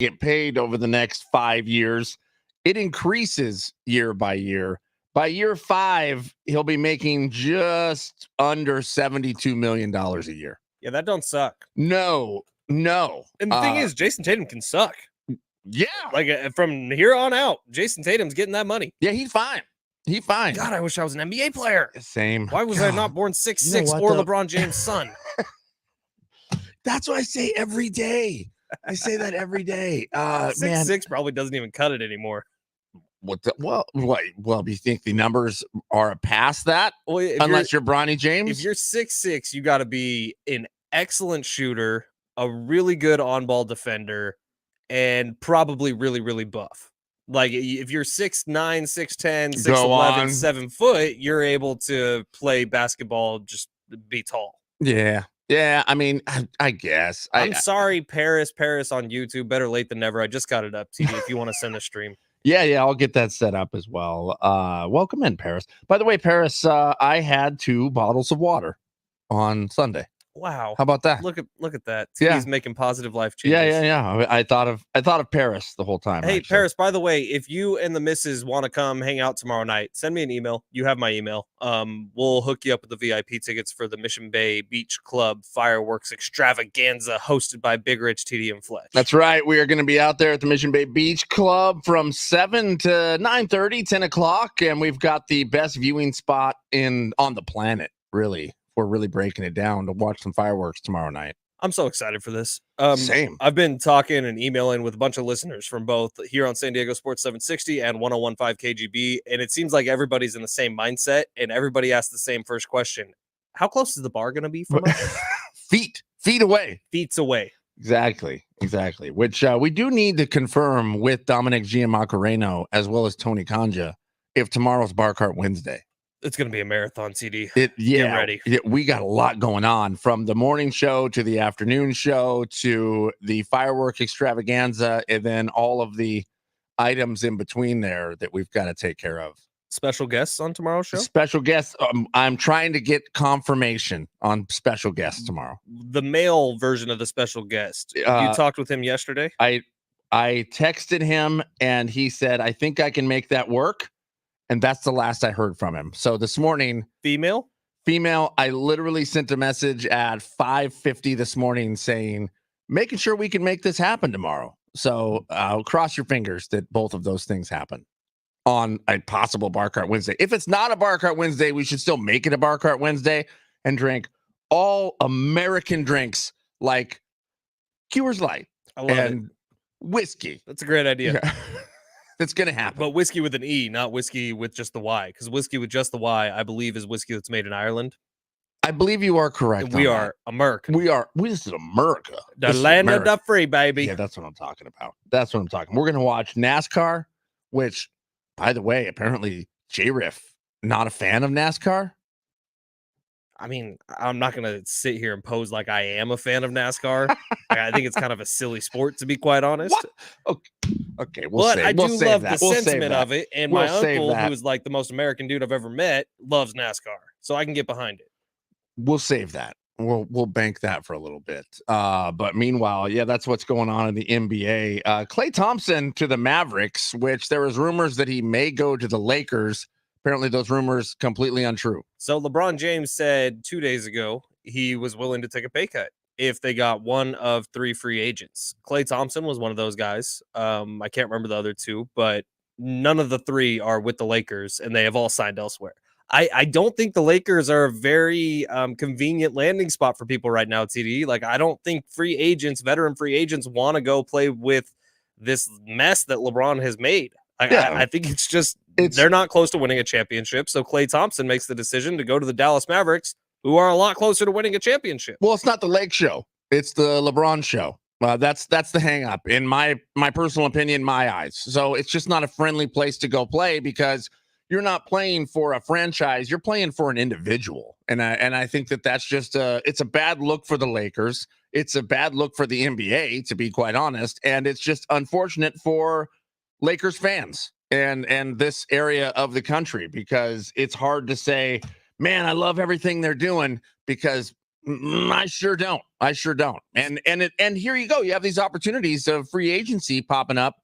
get paid over the next 5 years. It increases year by year. By year 5, he'll be making just under $72 million a year. Yeah, that don't suck. No. And the thing is, Jason Tatum can suck. Yeah. Like, from here on out, Jason Tatum's getting that money. Yeah, he's fine. He's fine. God, I wish I was an NBA player. Same. Why was I not born 6'6" or LeBron James' son? That's what I say every day. I say that every day. 6'6" probably doesn't even cut it anymore. Well, do you think the numbers are past that? Well, unless you're Bronny James? If you're 6'6", you got to be an excellent shooter, a really good on-ball defender, and probably really, really buff. Like, if you're 6'9", 6'10", 6'11", 7 foot, you're able to play basketball, just be tall. Yeah. Yeah, I mean, I guess. I'm sorry, Paris on YouTube. Better late than never. I just got it up, TD, if you want to send a stream. Yeah, I'll get that set up as well. Welcome in, Paris. By the way, Paris, I had 2 bottles of water on Sunday. Wow. How about that? Look at that. Yeah. He's making positive life changes. Yeah. I thought of Paris the whole time. Hey, actually. Paris, by the way, if you and the missus want to come hang out tomorrow night, send me an email. You have my email. We'll hook you up with the VIP tickets for the Mission Bay Beach Club fireworks extravaganza hosted by Big Rich, TD, and Fletch. That's right. We are going to be out there at the Mission Bay Beach Club from 7 to 9:30, 10 o'clock, and we've got the best viewing spot on the planet, really. We're really breaking it down to watch some fireworks tomorrow night. I'm so excited for this. Same. I've been talking and emailing with a bunch of listeners from both here on San Diego Sports 760 and 101.5 KGB, and it seems like everybody's in the same mindset, and everybody asked the same first question. How close is the bar going to be from us? Feet away. Feet away. Exactly. Which we do need to confirm with Dominic Giammacareno as well as Tony Kanja if tomorrow's Bar Cart Wednesday. It's going to be a marathon, CD. Get ready. We got a lot going on, from the morning show to the afternoon show to the firework extravaganza, and then all of the items in between there that we've got to take care of. Special guests on tomorrow's show? Special guests. I'm trying to get confirmation on special guests tomorrow. The male version of the special guest. You talked with him yesterday? I texted him, and he said, I think I can make that work. And that's the last I heard from him. So this morning, female, I literally sent a message at 5:50 this morning saying, making sure we can make this happen tomorrow. So cross your fingers that both of those things happen on a possible Bar Cart Wednesday. If it's not a Bar Cart Wednesday, we should still make it a Bar Cart Wednesday and drink all American drinks like Coors Light and whiskey. That's a great idea. Yeah. It's going to happen. But whiskey with an E, not whiskey with just the Y. Because whiskey with just the Y, I believe, is whiskey that's made in Ireland. I believe you are correct. We are American. This is America. The land of the free, baby. Yeah, that's what I'm talking about. We're going to watch NASCAR, which, by the way, apparently J-Riff, not a fan of NASCAR. I mean, I'm not going to sit here and pose like I am a fan of NASCAR. I think it's kind of a silly sport, to be quite honest. What? Okay, I do love the sentiment of it, and my uncle, who's like the most American dude I've ever met, loves NASCAR, so I can get behind it. We'll save that. We'll bank that for a little bit. But meanwhile, yeah, that's what's going on in the NBA. Klay Thompson to the Mavericks, which there was rumors that he may go to the Lakers. Apparently, those rumors completely untrue. So LeBron James said 2 days ago he was willing to take a pay cut if they got one of 3 free agents. Klay Thompson was one of those guys. I can't remember the other 2, but none of the 3 are with the Lakers, and they have all signed elsewhere. I don't think the Lakers are a very convenient landing spot for people right now, TD. Like, I don't think veteran free agents want to go play with this mess that LeBron has made. I think they're not close to winning a championship. So Klay Thompson makes the decision to go to the Dallas Mavericks, who are a lot closer to winning a championship. Well, it's not the Lake show. It's the LeBron show. That's the hang up in my personal opinion, my eyes. So it's just not a friendly place to go play because you're not playing for a franchise. You're playing for an individual. And I think that's just it's a bad look for the Lakers. It's a bad look for the NBA, to be quite honest. And it's just unfortunate for Lakers fans and this area of the country, because it's hard to say, man, I love everything they're doing, because I sure don't. I sure don't. And here you go. You have these opportunities of free agency popping up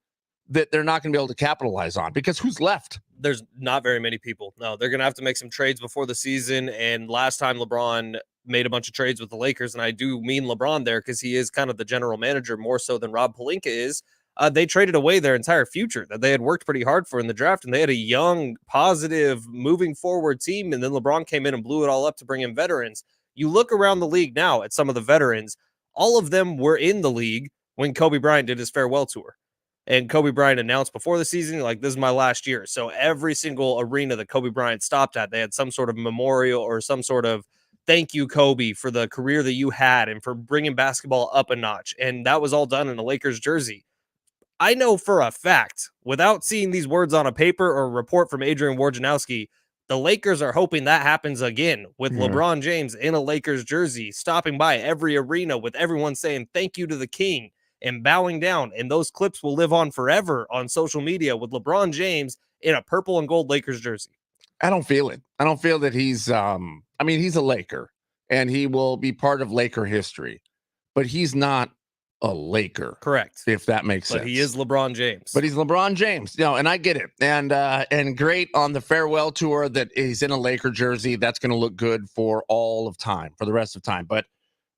that they're not going to be able to capitalize on because who's left? There's not very many people. No, they're going to have to make some trades before the season. And last time LeBron made a bunch of trades with the Lakers, and I do mean LeBron there because he is kind of the general manager more so than Rob Pelinka is. They traded away their entire future that they had worked pretty hard for in the draft, and they had a young, positive, moving forward team. And then LeBron came in and blew it all up to bring in veterans. You look around the league now at some of the veterans, all of them were in the league when Kobe Bryant did his farewell tour. And Kobe Bryant announced before the season, like, this is my last year. So every single arena that Kobe Bryant stopped at, they had some sort of memorial or some sort of thank you, Kobe, for the career that you had and for bringing basketball up a notch. And that was all done in a Lakers jersey. I know for a fact, without seeing these words on a paper or a report from Adrian Wojnarowski, the Lakers are hoping that happens again with LeBron James in a Lakers jersey, stopping by every arena with everyone saying thank you to the king and bowing down. And those clips will live on forever on social media with LeBron James in a purple and gold Lakers jersey. I don't feel it. I don't feel that he's he's a Laker and he will be part of Laker history, but he's not a Laker. Correct. If that makes sense. But he is LeBron James. But he's LeBron James. And I get it. And great on the farewell tour that he's in a Laker jersey. That's going to look good for all of time, for the rest of time. But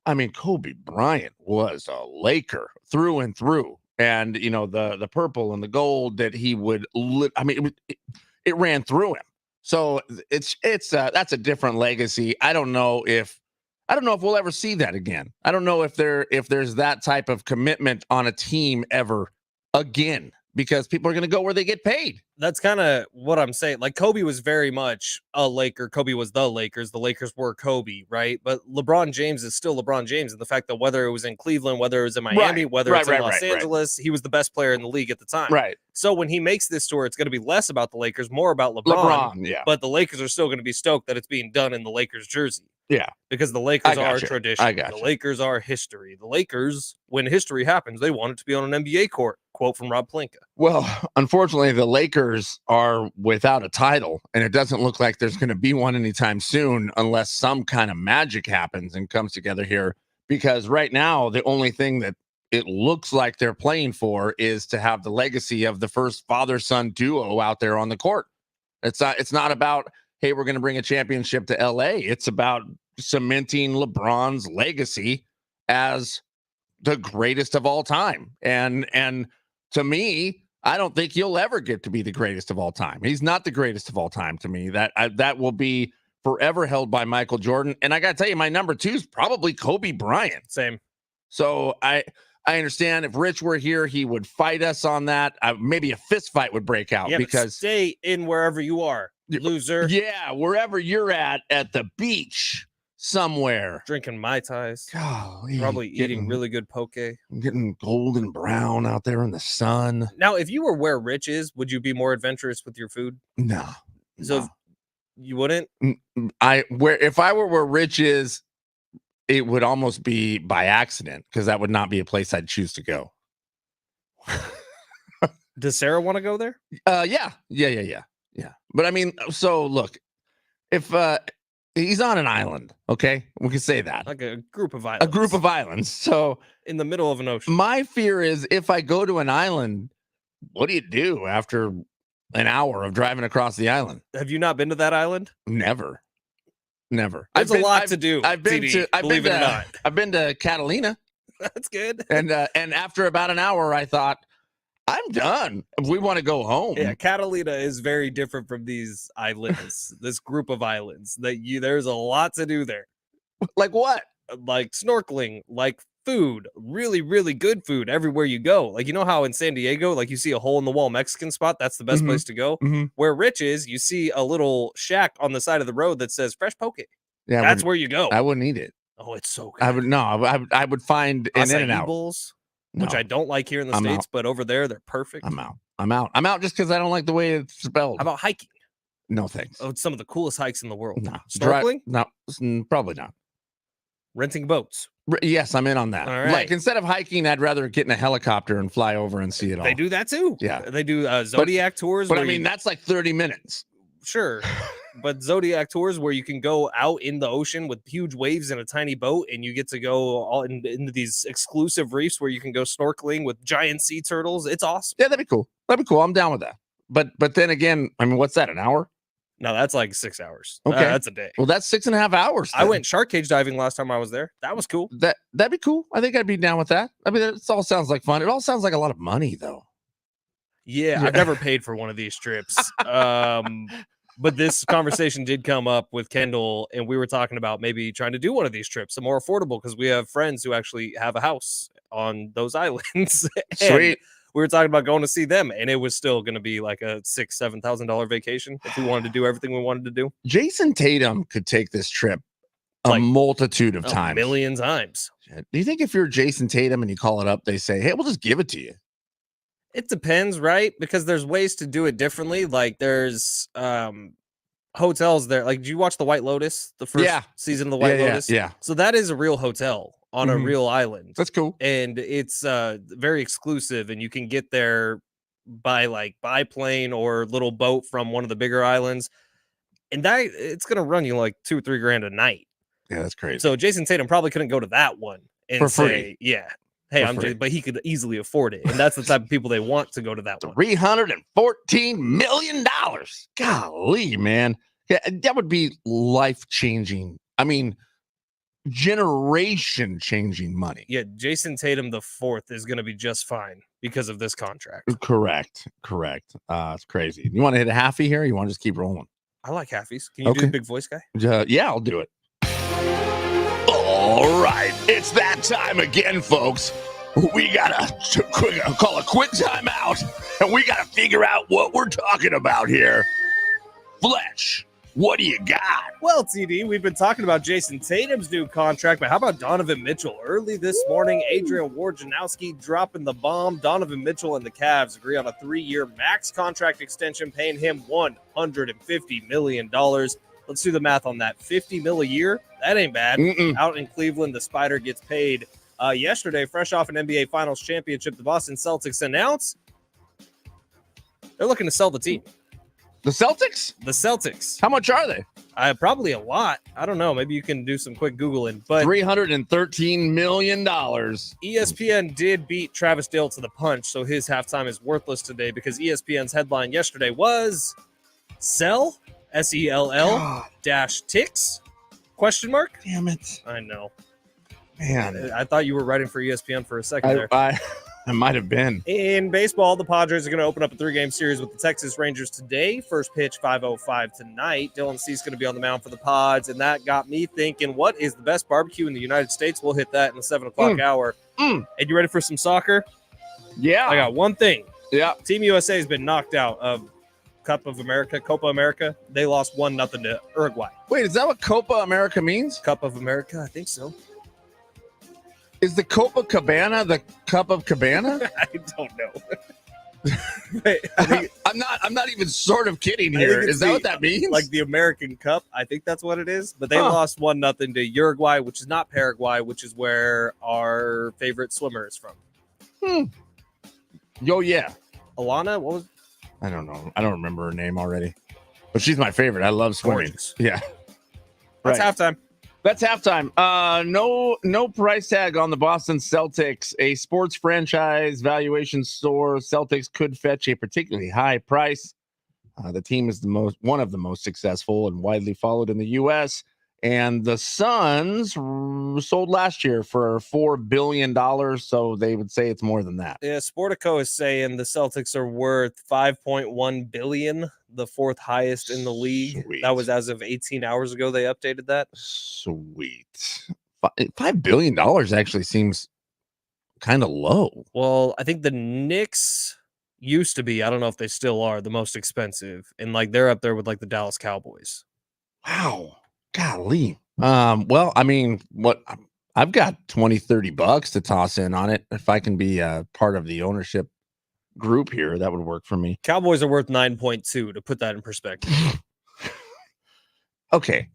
I mean, Kobe Bryant was a Laker through and through. And, the purple and the gold that he would, it ran through him. So that's a different legacy. I don't know if we'll ever see that again. I don't know if there's that type of commitment on a team ever again, because people are going to go where they get paid. That's kind of what I'm saying. Like, Kobe was very much a Laker. Kobe was the Lakers. The Lakers were Kobe, right? But LeBron James is still LeBron James. And the fact that whether it was in Cleveland, whether it was in Miami, whether it's in Los Angeles, he was the best player in the league at the time. Right. So when he makes this tour, it's going to be less about the Lakers, more about LeBron. Yeah. But the Lakers are still going to be stoked that it's being done in the Lakers jersey. Yeah. Because the Lakers are tradition. The Lakers are history. The Lakers, when history happens, they want it to be on an NBA court. Quote from Rob Pelinka. Well, unfortunately, the Lakers are without a title, and it doesn't look like there's going to be one anytime soon unless some kind of magic happens and comes together here. Because right now, the only thing that it looks like they're playing for is to have the legacy of the first father-son duo out there on the court. It's not about, hey, we're going to bring a championship to LA. It's about cementing LeBron's legacy as the greatest of all time. And to me, I don't think he'll ever get to be the greatest of all time. He's not the greatest of all time to me. That will be forever held by Michael Jordan. And I got to tell you, my number 2 is probably Kobe Bryant. Same. So I understand if Rich were here, he would fight us on that. Maybe a fist fight would break out. Yeah, because stay in wherever you are, loser. Yeah, wherever you're at the beach somewhere. Drinking Mai Tais. Golly, probably eating really good poke. Getting golden brown out there in the sun. Now, if you were where Rich is, would you be more adventurous with your food? No. So you wouldn't? If I were where Rich is, it would almost be by accident, because that would not be a place I'd choose to go. Does Sarah want to go there? Yeah. But I mean, so look, if he's on an island, okay, we can say that, like a group of islands. A group of islands. So in the middle of an ocean. My fear is if I go to an island, what do you do after an hour of driving across the island? Have you not been to that island? Never. There's a lot to do. I've been to Catalina. That's good. And after about an hour, I thought, I'm done. We want to go home. Yeah, Catalina is very different from these islands, this group of islands. There's a lot to do there. Like what? Like snorkeling, like food, really, really good food everywhere you go. Like, you know how in San Diego, like you see a hole in the wall Mexican spot, that's the best place to go. Mm-hmm. Where Rich is, you see a little shack on the side of the road that says fresh poke. Yeah, that's where you go. I wouldn't eat it. Oh, it's so good. I would find an In-N-Out bowls, which I don't like here in the States, but over there they're perfect. I'm out just because I don't like the way it's spelled. How about hiking? No thanks. Oh, it's some of the coolest hikes in the world. No. Snorkeling? No, probably not. Renting boats. Yes, I'm in on that. All right. Like, instead of hiking, I'd rather get in a helicopter and fly over and see it all. They do that too. Yeah. They do Zodiac tours. But I mean, that's like 30 minutes. Sure. but Zodiac tours where you can go out in the ocean with huge waves in a tiny boat, and you get to go all into these exclusive reefs where you can go snorkeling with giant sea turtles. It's awesome. Yeah, that'd be cool. That'd be cool. I'm down with that. But then again, I mean, what's that? An hour? No, that's like 6 hours. Okay, That's a day. Well, that's 6.5 hours. I went shark cage diving last time I was there. That was cool. That'd be cool. I think I'd be down with that. I mean, it all sounds like fun. It all sounds like a lot of money, though. Yeah, I've never paid for one of these trips. But this conversation did come up with Kendall, and we were talking about maybe trying to do one of these trips, a more affordable, because we have friends who actually have a house on those islands. Sweet. We were talking about going to see them, and it was still going to be like a $6,000-$7,000 vacation if we wanted to do everything we wanted to do. Jason Tatum could take this trip a multitude of times. A million times. Do you think if you're Jason Tatum and you call it up, they say, hey, we'll just give it to you? It depends, right? Because there's ways to do it differently. Like there's hotels there. Like, did you watch The White Lotus? The first season of The White Lotus? Yeah. So that is a real hotel on a real island. That's cool. And it's very exclusive, and you can get there by plane or little boat from one of the bigger islands. And that it's gonna run you like $2 or $3 grand a night. Yeah, that's crazy. So Jason Tatum probably couldn't go to that one and for say, free. Hey, but he could easily afford it. And that's the type of people they want to go to that one. $314 million. Golly, man. Yeah, that would be life-changing. I mean, generation-changing money. Yeah, Jason Tatum the fourth is going to be just fine because of this contract. Correct. It's crazy. You want to hit a halfie here, or you want to just keep rolling? I like halfies. Can you do the big voice guy? Yeah, I'll do it. All right, it's that time again, folks. We gotta call a quick timeout, and we gotta figure out what we're talking about here. Fletch, what do you got? Well, TD, we've been talking about Jason Tatum's new contract, but how about Donovan Mitchell? Early this morning, Adrian Wojnarowski dropping the bomb. Donovan Mitchell and the Cavs agree on a 3-year max contract extension, paying him $150 million. Let's do the math on that. $50 million a year? That ain't bad. Out in Cleveland, the Spider gets paid. Yesterday, fresh off an NBA Finals championship, the Boston Celtics announced they're looking to sell the team. The Celtics? The Celtics. How much are they? Probably a lot. I don't know. Maybe you can do some quick Googling. But $313 million. ESPN did beat Travis Dale to the punch, so his halftime is worthless today because ESPN's headline yesterday was sell, SELL dash ticks? Question mark? Damn it. I know. Man. I thought you were writing for ESPN for a second there. I might have been. In baseball, the Padres are going to open up a 3-game series with the Texas Rangers today. First pitch, 5:05 tonight. Dylan Cease going to be on the mound for the Pods, and that got me thinking, what is the best barbecue in the United States? We'll hit that in the 7 o'clock hour. And you ready for some soccer? Yeah. I got one thing. Yeah. Team USA has been knocked out of Copa America. They lost 1-0 to Uruguay. Wait, is that what Copa America means? Cup of America? I think so. Is the Copacabana the Cup of Cabana? I don't know. Wait, I'm not even sort of kidding here. Is that what that means? Like the American Cup? I think that's what it is. But they lost 1-0 to Uruguay, which is not Paraguay, which is where our favorite swimmer is from. Yo, yeah. Alana, what was? I don't know. I don't remember her name already. But she's my favorite. I love swimming. Gorgeous. Yeah. That's halftime. That's halftime. No price tag on the Boston Celtics. A sports franchise valuation store. Celtics could fetch a particularly high price. The team is one of the most successful and widely followed in the U.S. And the Suns sold last year for $4 billion. So they would say it's more than that. Yeah, Sportico is saying the Celtics are worth $5.1 billion, the fourth highest in the league. Sweet. That was as of 18 hours ago. They updated that. Sweet. $5 billion actually seems kind of low. Well, I think the Knicks used to be, I don't know if they still are, the most expensive. And like they're up there with like the Dallas Cowboys. Wow. Golly. Well, I mean, I've got $20-$30 to toss in on it. If I can be a part of the ownership group here, that would work for me. Cowboys are worth 9.2 to put that in perspective. Okay.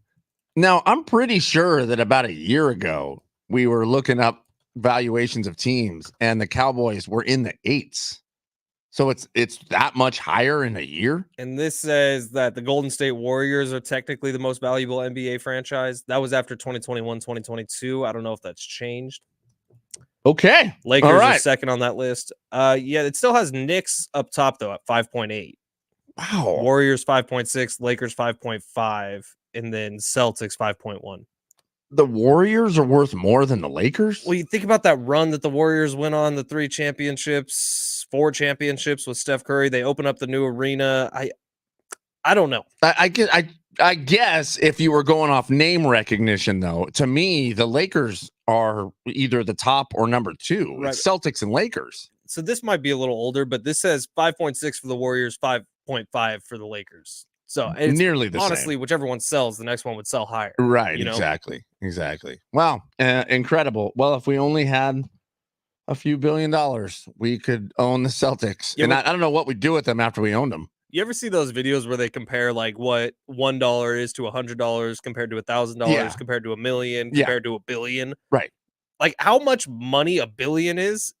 Now, I'm pretty sure that about a year ago, we were looking up valuations of teams and the Cowboys were in the 8s. So it's that much higher in a year? And this says that the Golden State Warriors are technically the most valuable NBA franchise. That was after 2021, 2022. I don't know if that's changed. Okay. Lakers All are right. second on that list. Yeah, it still has Knicks up top though at 5.8. Wow. Warriors 5.6, Lakers 5.5, and then Celtics 5.1. The Warriors are worth more than the Lakers? Well, you think about that run that the Warriors went on, the 3 championships, 4 championships with Steph Curry. They open up the new arena. I don't know. I guess if you were going off name recognition, though, to me, the Lakers are either the top or number 2. Right. It's Celtics and Lakers. So this might be a little older, but this says 5.6 for the Warriors, 5.5 for the Lakers. So it's Nearly the honestly, same. whichever one sells, the next one would sell higher. Right. You know? Exactly. Wow. Incredible. Well, if we only had a few $1 billion, we could own the Celtics. Yeah, And I don't know what we'd do with them after we owned them. You ever see those videos where they compare like what $1 is to $100 compared to $1,000 compared to $1 million compared to $1 billion? Right. Like how much money $1 billion is?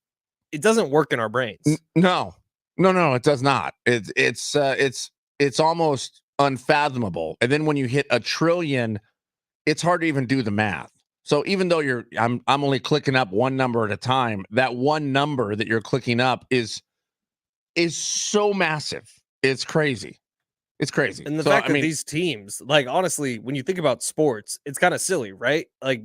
It doesn't work in our brains. No, it does not. It's almost unfathomable. And then when you hit $1 trillion, it's hard to even do the math. So even though I'm only clicking up one number at a time, that one number that you're clicking up is so massive. It's crazy. It's crazy. And the fact that these teams, like honestly, when you think about sports, it's kind of silly, right? Like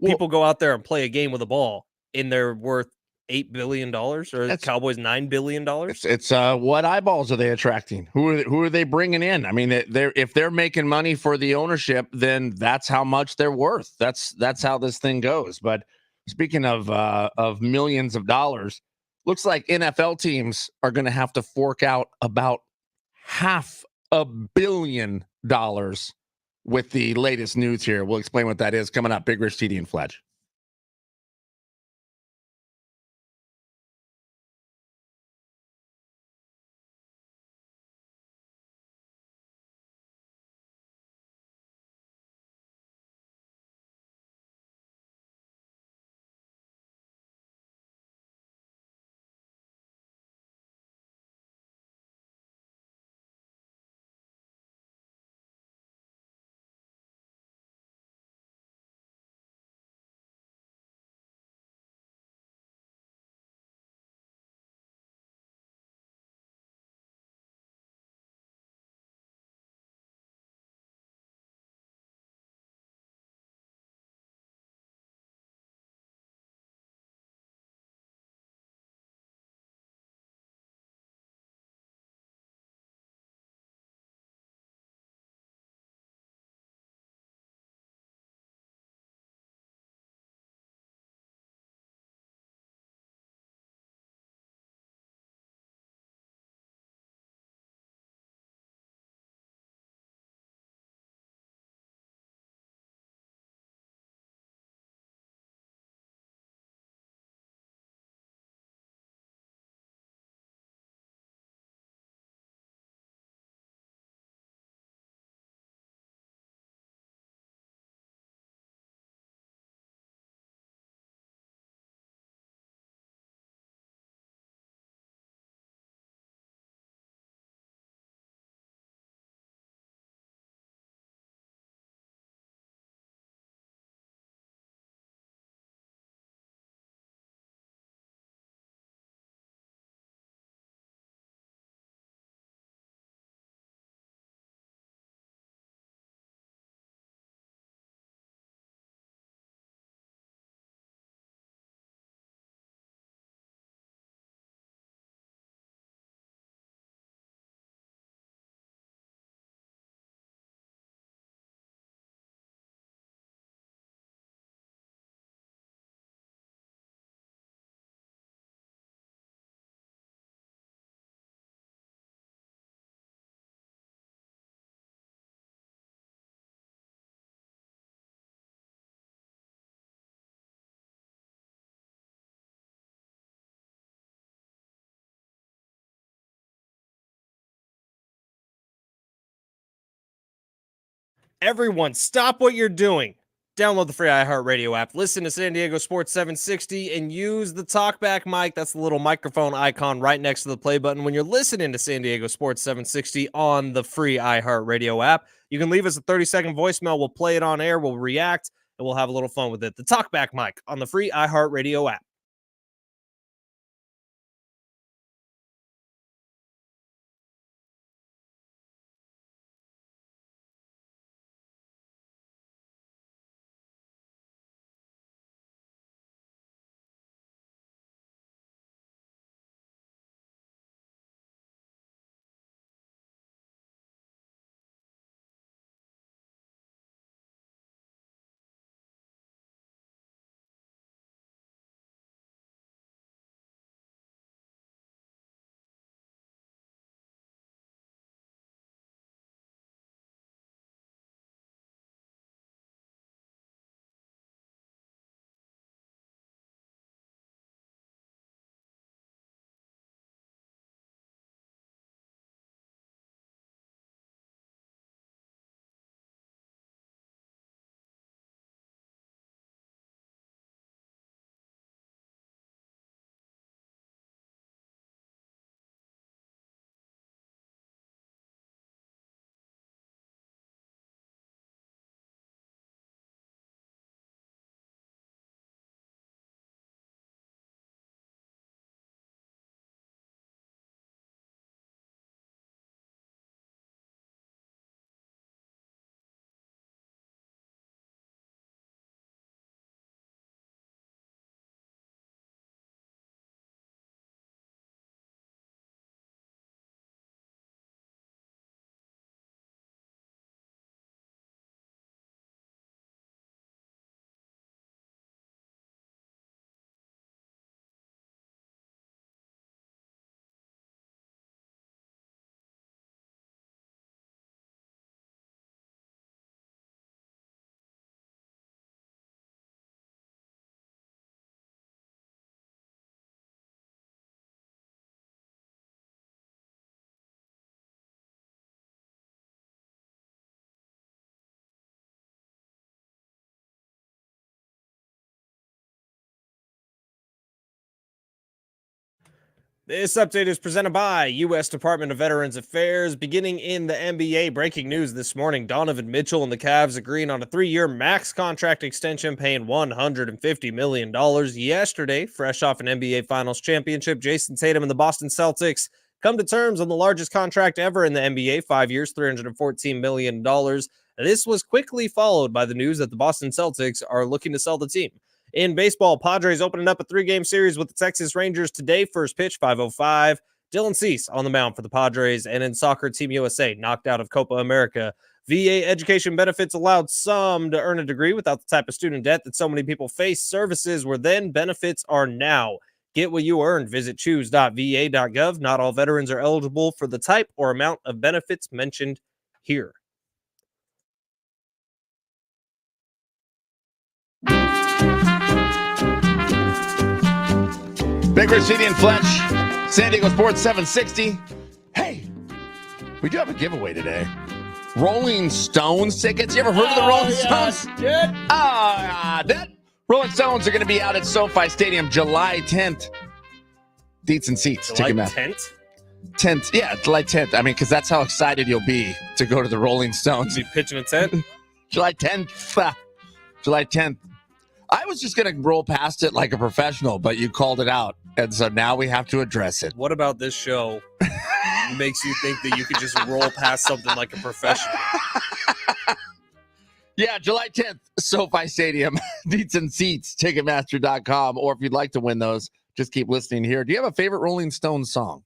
people go out there and play a game with a ball and they're worth $8 billion or the Cowboys $9 billion. It's what eyeballs are they attracting? Who are they bringing in? I mean, if they're making money for the ownership, then that's how much they're worth. That's how this thing goes. But speaking of millions of dollars, looks like NFL teams are going to have to fork out about $500 million with the latest news here. We'll explain what that is coming up. Big Rich, TD, and Fledge. Everyone, stop what you're doing. Download the free iHeartRadio app, listen to San Diego Sports 760, and use the talkback mic. That's the little microphone icon right next to the play button when you're listening to San Diego Sports 760 on the free iHeartRadio app. You can leave us a 30-second voicemail. We'll play it on air. We'll react, and we'll have a little fun with it. The talkback mic on the free iHeartRadio app. This update is presented by U.S. Department of Veterans Affairs. Beginning in the NBA, breaking news this morning, Donovan Mitchell and the Cavs agreeing on a 3-year max contract extension paying $150 million. Yesterday, fresh off an NBA Finals championship, Jason Tatum and the Boston Celtics come to terms on the largest contract ever in the NBA, 5 years, $314 million. This was quickly followed by the news that the Boston Celtics are looking to sell the team. In baseball, Padres opening up a 3-game series with the Texas Rangers today. First pitch, 5:05. Dylan Cease on the mound for the Padres. And in soccer, Team USA knocked out of Copa America. VA education benefits allowed some to earn a degree without the type of student debt that so many people face. Services where then, benefits are now. Get what you earned. Visit choose.va.gov. Not all veterans are eligible for the type or amount of benefits mentioned here. Big City and Fletch, San Diego Sports 760. Hey, we do have a giveaway today. Rolling Stones tickets. You ever heard of the Rolling Stones? That Rolling Stones are going to be out at SoFi Stadium July 10th. Deets and seats. July 10th? 10th. Yeah, July 10th. I mean, because that's how excited you'll be to go to the Rolling Stones. Be pitching a tent? July 10th. July 10th. I was just going to roll past it like a professional, but you called it out. And so now we have to address it. What about this show makes you think that you could just roll past something like a professional? Yeah, July 10th, SoFi Stadium. Deets and seats, Ticketmaster.com. Or if you'd like to win those, just keep listening here. Do you have a favorite Rolling Stones song?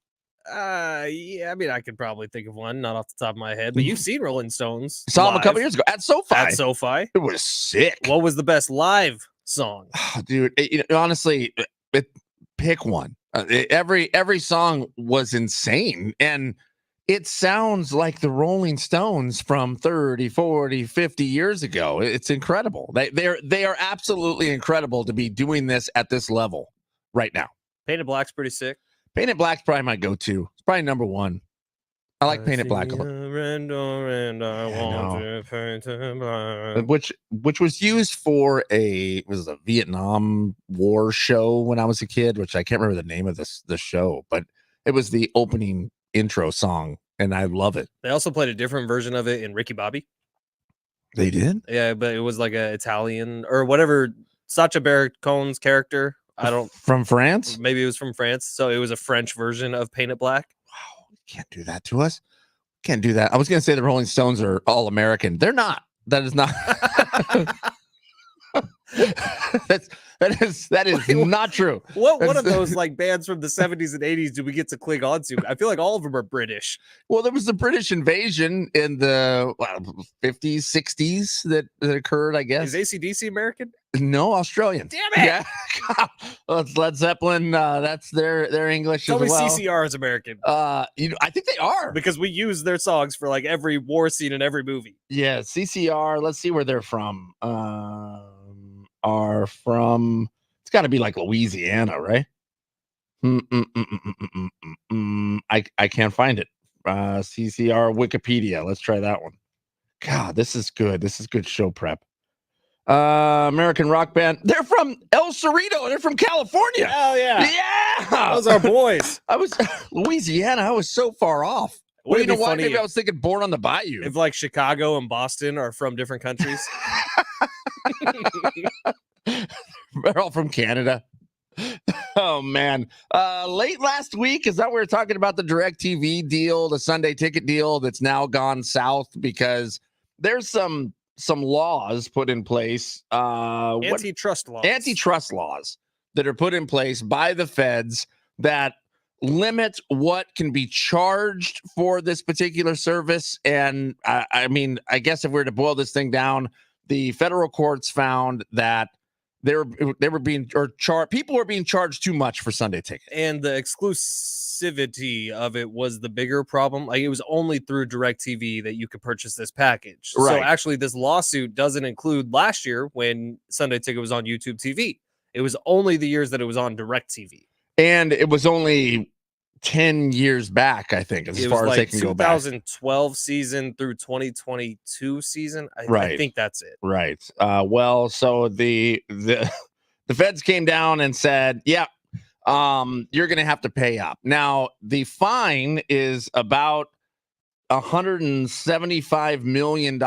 Yeah, I mean, I could probably think of one, not off the top of my head, but you've seen Rolling Stones. Saw them a couple years ago at SoFi. At SoFi. It was sick. What was the best live song? Dude, honestly, pick one. Every song was insane. And it sounds like the Rolling Stones from 30, 40, 50 years ago. It's incredible. They are absolutely incredible to be doing this at this level right now. Painted Black's pretty sick. Painted Black's probably my go-to. It's probably number one. I like Painted Black a lot. surrender, and I want know. to paint it black. Which was used for a Vietnam War show when I was a kid, which I can't remember the name of the show, but it was the opening intro song, and I love it. They also played a different version of it in Ricky Bobby. They did? Yeah, but it was like a Italian or whatever Sacha Baron Cohen's character. I don't From France? maybe it was from France, so it was a French version of Paint It Black. Wow, you can't do that to us. Can't do that. I was going to say the Rolling Stones are all American. They're not. That is not. that is not true. What one of those like bands from the 70s and 80s do we get to cling on to? I feel like all of them are British. Well, there was the British invasion in the 50s, 60s that occurred, I guess. Is AC/DC American? No, Australian. Damn it! Yeah. Well, it's Led Zeppelin. That's their English Tell as me well. CCR is American. I think they are. Because we use their songs for like every war scene in every movie. Yeah, CCR. Let's see where they're from. Are from. It's got to be like Louisiana, right? I can't find it. CCR Wikipedia. Let's try that one. God, this is good. This is good show prep. American rock band. They're from El Cerrito. They're from California. Hell yeah. Yeah. Those are boys. I was Louisiana. I was so far off. Well, you know what? Maybe I was thinking Born on the Bayou. If like Chicago and Boston are from different countries. They're all from Canada. Oh man. Late last week, is that we were talking about the DirecTV deal, the Sunday ticket deal that's now gone south because there's some laws put in place. Antitrust laws that are put in place by the feds that limit what can be charged for this particular service. And I mean, I guess if we were to boil this thing down, the federal courts found that they were being people were being charged too much for Sunday tickets, and the exclusivity of it was the bigger problem. Like it was only through DirecTV that you could purchase this package. Right. So actually, this lawsuit doesn't include last year when Sunday Ticket was on YouTube TV. It was only the years that it was on DirecTV, and it was only 10 years back, I think, as far as they can go back. 2012 season through 2022 season. I think that's it. Right. Well, so the feds came down and said, yeah, you're going to have to pay up. Now, the fine is about $175 million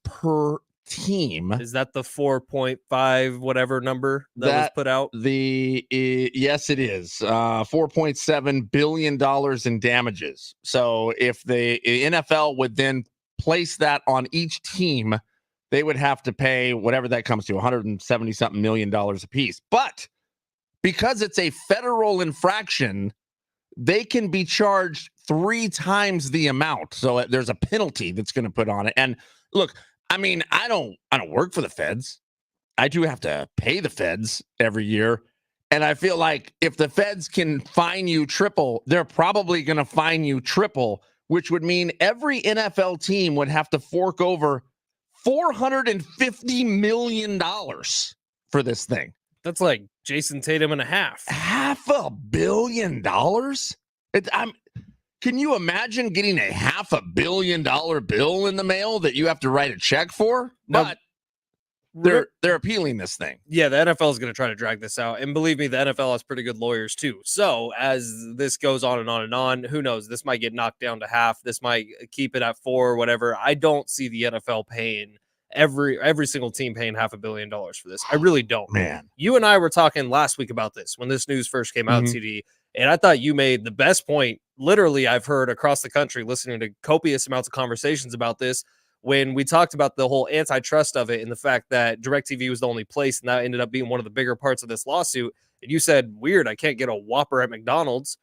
per team. Is that the 4.5 whatever number that was put out? Yes, it is. $4.7 billion in damages. So if the NFL would then place that on each team, they would have to pay whatever that comes to, $170 something million a piece. But because it's a federal infraction, they can be charged 3 times the amount. So there's a penalty that's going to put on it. And look, I mean, I don't work for the feds. I do have to pay the feds every year. And I feel like if the feds can fine you triple, they're probably going to fine you triple, which would mean every NFL team would have to fork over $450 million for this thing. That's like Jason Tatum and a half. $500 million? Can you imagine getting a $500 million bill in the mail that you have to write a check for? But they're appealing this thing. Yeah, the NFL is going to try to drag this out. And believe me, the NFL has pretty good lawyers too. So as this goes on and on and on, who knows? This might get knocked down to half. This might keep it at 4 or whatever. I don't see the NFL paying every single team paying $500 million for this. I really don't. Man. You and I were talking last week about this when this news first came out, TD. And I thought you made the best point, literally, I've heard across the country listening to copious amounts of conversations about this when we talked about the whole antitrust of it and the fact that DirecTV was the only place, and that ended up being one of the bigger parts of this lawsuit. And you said, weird, I can't get a Whopper at McDonald's.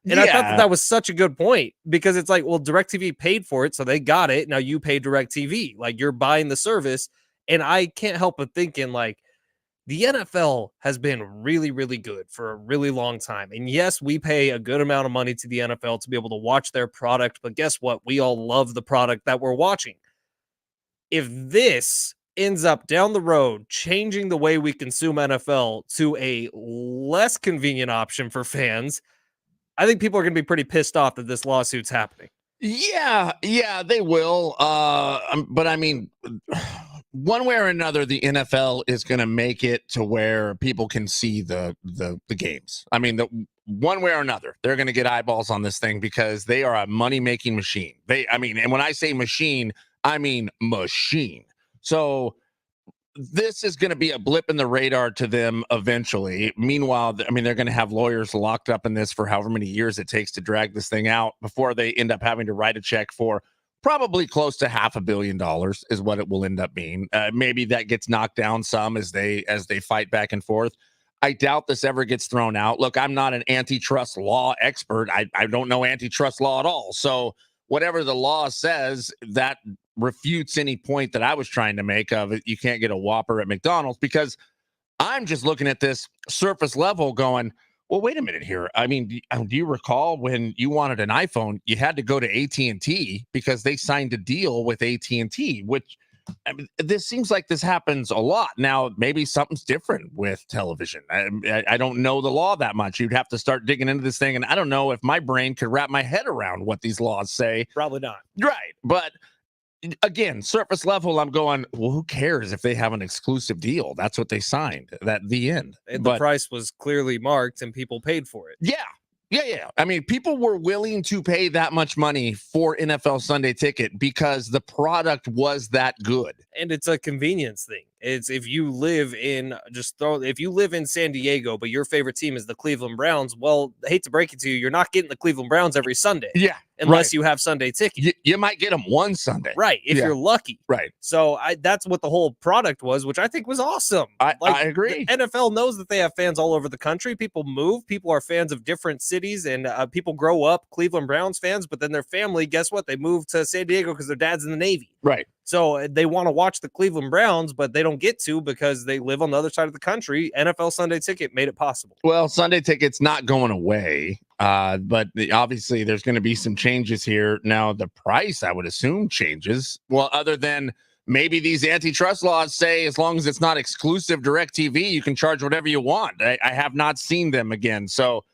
And I thought that was such a good point because it's like, well, DirecTV paid for it, so they got it. Now you pay DirecTV. Like, you're buying the service. And I can't help but thinking, like, the NFL has been really, really good for a really long time. And yes, we pay a good amount of money to the NFL to be able to watch their product. But guess what? We all love the product that we're watching. If this ends up down the road changing the way we consume NFL to a less convenient option for fans, I think people are going to be pretty pissed off that this lawsuit's happening. Yeah, they will. But I mean, one way or another, the NFL is going to make it to where people can see the games. I mean, one way or another, they're going to get eyeballs on this thing because they are a money making machine. And when I say machine, I mean machine. So this is going to be a blip in the radar to them eventually. Meanwhile, they're going to have lawyers locked up in this for however many years it takes to drag this thing out before they end up having to write a check for probably close to $500 million is what it will end up being. Maybe that gets knocked down some as they fight back and forth. I doubt this ever gets thrown out. Look, I'm not an antitrust law expert. I don't know antitrust law at all. So whatever the law says, that refutes any point that I was trying to make of it. You can't get a Whopper at McDonald's, because I'm just looking at this surface level going, well, wait a minute here. I mean, do you recall when you wanted an iPhone, you had to go to AT&T because they signed a deal with AT&T, which this seems like this happens a lot. Now, maybe something's different with television. I don't know the law that much. You'd have to start digging into this thing. And I don't know if my brain could wrap my head around what these laws say. Probably not. Right. But again, surface level, I'm going, well, who cares if they have an exclusive deal? That's what they signed. That the end. And the price was clearly marked and people paid for it. Yeah. I mean, people were willing to pay that much money for NFL Sunday Ticket because the product was that good. And it's a convenience thing. It's if you live in San Diego, but your favorite team is the Cleveland Browns. Well, I hate to break it to you, you're not getting the Cleveland Browns every Sunday. Yeah. Unless you have Sunday Ticket. You might get them one Sunday. Right. If you're lucky. Right. So that's what the whole product was, which I think was awesome. I agree. The NFL knows that they have fans all over the country. People move. People are fans of different cities, and people grow up Cleveland Browns fans, but then their family, guess what? They move to San Diego because their dad's in the Navy. Right. So they want to watch the Cleveland Browns, but they don't get to because they live on the other side of the country. NFL Sunday Ticket made it possible. Well, Sunday Ticket's not going away, but obviously there's going to be some changes here. Now, the price, I would assume, changes. Well, other than maybe these antitrust laws say as long as it's not exclusive DirecTV, you can charge whatever you want. I have not seen them again. So,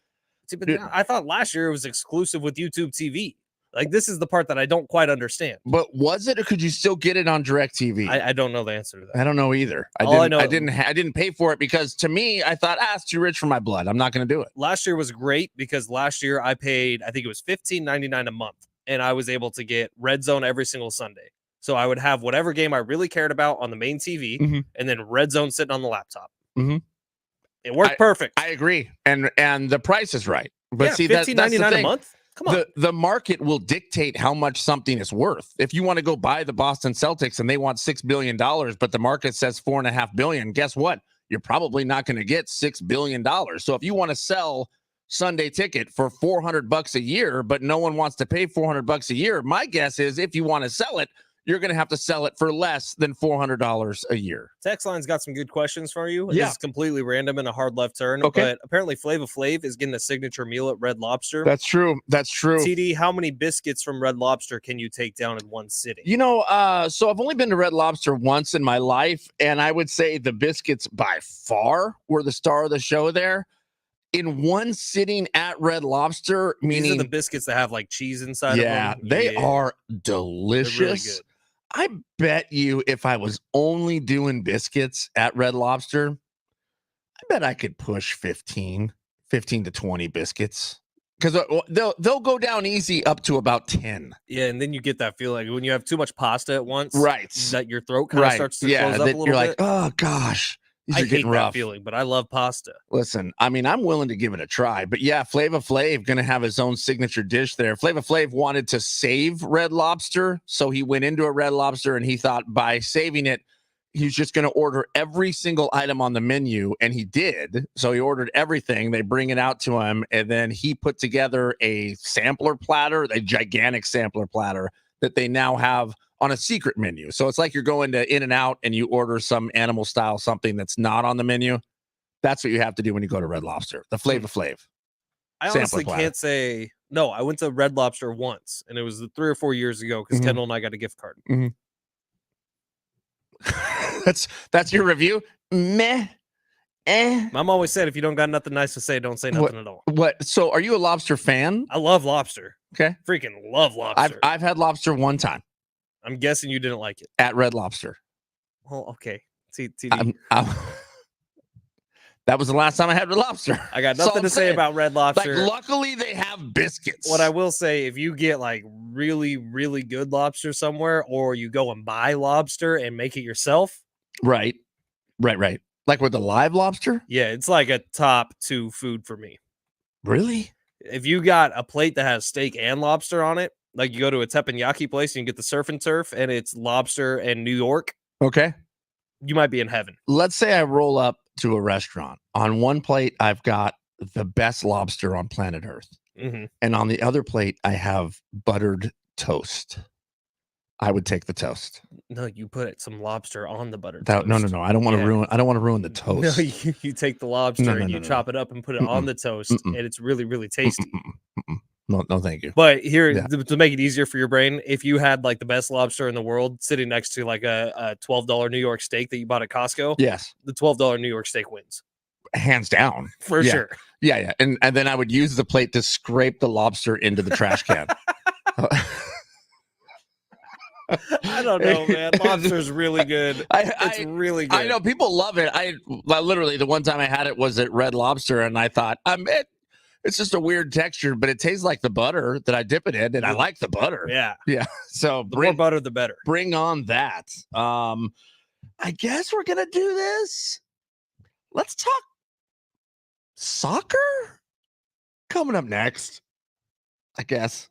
but I thought last year it was exclusive with YouTube TV. Like, this is the part that I don't quite understand. But was it, or could you still get it on DirecTV? I don't know the answer to that. I don't know either. I didn't pay for it because, to me, I thought, it's too rich for my blood. I'm not going to do it. Last year was great because last year I paid, I think it was $15.99 a month, and I was able to get Red Zone every single Sunday. So I would have whatever game I really cared about on the main TV, and then Red Zone sitting on the laptop. Mm-hmm. It worked perfect. I agree, and the price is right. But see, $15.99 a month. Come on. The market will dictate how much something is worth. If you want to go buy the Boston Celtics and they want $6 billion, but the market says $4.5 billion, guess what? You're probably not going to get $6 billion. So if you want to sell Sunday Ticket for $400 a year, but no one wants to pay $400 a year, my guess is if you want to sell it, you're going to have to sell it for less than $400 a year. Text line's got some good questions for you. Yeah. This is completely random and a hard left turn, but apparently Flava Flav is getting a signature meal at Red Lobster. That's true. TD, how many biscuits from Red Lobster can you take down in one sitting? So I've only been to Red Lobster once in my life, and I would say the biscuits by far were the star of the show there. In one sitting at Red Lobster, meaning these are the biscuits that have like cheese inside of them. They are delicious. They're really good. I bet you if I was only doing biscuits at Red Lobster, I bet I could push 15 to 20 biscuits, because they'll go down easy up to about 10. Yeah, and then you get that feeling when you have too much pasta at once, right? That your throat kind of starts to close up a little you're bit. Like, oh gosh. I hate that feeling, but I love pasta. Listen, I'm willing to give it a try. But yeah, Flava Flav going to have his own signature dish there. Flava Flav wanted to save Red Lobster, so he went into a Red Lobster and he thought by saving it, he's just going to order every single item on the menu, and he did. So he ordered everything. They bring it out to him, and then he put together a sampler platter, a gigantic sampler platter that they now have on a secret menu. So it's like you're going to In-N-Out and you order some animal style something that's not on the menu. That's what you have to do when you go to Red Lobster. The Flava Flav. I honestly can't say no. I went to Red Lobster once, and it was 3 or 4 years ago because Kendall and I got a gift card. That's your review. Meh. My mom always said, if you don't got nothing nice to say, don't say nothing at all. What? So, are you a lobster fan? I love lobster. Okay. Freaking love lobster. I've had lobster one time I'm guessing you didn't like it. at Red Lobster. Well, okay. I'm- that was the last time I had Red Lobster. I got That's all nothing I'm to say saying. about Red Like, Lobster. luckily they have biscuits. What I will say, if you get like really, really good lobster somewhere, or you go and buy lobster and make it yourself, right. Like with the live lobster. yeah, it's like a top 2 food for me. Really? If you got a plate that has steak and lobster on it, like you go to a teppanyaki place and you get the surf and turf and it's lobster and New York, Okay. you might be in heaven. Let's say I roll up to a restaurant. On one plate, I've got the best lobster on planet Earth. Mm-hmm. And on the other plate, I have buttered toast. I would take the toast. No, you put some lobster on the buttered No. toast. I don't want to ruin. I don't want to ruin the toast. No, you take the lobster and you chop it up and put it on the toast, and it's really, really tasty. No, thank you. But here, to make it easier for your brain, if you had like the best lobster in the world sitting next to like a $12 New York steak that you bought at Costco, Yes, the $12 New York steak wins. Hands down. For sure. Yeah. And then I would use the plate to scrape the lobster into the trash can. I don't know, man. Lobster's really good. It's really good. I know people love it. I literally, the one time I had it was at Red Lobster, and I thought, it's just a weird texture, but it tastes like the butter that I dip it in, and I like the butter. Yeah. So the more butter, the better. Bring on that. I guess we're gonna do this. Let's talk soccer coming up next, I guess.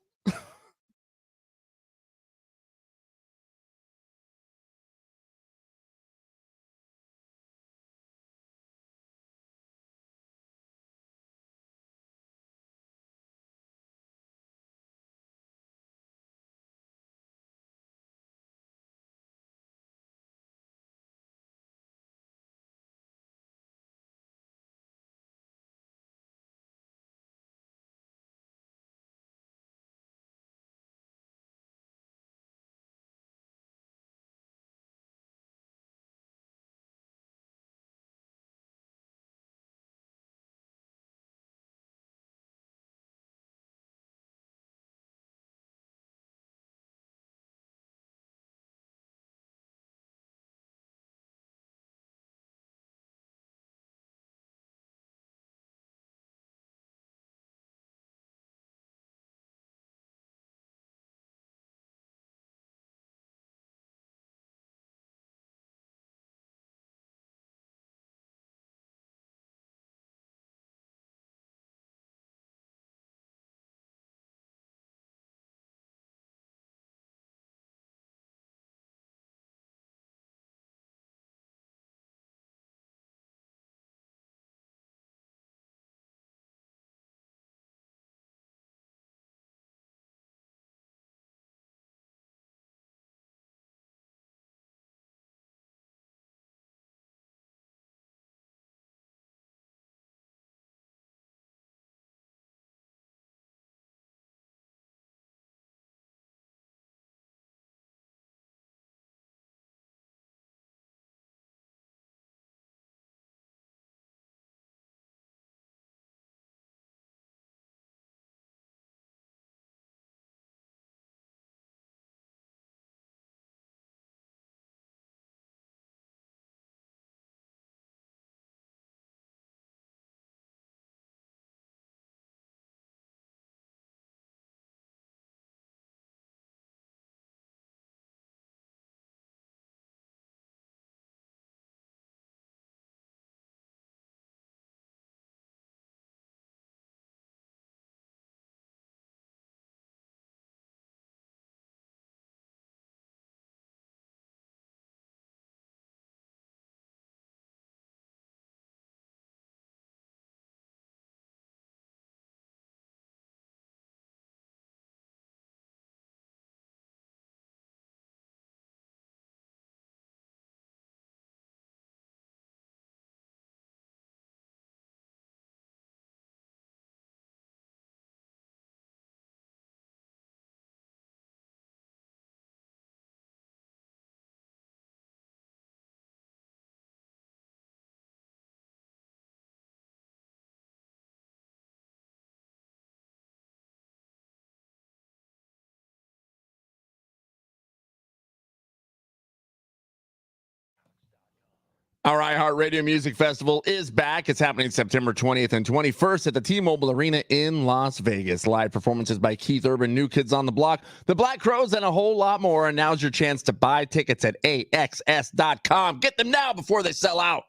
Our iHeartRadio Music Festival is back. It's happening September 20th and 21st at the T-Mobile Arena in Las Vegas. Live performances by Keith Urban, New Kids on the Block, the Black Crowes, and a whole lot more. And now's your chance to buy tickets at AXS.com. Get them now before they sell out.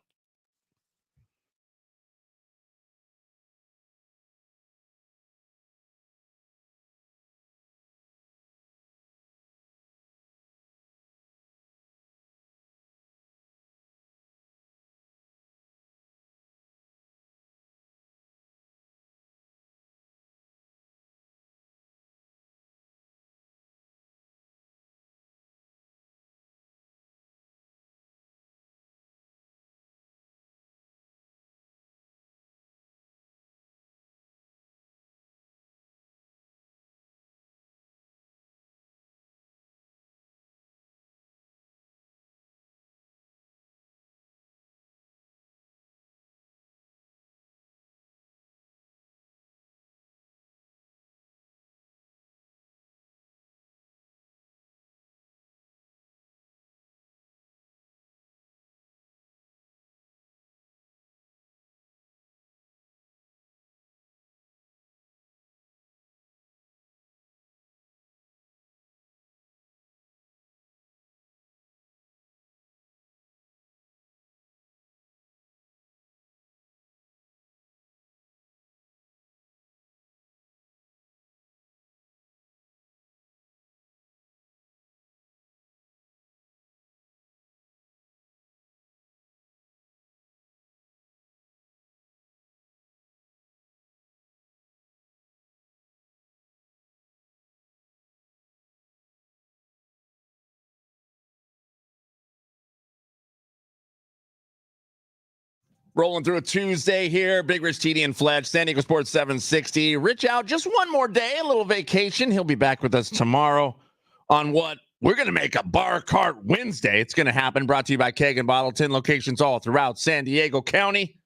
Rolling through a Tuesday here. Big Rich, TD, and Fletch, San Diego Sports 760. Rich out just one more day, a little vacation. He'll be back with us tomorrow on what we're going to make a Bar Cart Wednesday. It's going to happen. Brought to you by Keg and Bottle. 10 locations all throughout San Diego County.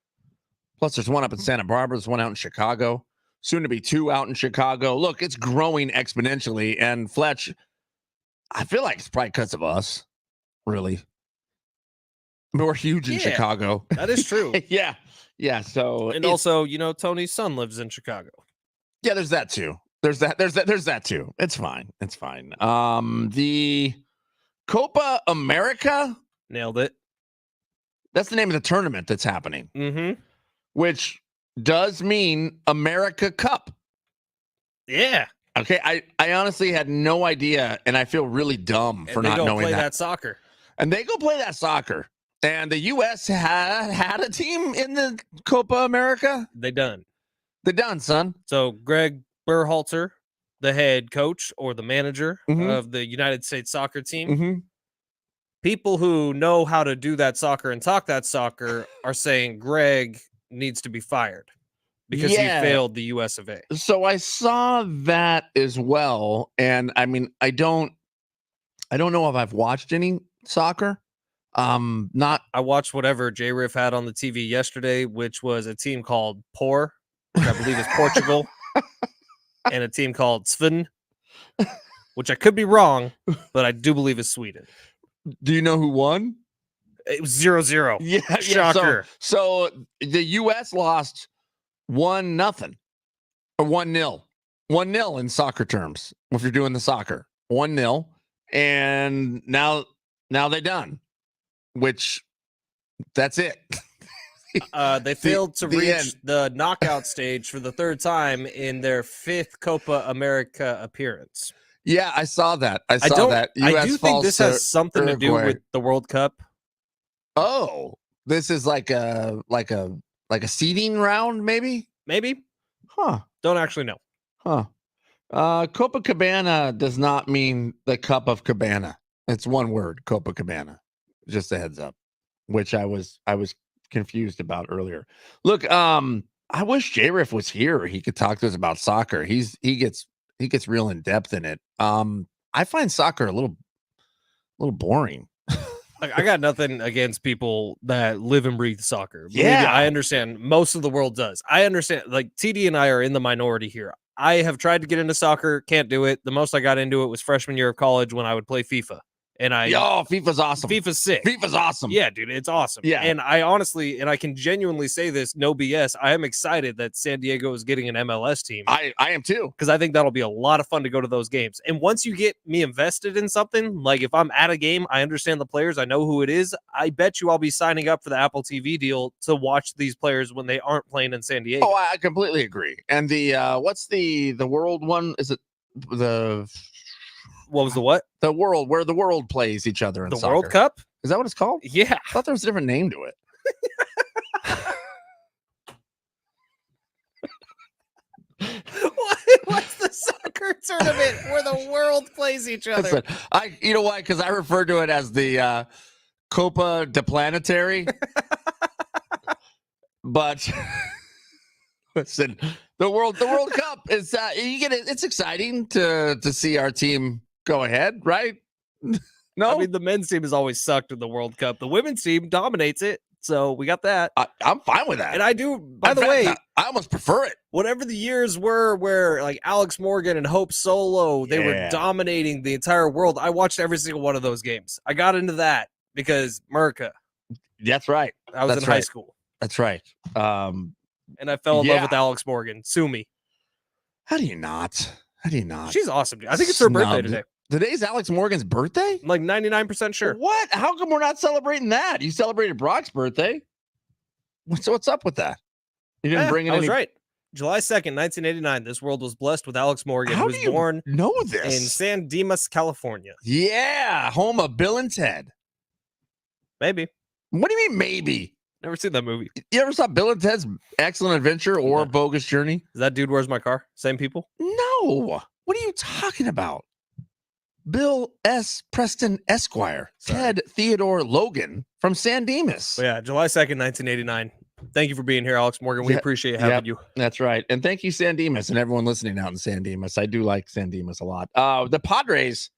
Plus, there's one up in Santa Barbara. There's one out in Chicago. Soon to be 2 out in Chicago. Look, it's growing exponentially. And Fletch, I feel like it's probably because of us, really. We're huge in Chicago. That is true. Yeah. So, and also, Tony's son lives in Chicago. Yeah, there's that too. There's that too. It's fine. The Copa America. Nailed it. That's the name of the tournament that's happening. Mm-hmm. Which does mean America Cup. Yeah. Okay. I honestly had no idea, and I feel really dumb for not knowing play that soccer. And they go play that soccer. And the U.S. had a team in the Copa America. They done, son. So Greg Berhalter, the head coach or the manager of the United States soccer team, people who know how to do that soccer and talk that soccer are saying Greg needs to be fired because he failed the U.S. of A. So I saw that as well. And I mean, I don't know if I've watched any soccer. I watched whatever J-Riff had on the TV yesterday, which was a team called Por, which I believe is Portugal, and a team called Sven, which I could be wrong, but I do believe is Sweden. Do you know who won? It was 0-0. Yeah, shocker. So the U.S. lost 1-0 or 1-0. 1-0 in soccer terms. If you're doing the soccer, 1-0, and now they done. Which that's it. They failed to reach the knockout stage for the 3rd time in their 5th Copa America appearance. Yeah, I saw that. I do think this has something to do with the World Cup. Oh, this is like a seeding round, maybe? Huh. Don't actually know. Huh. Copacabana does not mean the cup of cabana. It's one word, Copacabana. Just a heads up, which I was confused about earlier. Look, I wish J-Riff was here. He could talk to us about soccer. He gets real in depth in it. I find soccer a little boring. I got nothing against people that live and breathe soccer. Yeah, I understand. Most of the world does. I understand. Like TD and I are in the minority here. I have tried to get into soccer, can't do it. The most I got into it was freshman year of college when I would play FIFA. And FIFA's awesome. FIFA's sick. FIFA's awesome. Yeah, dude, it's awesome. Yeah. And I honestly, and I can genuinely say this, no BS, I am excited that San Diego is getting an MLS team. I am too. Because I think that'll be a lot of fun to go to those games. And once you get me invested in something, like if I'm at a game, I understand the players, I know who it is, I bet you I'll be signing up for the Apple TV deal to watch these players when they aren't playing in San Diego. Oh, I completely agree. And the what's the world one? Is it the What was the what? The world, where the world plays each other in The soccer. World Cup? Is that what it's called? Yeah. I thought there was a different name to it. What's the soccer tournament where the world plays each other? Listen, you know why? Because I refer to it as the Copa de Planetary. But listen, the World Cup is you get it. It's exciting to see our team go ahead, right? No, I mean the men's team has always sucked in the World Cup. The women's team dominates it, so we got that. I'm fine with that. And I do. By the way, I almost prefer it. Whatever the years were, where like Alex Morgan and Hope Solo, they were dominating the entire world. I watched every single one of those games. I got into that because America. That's right. I was in high school. That's right. And I fell in love with Alex Morgan. Sue me. How do you not? She's awesome. Dude. I think it's her birthday today. Today's Alex Morgan's birthday? I'm like 99% sure. What? How come we're not celebrating that? You celebrated Brock's birthday. What's up with that? You didn't bring in I was right. July 2nd, 1989. This world was blessed with Alex Morgan, who was born this? in San Dimas, California. Yeah, home of Bill and Ted. Maybe. What do you mean maybe? Never seen that movie. You ever saw Bill and Ted's Excellent Adventure or Bogus Journey? Is that Dude, Where's My Car? Same people? No. What are you talking about? Bill S. Preston Esquire, Ted Theodore Logan from San Dimas. Well, yeah, July 2nd, 1989. Thank you for being here, Alex Morgan. We appreciate having you. That's right. And thank you, San Dimas, and everyone listening out in San Dimas. I do like San Dimas a lot. The Padres,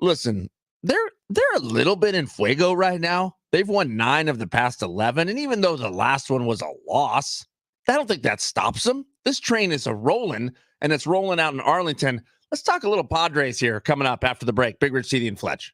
listen, they're a little bit in fuego right now. They've won 9 of the past 11, and even though the last one was a loss, I don't think that stops them. This train is rolling, and it's rolling out in Arlington. Let's talk a little Padres here coming up after the break. Big Rich, CD, and Fletch.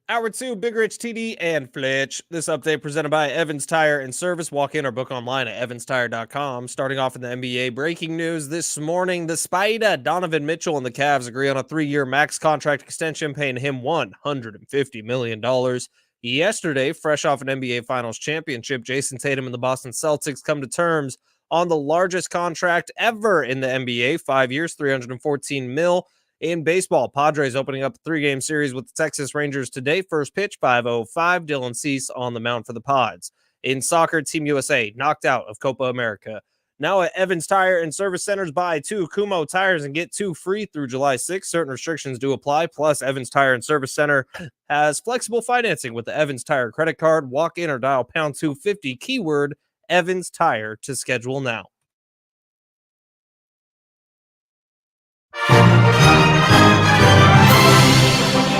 Hour 2, Big Rich, TD, and Fletch. This update presented by Evans Tire and Service. Walk in or book online at evanstire.com. Starting off in the NBA, breaking news this morning. The Spider, Donovan Mitchell, and the Cavs agree on a 3-year max contract extension, paying him $150 million. Yesterday, fresh off an NBA Finals championship, Jason Tatum and the Boston Celtics come to terms on the largest contract ever in the NBA, 5 years, $314 million. In baseball, Padres opening up a 3-game series with the Texas Rangers today. First pitch, 5:05. Dylan Cease on the mound for the Pods. In soccer, Team USA knocked out of Copa America. Now at Evans Tire and Service Centers, buy 2 Kumho tires and get 2 free through July 6th. Certain restrictions do apply. Plus, Evans Tire and Service Center has flexible financing with the Evans Tire credit card. Walk in or dial pound 250, keyword Evans Tire to schedule now.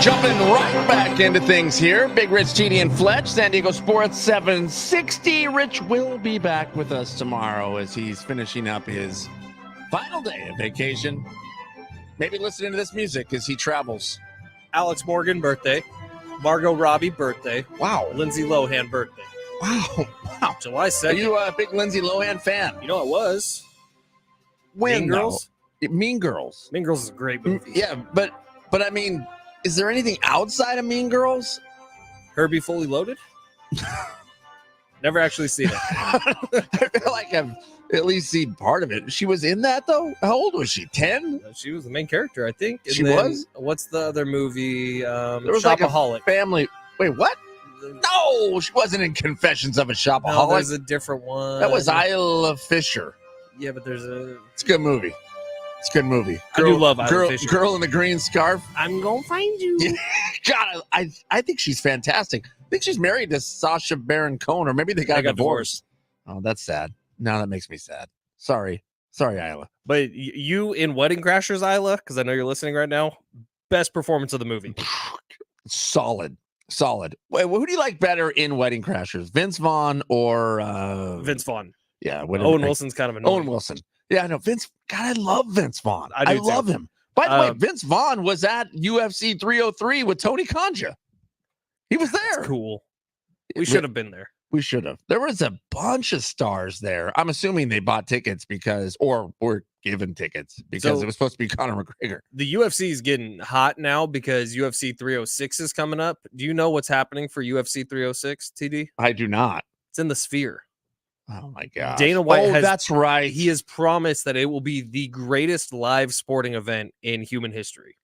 Jumping right back into things here. Big Rich, TD, and Fletch, San Diego Sports 760. Rich will be back with us tomorrow as he's finishing up his final day of vacation. Maybe listening to this music as he travels. Alex Morgan, birthday. Margot Robbie, birthday. Wow. Lindsay Lohan, birthday. Wow. July 2nd. Are you a big Lindsay Lohan fan? You know it was. When, Mean Girls? Mean Girls. Mean Girls is a great movie. Yeah, but I mean, is there anything outside of Mean Girls? Herbie Fully Loaded? Never actually seen it. I feel like I've at least seen part of it. She was in that, though? How old was she? 10? She was the main character, I think. And She then, was? What's the other movie? There was like a Shopaholic. family. Wait, what? No, she wasn't in Confessions of a No, Shopaholic. there's a different one. That was Isla Fisher. Yeah, but there's a... It's a good movie. It's a good movie. I do love Isla Fisher. Girl in the green scarf. I'm gonna find you. Yeah. God, I think she's fantastic. I think she's married to Sacha Baron Cohen, or maybe they got divorced. Oh, that's sad. Now that makes me sad. Sorry, Isla. But you in Wedding Crashers, Isla, because I know you're listening right now, best performance of the movie. Solid. Wait, who do you like better in Wedding Crashers? Vince Vaughn or Vince Vaughn. Yeah, Owen Wilson's kind of annoying. Owen Wilson. Yeah, I know. Vince. God, I love Vince Vaughn. I love him. By the way, Vince Vaughn was at UFC 303 with Tony Kanja. He was there. That's cool. We should have been there. We should have. There was a bunch of stars there. I'm assuming they bought tickets or were given tickets because it was supposed to be Conor McGregor. The UFC is getting hot now because UFC 306 is coming up. Do you know what's happening for UFC 306, TD? I do not. It's in the Sphere. Oh my God. Dana White that's right. He has promised that it will be the greatest live sporting event in human history.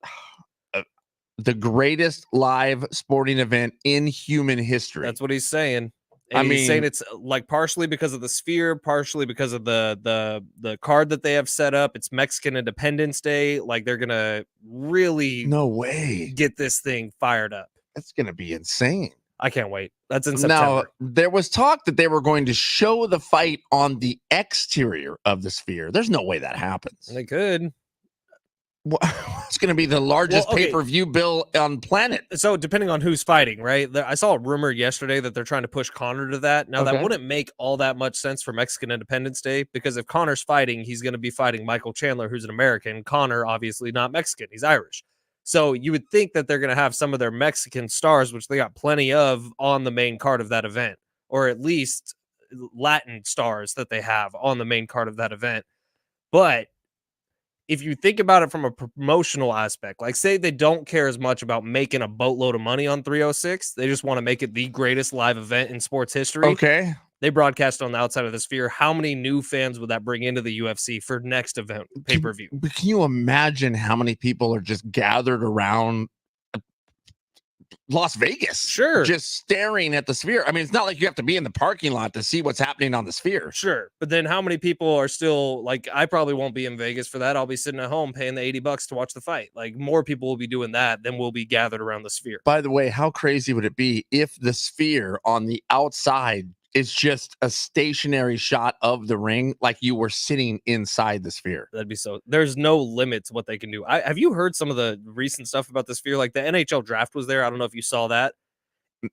The greatest live sporting event in human history. That's what he's saying. And he's saying it's like partially because of the Sphere, partially because of the card that they have set up. It's Mexican Independence Day. Like they're gonna really get this thing fired up. That's gonna be insane. I can't wait. That's in September. Now, there was talk that they were going to show the fight on the exterior of the Sphere. There's no way that happens. They could. It's going to be the largest pay-per-view bill on planet. So depending on who's fighting, right? I saw a rumor yesterday that they're trying to push Conor to that. Now, that wouldn't make all that much sense for Mexican Independence Day because if Conor's fighting, he's going to be fighting Michael Chandler, who's an American. Conor, obviously not Mexican. He's Irish. So you would think that they're going to have some of their Mexican stars, which they got plenty of, on the main card of that event, or at least Latin stars that they have on the main card of that event. But if you think about it from a promotional aspect, like say they don't care as much about making a boatload of money on 306, they just want to make it the greatest live event in sports history. Okay. They broadcast on the outside of the Sphere. How many new fans would that bring into the UFC for next event pay-per-view? Can you imagine how many people are just gathered around Las Vegas? Sure. Just staring at the Sphere. I mean, it's not like you have to be in the parking lot to see what's happening on the Sphere. Sure. But then how many people are still like, I probably won't be in Vegas for that. I'll be sitting at home paying the $80 to watch the fight. Like more people will be doing that than will be gathered around the Sphere. By the way, how crazy would it be if the Sphere on the outside is just a stationary shot of the ring, like you were sitting inside the Sphere? That'd be so. There's no limit to what they can do. Have you heard some of the recent stuff about the Sphere? Like the NHL draft was there. I don't know if you saw that.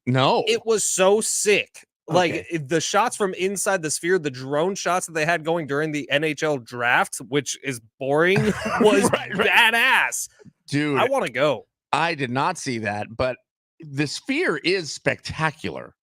No. It was so sick. Like the shots from inside the Sphere, the drone shots that they had going during the NHL draft, which is boring, was badass. Dude, I want to go. I did not see that, but the Sphere is spectacular.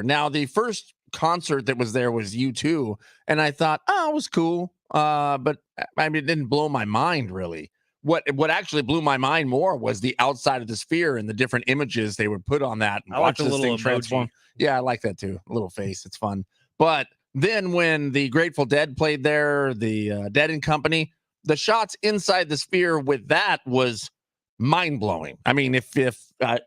Now, the first concert that was there was U2, and I thought, oh, it was cool. But I mean, it didn't blow my mind really. What actually blew my mind more was the outside of the Sphere and the different images they would put on that and I like watch the this little thing emoji. transform. Yeah, I like that too. A little face, it's fun. But then when the Grateful Dead played there, the Dead and Company, the shots inside the Sphere with that was mind blowing. I mean, if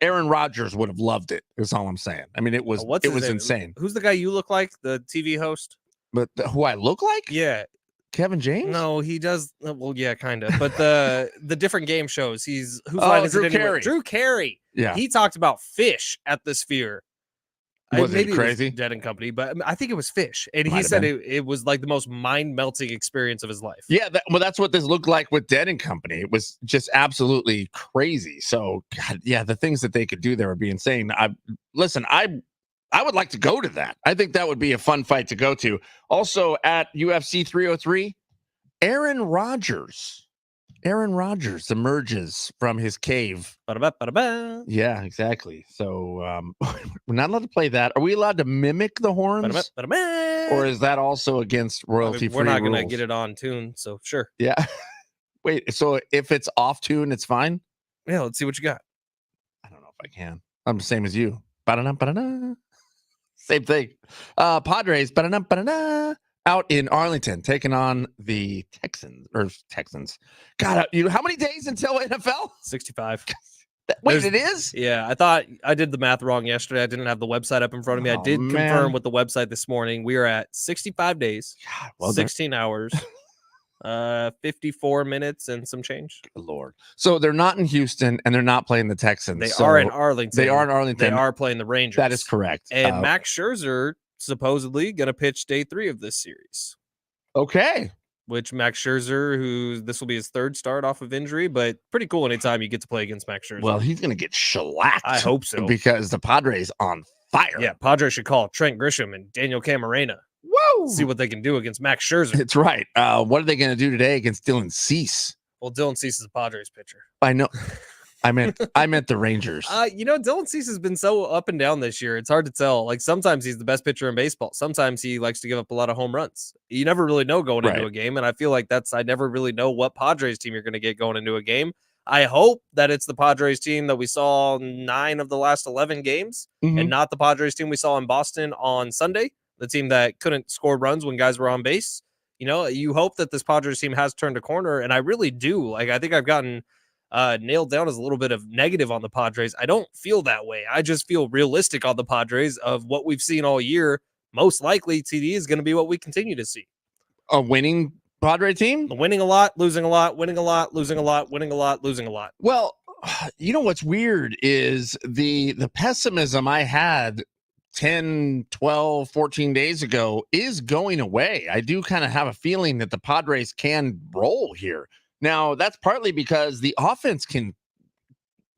Aaron Rodgers would have loved it, is all I'm saying. I mean, it was What's his name? insane. Who's the guy you look like? The TV host? But who I look like? Yeah. Kevin James? No, he does. Well, yeah, kind of. But the different game shows. Whose line is Drew it anyway? Carey. Drew Carey. Yeah. He talked about fish at the Sphere. Was Maybe it crazy? Dead and Company, but I think it was fish. And he Might have said been. it was like the most mind melting experience of his life. Yeah, well, that's what this looked like with Dead and Company. It was just absolutely crazy. So, God, yeah, the things that they could do there would be insane. I would like to go to that. I think that would be a fun fight to go to. Also, at UFC 303, Aaron Rodgers emerges from his cave. Ba-da-ba-ba-da-ba. Yeah, exactly. So we're not allowed to play that. Are we allowed to mimic the horns? Ba-da-ba-ba-da-ba. Or is that also against royalty free we're not going to rules? get it on tune, so sure. Yeah. Wait, so if it's off tune, it's fine? Yeah, let's see what you got. I don't know if I can. I'm the same as you. Ba-da-da, ba-da-da. Same thing. Padres, ba-da-da, ba-da-da, out in Arlington, taking on the Texans. God, how many days until NFL? 65. Wait, it is? Yeah, I thought I did the math wrong yesterday. I didn't have the website up in front of me. I did confirm with the website this morning. We are at 65 days, God, 16 hours, 54 minutes and some change. Good Lord. So they're not in Houston and they're not playing the Texans. They are in Arlington. They are in Arlington. They are playing the Rangers. That is correct. And Max Scherzer supposedly going to pitch day 3 of this series. Okay. Which Max Scherzer, this will be his 3rd start off of injury, but pretty cool anytime you get to play against Max Scherzer. Well, he's going to get shellacked. I hope so. Because the Padres on fire. Yeah, Padres should call Trent Grisham and Daniel Camarena. Woo! See what they can do against Max Scherzer. It's right. What are they going to do today against Dylan Cease? Well, Dylan Cease is a Padres pitcher. I know. I meant the Rangers. Dylan Cease has been so up and down this year. It's hard to tell. Like sometimes he's the best pitcher in baseball. Sometimes he likes to give up a lot of home runs. You never really know going into a game. And I feel like I never really know what Padres team you're going to get going into a game. I hope that it's the Padres team that we saw 9 of the last 11 games and not the Padres team we saw in Boston on Sunday, the team that couldn't score runs when guys were on base. You know, you hope that this Padres team has turned a corner. And I really do. Like, I think I've gotten nailed down as a little bit of negative on the Padres. I don't feel that way. I just feel realistic on the Padres of what we've seen all year. Most likely TD is going to be what we continue to see. A winning Padre team? Winning a lot, losing a lot, winning a lot, losing a lot, winning a lot, losing a lot. Well, you know what's weird is the pessimism I had 10, 12, 14 days ago is going away. I do kind of have a feeling that the Padres can roll here. Now, that's partly because the offense can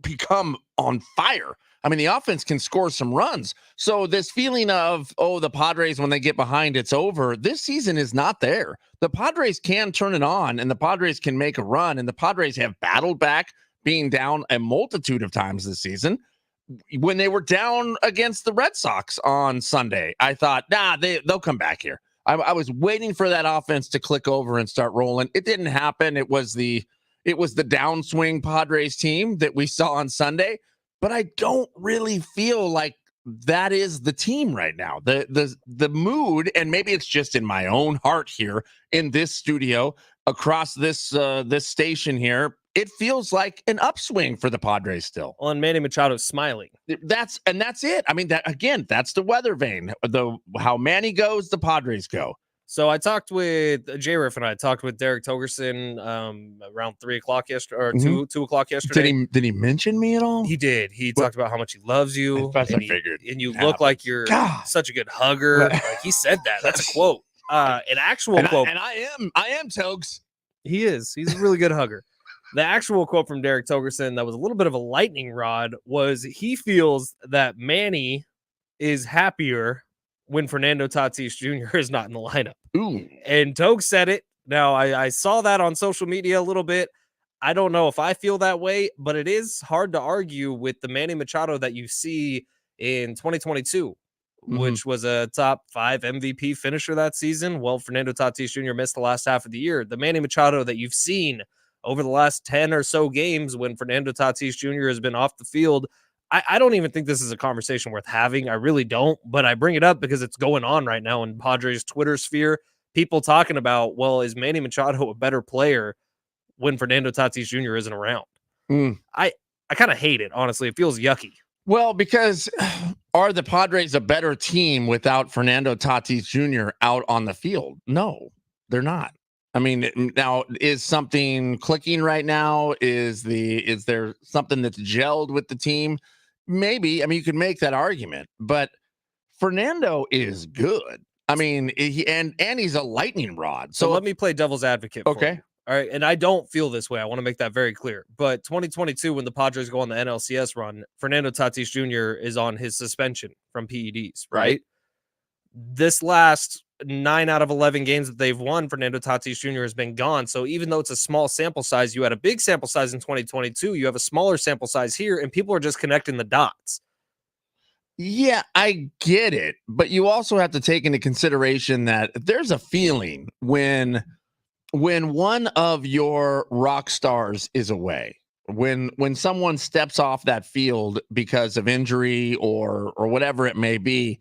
become on fire. I mean, the offense can score some runs. So this feeling of, the Padres, when they get behind, it's over. This season is not there. The Padres can turn it on, and the Padres can make a run, and the Padres have battled back being down a multitude of times this season. When they were down against the Red Sox on Sunday, I thought, they'll come back here. I was waiting for that offense to click over and start rolling. It didn't happen. It was the downswing Padres team that we saw on Sunday, but I don't really feel like that is the team right now. The mood, and maybe it's just in my own heart here in this studio across this station here, it feels like an upswing for the Padres still. On Manny Machado's smiling. That's it. I mean, that's the weather vane. How Manny goes, the Padres go. So I talked with J-Riff and I talked with Derek Togerson around 3 o'clock yesterday or 2 o'clock yesterday. Did he mention me at all? He did. He talked about how much he loves you. I figured. And you look like you're such a good hugger. Like he said that. That's a quote. An actual quote. And I am Togs. He is. He's a really good hugger. The actual quote from Derek Togerson that was a little bit of a lightning rod was he feels that Manny is happier when Fernando Tatis Jr. is not in the lineup. Ooh. And Tog said it. Now, I saw that on social media a little bit. I don't know if I feel that way, but it is hard to argue with the Manny Machado that you see in 2022, Mhm. which was a top 5 MVP finisher that season. Well, Fernando Tatis Jr. missed the last half of the year. The Manny Machado that you've seen over the last 10 or so games when Fernando Tatis Jr. has been off the field, I don't even think this is a conversation worth having. I really don't, but I bring it up because it's going on right now in Padres Twitter sphere. People talking about, well, is Manny Machado a better player when Fernando Tatis Jr. isn't around? Mm. I kind of hate it, honestly. It feels yucky. Well, because are the Padres a better team without Fernando Tatis Jr. out on the field? No, they're not. I mean, now is something clicking right now? Is there something that's gelled with the team? Maybe. I mean, you could make that argument, but Fernando is good. I mean, and he's a lightning rod. So So let me play devil's advocate for okay, you. All right. And I don't feel this way. I want to make that very clear. But 2022, when the Padres go on the NLCS run, Fernando Tatis Jr. is on his suspension from PEDs, right? This last 9 out of 11 games that they've won, Fernando Tatis Jr. has been gone. So even though it's a small sample size, you had a big sample size in 2022, you have a smaller sample size here, and people are just connecting the dots. Yeah, I get it, but you also have to take into consideration that there's a feeling when one of your rock stars is away, when someone steps off that field because of injury or whatever it may be,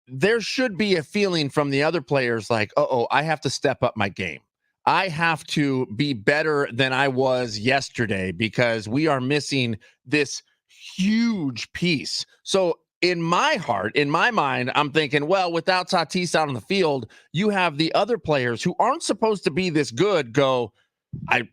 there should be a feeling from the other players like, oh, I have to step up my game. I have to be better than I was yesterday because we are missing this huge piece. So in my heart, in my mind, I'm thinking, well, without Tatis out on the field, you have the other players who aren't supposed to be this good go, I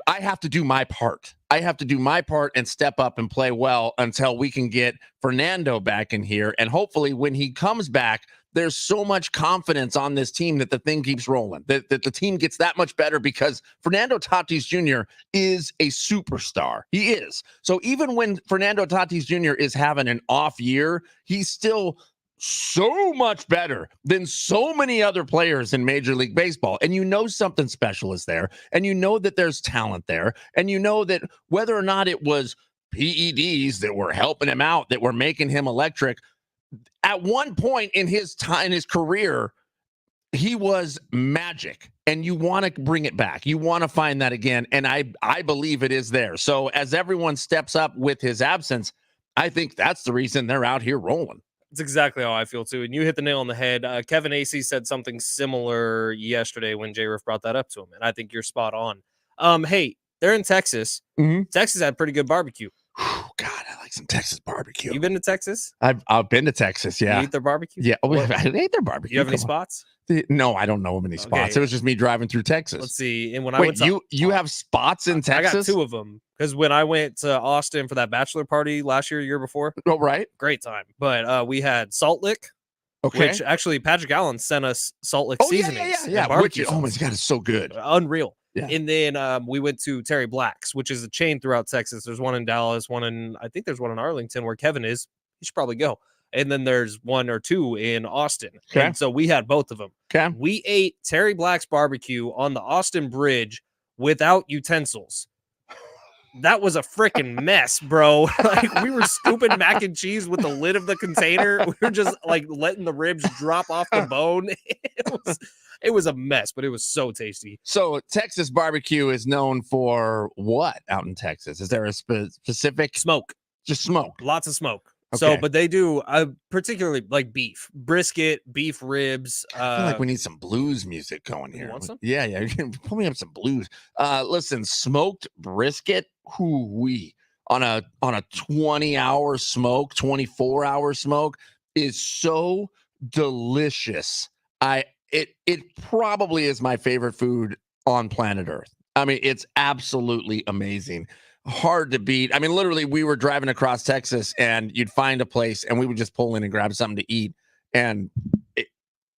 have to do my part. I have to do my part and step up and play well until we can get Fernando back in here. And hopefully when he comes back, there's so much confidence on this team that the thing keeps rolling, that the team gets that much better because Fernando Tatis Jr. is a superstar. He is. So even when Fernando Tatis Jr. is having an off year, he's still so much better than so many other players in Major League Baseball. And you know something special is there, and you know that there's talent there, and you know that whether or not it was PEDs that were helping him out, that were making him electric, at one point in his time, in his career, he was magic, and you want to bring it back. You want to find that again, and I believe it is there. So as everyone steps up with his absence, I think that's the reason they're out here rolling. It's exactly how I feel too. And you hit the nail on the head. Kevin Acey said something similar yesterday when J. Riff brought that up to him. And I think you're spot on. Hey, they're in Texas. Mm-hmm. Texas had pretty good barbecue. God, I like some Texas barbecue. You been to Texas? I've been to Texas. Yeah. You eat their barbecue? Yeah. Oh, I ate their barbecue. You have any spots? No, I don't know of any spots. Okay. It was just me driving through Texas. Let's see. And when I went to, you have spots in Texas? I got 2 of them. Because when I went to Austin for that bachelor party last year, year before, oh, right. Great time. But we had Salt Lick, Okay. which actually Patrick Allen sent us Salt Lick Oh, seasonings. yeah. Barbecue Oh my God, it's so good. Unreal. Yeah. And then we went to Terry Black's, which is a chain throughout Texas. There's one in Dallas, I think there's one in Arlington where Kevin is. He should probably go. And then there's 1 or 2 in Austin. Okay. And so we had both of them. Okay. We ate Terry Black's barbecue on the Austin Bridge without utensils. That was a freaking mess, bro. Like we were scooping mac and cheese with the lid of the container. We were just like letting the ribs drop off the bone. It was a mess, but it was so tasty. So Texas barbecue is known for what out in Texas? Is there a specific Smoke? Just smoke. Lots of smoke. Okay. So, but they do particularly like beef, brisket, beef ribs. I feel like we need some blues music going here. You want some? Yeah. You can pull me up some blues. Listen, smoked brisket, hoo-wee, on a 20-hour smoke, 24-hour smoke is so delicious. It probably is my favorite food on planet Earth. I mean, it's absolutely amazing. Hard to beat. I mean, literally, we were driving across Texas and you'd find a place and we would just pull in and grab something to eat. And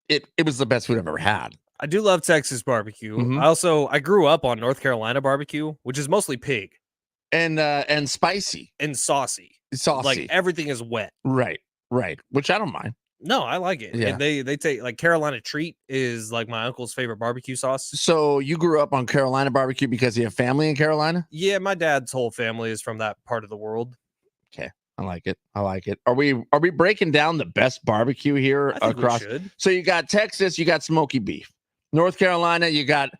it was the best food I've ever had. I do love Texas barbecue. Mhm. I grew up on North Carolina barbecue, which is mostly pig And spicy and saucy. saucy. Like everything is wet. Right. Which I don't mind. No, I like it. Yeah. And they take like Carolina Treat is like my uncle's favorite barbecue sauce. So you grew up on Carolina barbecue because you have family in Carolina? Yeah, my dad's whole family is from that part of the world. Okay. I like it. I like it. Are we breaking down the best barbecue here I think we across? should. So you got Texas, you got smoky beef. North Carolina, you got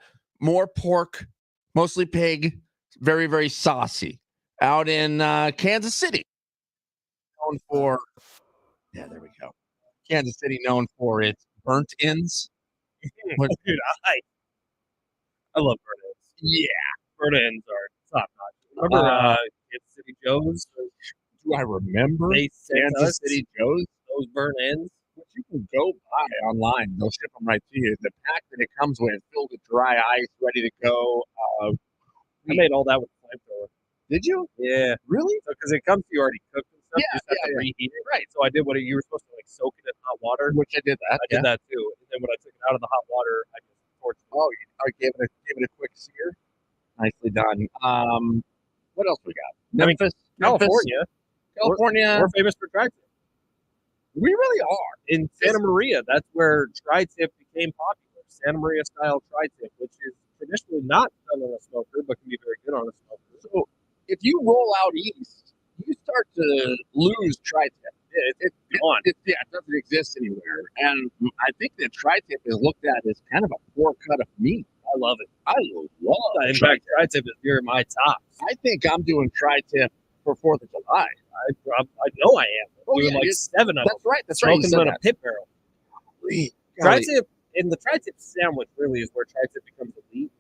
more pork, mostly pig, very, very saucy. Out in Kansas City, known for, yeah, there we go. Kansas City, known for its burnt ends. What- Dude, I love burnt ends. yeah. Burnt ends are top notch. Remember Kansas City Joe's? Do I remember They sent Kansas us City Joe's? those burnt ends. Which you can go buy online. They'll ship them right to you. The pack that it comes with, filled with dry ice, ready to go. I made all that with a flamethrower. Did you? Yeah. Really? Because it comes to you already cooked and stuff. Yeah, You just have to yeah. reheat it. Right. So I did what you were supposed to like soak it in hot water. Which I did that. I did that too. And then when I took it out of the hot water, I just torched it. Oh, I gave it a quick sear. Nicely done. What else we got? Memphis, California. We're famous for tri-tip. We really are. In Santa Maria, that's where tri-tip became popular. Santa Maria style tri-tip, which is traditionally not done on a smoker, but can be very good on a smoker. So if you roll out east, you start to lose tri-tip. It's gone. It doesn't exist anywhere. And I think that tri-tip is looked at as kind of a poor cut of meat. I love it. I love In fact, tri-tip is near my top. I think I'm doing tri-tip for 4th of July. I know I am. Oh, doing yeah, like 7 of them. That's right. That's right. Smoking them in a pit barrel. Golly. Tri-tip, and the tri-tip sandwich really is where tri-tip becomes elite.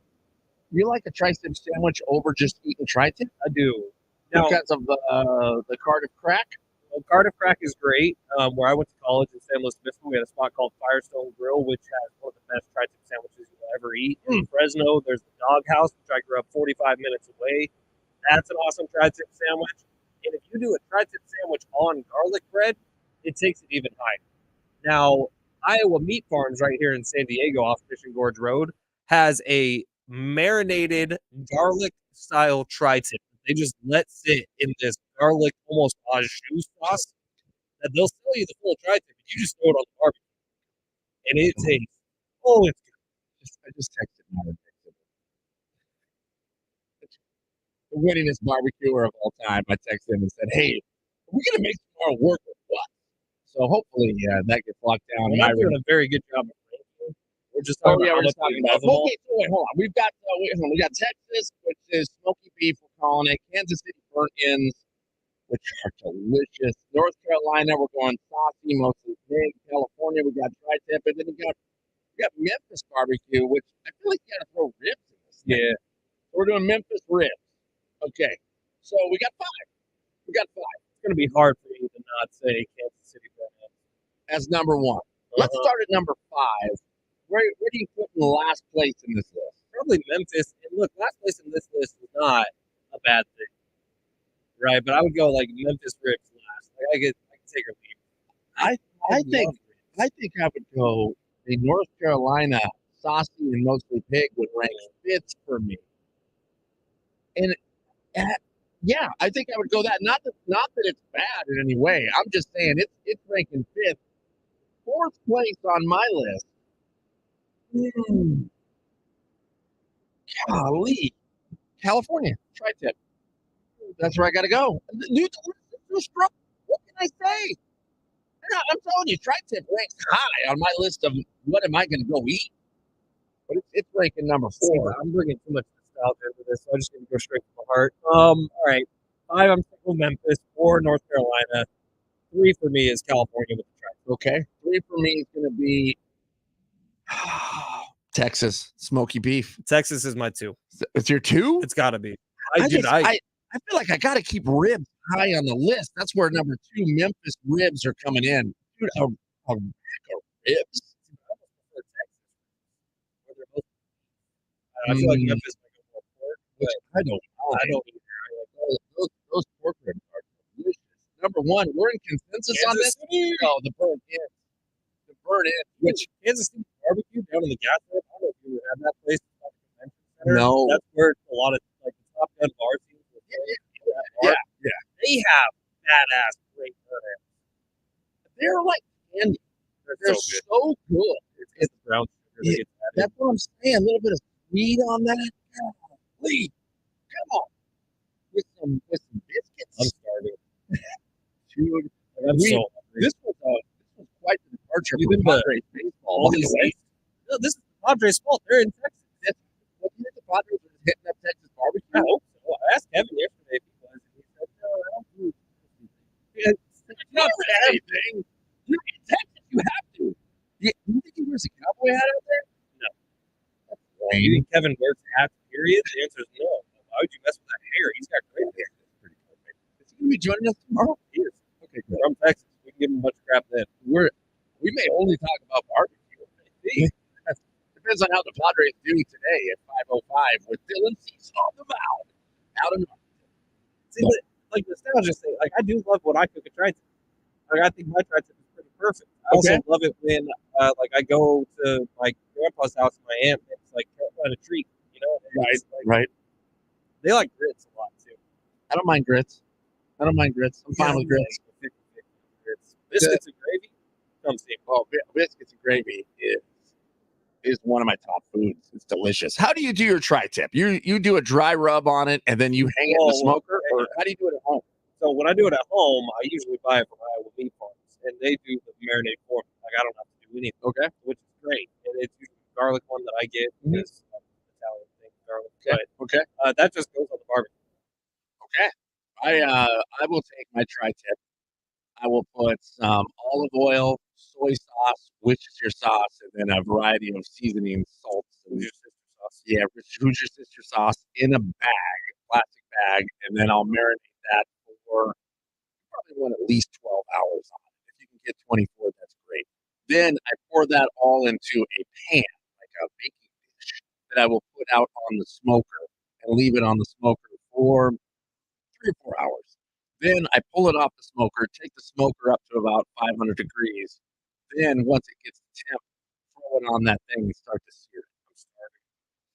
You like a tri-tip sandwich over just eating tri-tip? I do. Now, Because of the Cardiff crack? well, Cardiff Crack is great. Where I went to college in San Luis Obispo, we had a spot called Firestone Grill, which has one of the best tri-tip sandwiches you'll ever eat. In Fresno, there's the Dog House, which I grew up 45 minutes away. That's an awesome tri-tip sandwich. And if you do a tri-tip sandwich on garlic bread, it takes it even higher. Now, Iowa Meat Farms right here in San Diego off Fishing Gorge Road has a marinated garlic-style tri-tip. They just let sit in this garlic, almost au jus sauce that they'll sell you the full tri-tip, and you just throw it on the barbecue. And it tastes, it's good. I just texted my the winningest barbecuer of all time. I texted him and said, "Hey, are we gonna make tomorrow work or what?" So hopefully, that gets locked down. We're not doing a very good job of ranking. We're just talking about how much we love them all. Okay, so wait, hold on. We got Texas, which is smoky beef. We're calling it Kansas City burnt ends, which are delicious. North Carolina, we're going saucy, mostly pig. California, we got tri-tip, and then we got Memphis barbecue, which I feel like you got to throw ribs in this. Yeah. We're doing Memphis ribs. Okay, so we got 5. It's going to be hard for me to not say Kansas City burnt ends. As number 1. Let's start at number 5. Where do you put in the last place in this list? Probably Memphis. And look, last place in this list is not a bad thing, right? But I would go like Memphis ribs last. Like I could take or leave. I think I would go the North Carolina saucy and mostly pig would rank 5th for me. And yeah, I think I would go that. Not that it's bad in any way. I'm just saying it's ranking 5th. 4th place on my list. Golly. California. Tri-tip. That's where I got to go. Dude, what can I say? I'm telling you, tri-tip ranks high on my list of what am I going to go eat. But it's ranking number 4. I'm bringing too much nostalgia into this, so I'm just going to go straight to my heart. All right. 5, I'm thinking Memphis. 4, North Carolina. 3 for me is California with the tri-tip. Okay. 3 for me is going to be Texas smoky beef. Texas is my 2. It's your 2? It's got to be. I feel like I got to keep ribs high on the list. That's where number 2 Memphis ribs are coming in. Dude, a rack of ribs. I feel like Memphis might go more pork, but I don't either. Those pork ribs are delicious. Number 1, we're in consensus on this. Oh, the burnt ends. The burnt ends, which Kansas City barbecue down in the gas pit. I don't know if you had that place. No. That's where a lot of like the Top Gun bar scenes. Yeah. They have badass great burnt ends. They're like candy. They're good. so good. It's brown sugar that Yeah, gets added. that's what I'm saying. A little bit of sweet on that. Golly, come on. With some I'm biscuits. starving. Dude, Like, I'm we so hungry. this was quite the departure We've from been to Padres baseball. all By the these way. states. No, this is the Padres' fault. They're in Texas. What do you think the Padres are just hitting up Texas I barbecue? hope so. I asked Kevin yesterday if he was, and he said, no, I don't do It's not anything. You're in Texas. You have to. You think he wears a cowboy hat out there? No. That's Do you lame. think Kevin wears hats, period? The answer is no. Why would you mess with that hair? He's got great hair. That's pretty perfect. Is he going to be joining us tomorrow? He is. Okay, good. From Texas. We can give him a bunch of crap then. We may only talk about barbecue. Depends on how the Padres do today at 5:05 with Dylan Cease on the mound. Out of See, like nostalgia thing, like I do love when I cook a tri-tip. Like I think my tri-tip is pretty perfect. I also Okay. love it when like I go to my grandpa's house and my aunt makes like Carolina treat, you know? And it's, like, right. they like grits a lot too. I don't mind grits. I'm fine with grits. Biscuits and gravy. Come see. Oh, biscuits and gravy is one of my top foods. It's delicious. How do you do your tri-tip? You do a dry rub on it and then you hang it in the smoker, or how do you do it at home? So when I do it at home, I usually buy it from Iowa Meat Farms, and they do the marinade for me. Like I don't have to do anything. Okay. Which is great. And it's usually the garlic one that I get because Italian thing, garlic. Okay. But that just goes on the barbecue. Okay. I will take my tri-tip. I will put some olive oil, soy sauce, Worcestershire sauce, and then a variety of seasonings, salts, and Who's your sister sauce? yeah, Worcestershire sauce in a bag, plastic bag, and then I'll marinate that for probably want at least 12 hours on it. If you can get 24, that's great. Then I pour that all into a pan, like a baking dish, that I will put out on the smoker and leave it on the smoker for 3 or 4 hours. Then I pull it off the smoker, take the smoker up to about 500 degrees. Then once it gets to temp, throw it on that thing and start to sear it. I'm starving.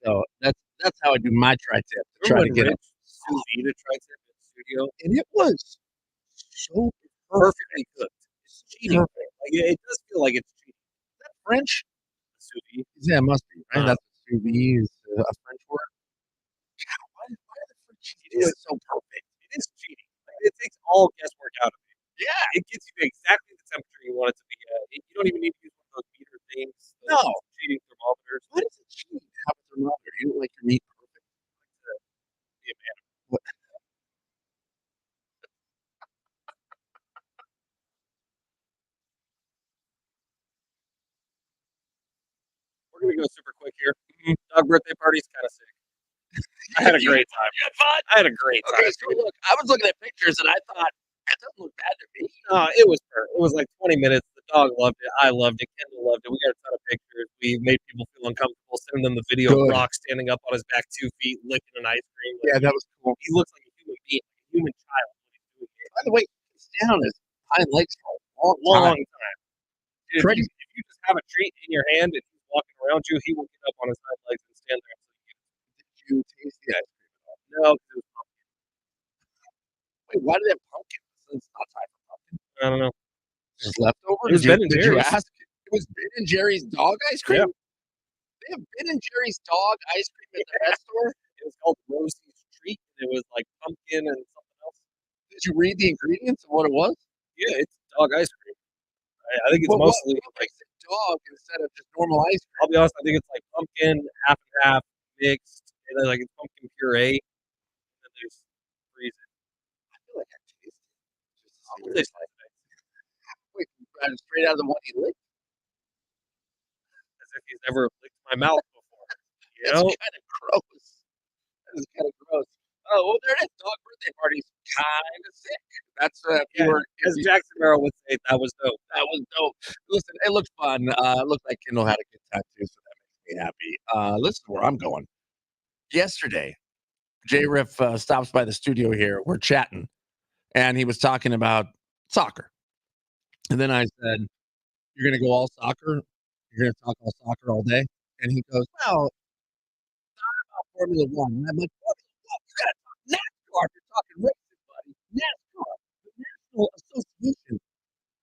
So that's how I do my tri-tip to try to get it. Sous vide tri-tip in the studio. And it was so Perfectly cooked. It's cheating. perfect. Like it does feel like it's cheating. Is that French? Sous vide. Yeah, it must be, right? Uh-huh. That's what sous vide is a French word. God, why do the French do it so perfect? It is cheating. Like, it takes all guesswork out of it. Yeah. It gets you to exactly the temperature you want it to be at. You don't even need to use one of those meter things. No. Cheating thermometers. Why does it cheat? Have a thermometer. You don't like your meat perfect? Be a man. What? We're gonna go super quick here. Dog birthday party's kind of sick. I had a great time. You had fun? I had a great time. Okay, so look, I was looking at pictures and I thought, that doesn't look bad to me. It was perfect. It was like 20 minutes. The dog loved it. I loved it. Kendall loved it. We got a ton of pictures. We made people feel uncomfortable, sending them the video of Good. Brock standing up on his back 2 feet, licking an ice cream. Yeah, that was cool. He looks like a human being, a human child when he's doing it. By the way, he's down his hind legs for a Long time. time. Dude, if you just have a treat in your hand and he's walking around you, he will get up on his hind legs and stand there. Did you taste the ice cream at all? No, because it was pumpkin. Wait, why do they have pumpkin? It's not time for pumpkin. I don't know. Just leftover? It was Ben and Did you Jerry's. ask? It was Ben and Jerry's dog ice cream? Yeah. They have Ben and Jerry's dog ice cream at the pet store? It was called Rosie's Treat. It was like pumpkin and something else. Did you read the ingredients of what it was? Yeah, it's dog ice cream. I think it's Well, mostly what makes it dog instead of just normal ice cream? I'll be honest, I think it's like pumpkin, half and half mixed, and then like it's pumpkin puree, and then there's freeze it. I feel like I tasted it. Just to see I'll what taste it's like. it Wait, straight out of the one he licked? as if he's never licked my mouth before. You That's know? kind of gross. That is kind of gross. Oh, well, there it is. Dog birthday party's kind of sick. That's if you were, As Jackson Merrill would say, that was dope. that was dope. Listen, it looked fun. It looked like Kendall had a good time too, so that makes me happy. Listen to where I'm going. Yesterday, J Riff stops by the studio here. We're chatting, and he was talking about soccer. And then I said, "You're going to go all soccer? You're going to talk all soccer all day?" And he goes, "Well, about Formula One." And I'm like, "Formula One? You got to talk NASCAR if you're talking racing, buddy. NASCAR, the National Association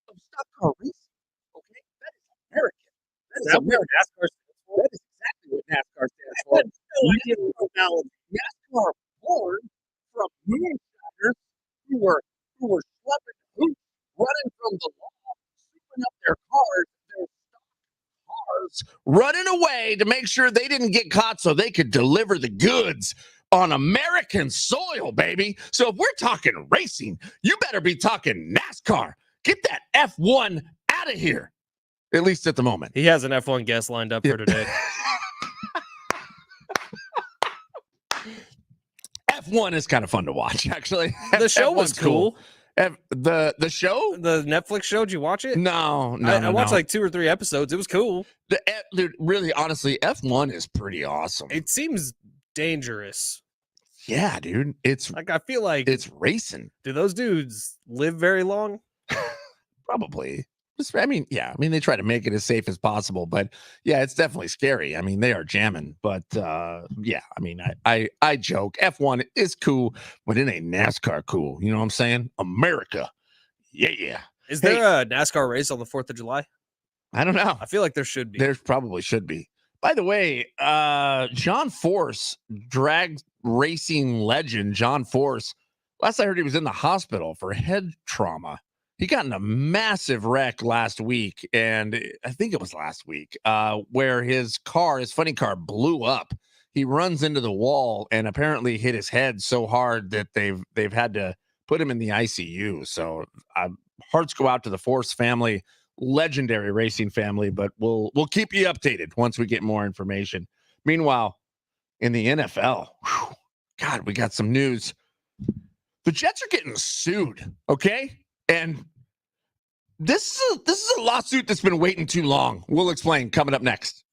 of Stock Car Racing. Okay, that is a you know what NASCAR stands for? That is exactly what NASCAR stands for. Real analogy. NASCAR born from moonshiners who were schlepping hoops, running from the law, scooping up their cars, running away to make sure they didn't get caught so they could deliver the goods on American soil, baby. So if we're talking racing, you better be talking NASCAR. Get that F1 out of here, at least at the moment. He has an F1 guest lined up for today. F1 is kind of fun to watch, actually. The show was F1's cool. The show? The Netflix show, did you watch it? No. I watched like 2 or 3 episodes. It was cool. Dude, really, honestly, F1 is pretty awesome. It seems dangerous. Yeah, dude. It's Like, I feel like, it's racing. do those dudes live very long? Probably. I mean, they try to make it as safe as possible, but yeah, it's definitely scary. I mean, they are jamming, but yeah, I mean, I joke. F1 is cool, but it ain't NASCAR cool. You know what I'm saying? America. Yeah. Is there a NASCAR race on the 4th of July? I don't know. I feel like there should be. There probably should be. By the way, John Force, drag racing legend John Force, last I heard he was in the hospital for head trauma. He got in a massive wreck last week, and I think it was last week, where his funny car blew up. He runs into the wall and apparently hit his head so hard that they've had to put him in the ICU. So hearts go out to the Force family, legendary racing family, but we'll keep you updated once we get more information. Meanwhile, in the NFL, God, we got some news. The Jets are getting sued, okay? And this is a lawsuit that's been waiting too long. We'll explain coming up next.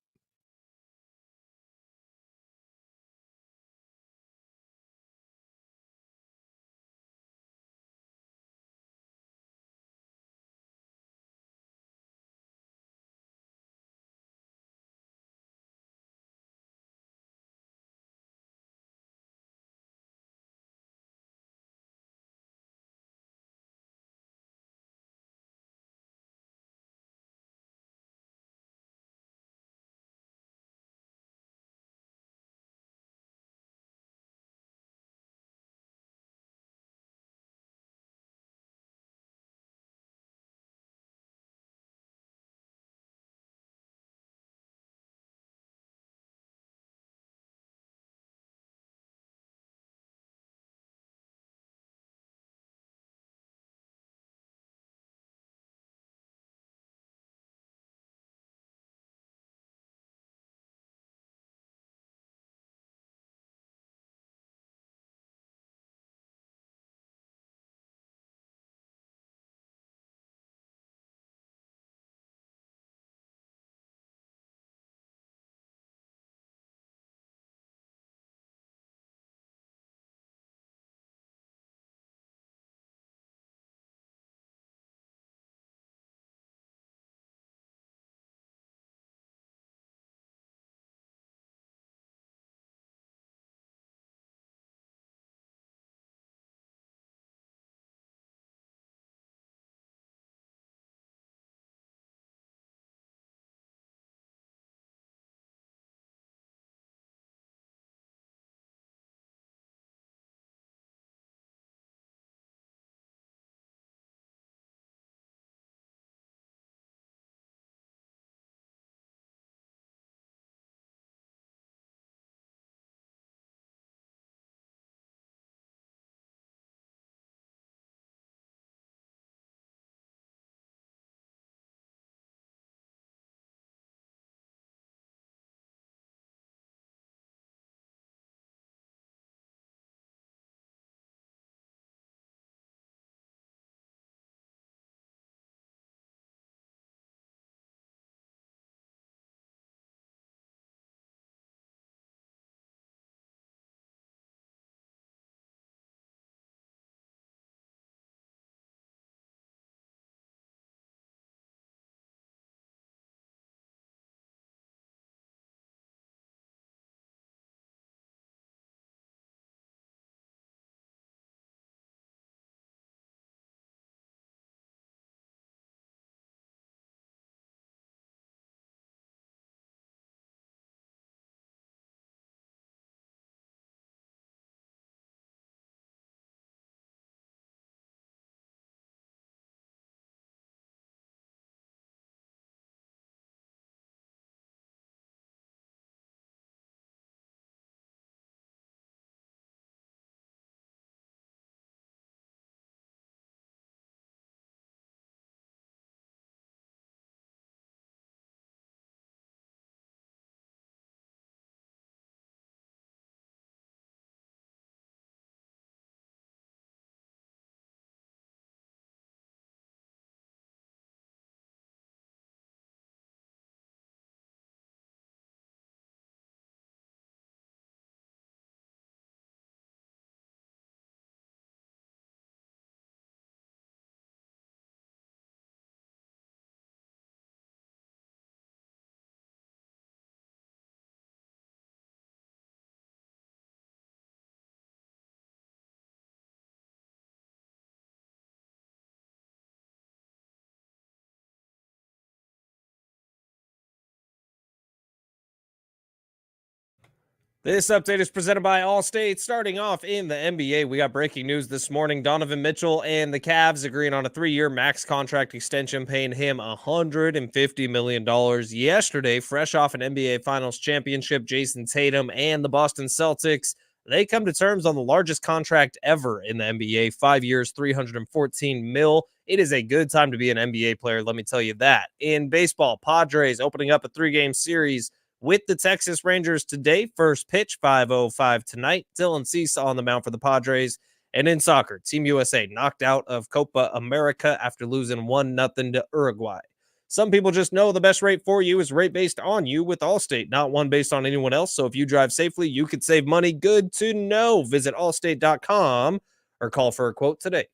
This update is presented by Allstate. Starting off in the NBA, we got breaking news this morning. Donovan Mitchell and the Cavs agreeing on a 3-year max contract extension, paying him $150 million. Yesterday, fresh off an NBA Finals championship, Jason Tatum and the Boston Celtics, they come to terms on the largest contract ever in the NBA, 5 years, $314 million. It is a good time to be an NBA player, let me tell you that. In baseball, Padres opening up a 3-game series with the Texas Rangers today. First pitch, 5:05 tonight. Dylan Cease on the mound for the Padres. And in soccer, Team USA knocked out of Copa America after losing 1-0 to Uruguay. Some people just know the best rate for you is rate based on you with Allstate, not one based on anyone else. So if you drive safely, you could save money. Good to know. Visit allstate.com or call for a quote today.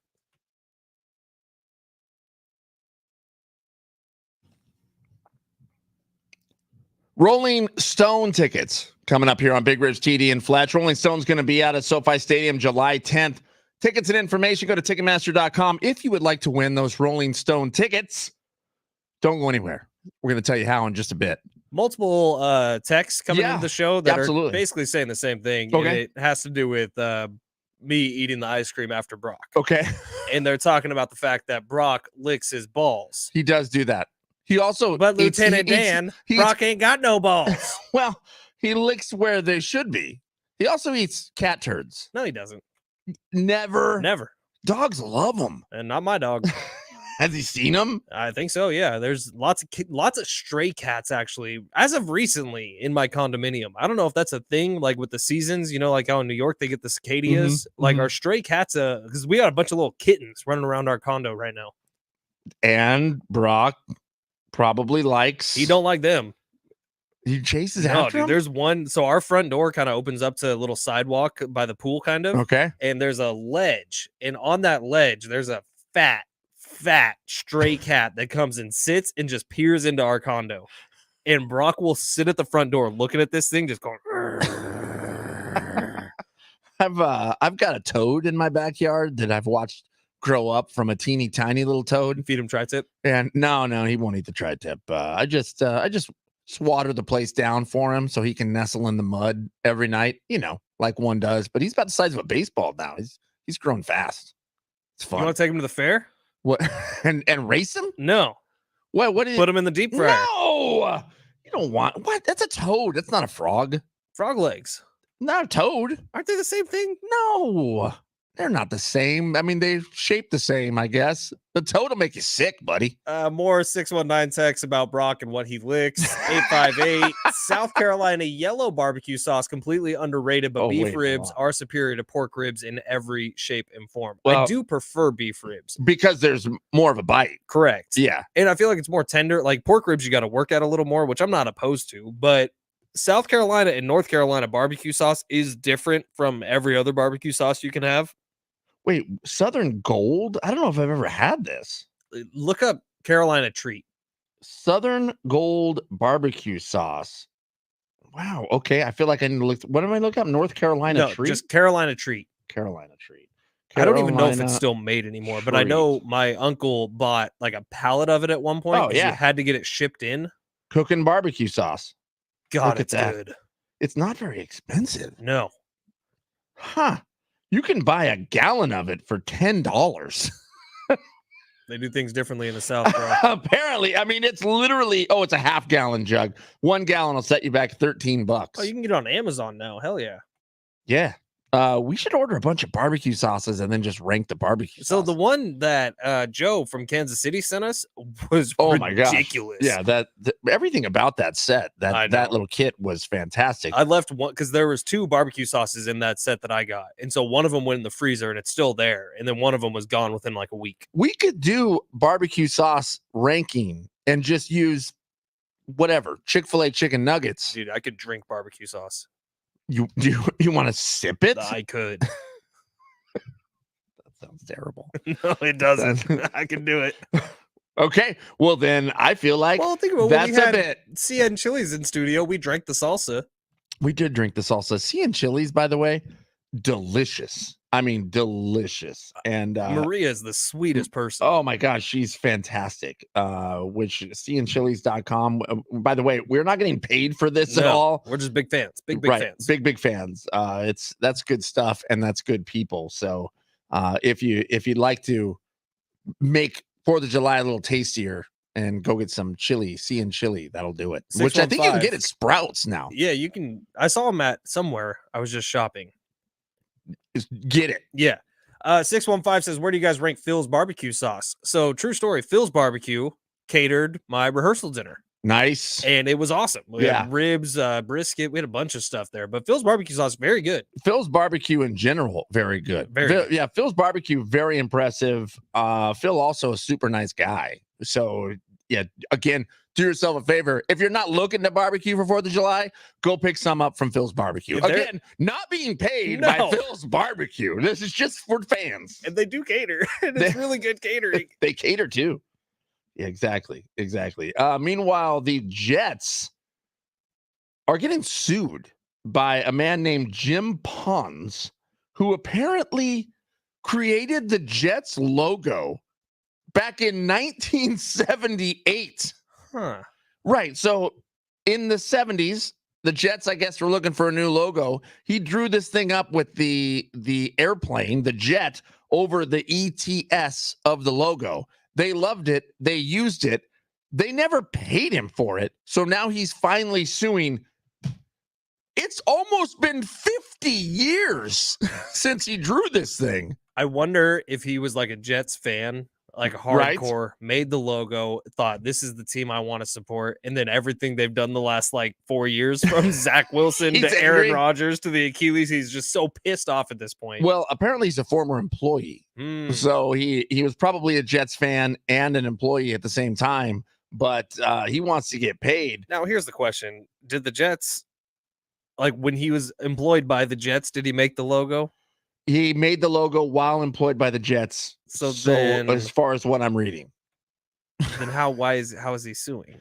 Rolling Stone tickets coming up here on Big Ridge TD and Fletch. Rolling Stone's going to be out at SoFi Stadium July 10th. Tickets and information, go to Ticketmaster.com. If you would like to win those Rolling Stone tickets, don't go anywhere. We're going to tell you how in just a bit. Multiple texts coming into the show that are basically saying the same thing. Okay. And it has to do with me eating the ice cream after Brock. Okay. And they're talking about the fact that Brock licks his balls. He does do that. He also, but Lieutenant Dan, Brock ain't got no balls. Well, he licks where they should be. He also eats cat turds. No, he doesn't. Never. Dogs love them. And not my dog. Has he seen them? I think so. Yeah, there's lots of stray cats actually, as of recently in my condominium. I don't know if that's a thing, like with the seasons. You know, like how in New York they get the cicadas. Like our stray cats, because we got a bunch of little kittens running around our condo right now. And Brock probably likes. He don't like them. He chases after them? There's one. So our front door kind of opens up to a little sidewalk by the pool, kind of. Okay. And there's a ledge, and on that ledge, there's a fat stray cat that comes and sits and just peers into our condo. And Brock will sit at the front door looking at this thing, just going. I've got a toad in my backyard that I've watched grow up from a teeny tiny little toad. Feed him tri-tip? And no, he won't eat the tri-tip. I just water the place down for him so he can nestle in the mud every night, you know, like one does. But he's about the size of a baseball now. He's growing fast. It's fun. You want to take him to the fair? What? and race him? No. What Put him in the deep fryer. No, you don't want what? That's a toad. That's not a frog. Frog legs. Not a toad. Aren't they the same thing? No. They're not the same. I mean, they shape the same, I guess. The toad will make you sick, buddy. More 619 texts about Brock and what he licks. 858. South Carolina yellow barbecue sauce, completely underrated, but beef ribs are superior to pork ribs in every shape and form. Well, I do prefer beef ribs. Because there's more of a bite. Correct. Yeah. And I feel like it's more tender. Like pork ribs, you got to work at a little more, which I'm not opposed to. But South Carolina and North Carolina barbecue sauce is different from every other barbecue sauce you can have. Wait, Southern Gold? I don't know if I've ever had this. Look up Carolina Treat. Southern Gold barbecue sauce. Wow. Okay. I feel like I need to look. What am I looking up? North Carolina Treat? Just Carolina Treat. Carolina Treat. I don't even know if it's still made anymore, but I know my uncle bought like a pallet of it at one point. Oh, yeah. You had to get it shipped in. Cooking barbecue sauce. God, it's good. It's not very expensive. No. Huh. You can buy a gallon of it for $10. They do things differently in the South, bro. Apparently. I mean, it's literally, it's a half-gallon jug. 1 gallon will set you back $13. Oh, you can get it on Amazon now. Hell yeah. Yeah. We should order a bunch of barbecue sauces and then just rank the barbecue So sauce. the one that Joe from Kansas City sent us was ridiculous. Yeah, everything about that set, that little kit was fantastic. I left one because there was 2 barbecue sauces in that set that I got. And so one of them went in the freezer and it's still there. And then one of them was gone within like a week. We could do barbecue sauce ranking and just use whatever, Chick-fil-A chicken nuggets. Dude, I could drink barbecue sauce. You want to sip it? I could. That sounds terrible. No, it doesn't. I can do it. Okay. Well, then I feel like think about that's when we had a bit. CN Chili's in studio. We drank the salsa. We did drink the salsa. CN Chili's, by the way, delicious. I mean, delicious. And Maria is the sweetest person. oh my gosh, she's fantastic. Which seeingchilies.com. By the way, we're not getting paid for this at all. We're just big fans. Big fans. Big fans. That's good stuff, and that's good people. So if you'd like to make 4th of July a little tastier and go get some chili, Sea and Chili, that'll do it. Which I think you can get at Sprouts now. Yeah, you can. I saw them at somewhere. I was just shopping. Just get it. Yeah. 615 says, where do you guys rank Phil's barbecue sauce? So true story. Phil's barbecue catered my rehearsal dinner. Nice. And it was awesome. We had ribs, brisket. We had a bunch of stuff there. But Phil's barbecue sauce, very good. Phil's barbecue in general, very good. Good. Yeah, Phil's barbecue, very impressive. Phil also a super nice guy. So yeah, again, do yourself a favor. If you're not looking to barbecue for 4th of July, go pick some up from Phil's barbecue. Again, not being paid by Phil's barbecue. This is just for fans. And they do cater. It's really good catering. They cater too. Yeah, exactly. Meanwhile, the Jets are getting sued by a man named Jim Pons, who apparently created the Jets logo back in 1978. Huh. Right. So in the 70s, the Jets, I guess, were looking for a new logo. He drew this thing up with the airplane, the jet, over the ETS of the logo. They loved it. They used it. They never paid him for it. So now he's finally suing. It's almost been 50 years since he drew this thing. I wonder if he was like a Jets fan, like hardcore, made the logo, thought this is the team I want to support, and then everything they've done the last like 4 years, from Zach Wilson to Aaron Rodgers to the Achilles, he's just so pissed off at this point. Well, apparently he's a former employee, so he was probably a Jets fan and an employee at the same time, but he wants to get paid. Now, here's the question: did the Jets, like when he was employed by the Jets, did he make the logo? He made the logo while employed by the Jets. So then, as far as what I'm reading, then how is he suing?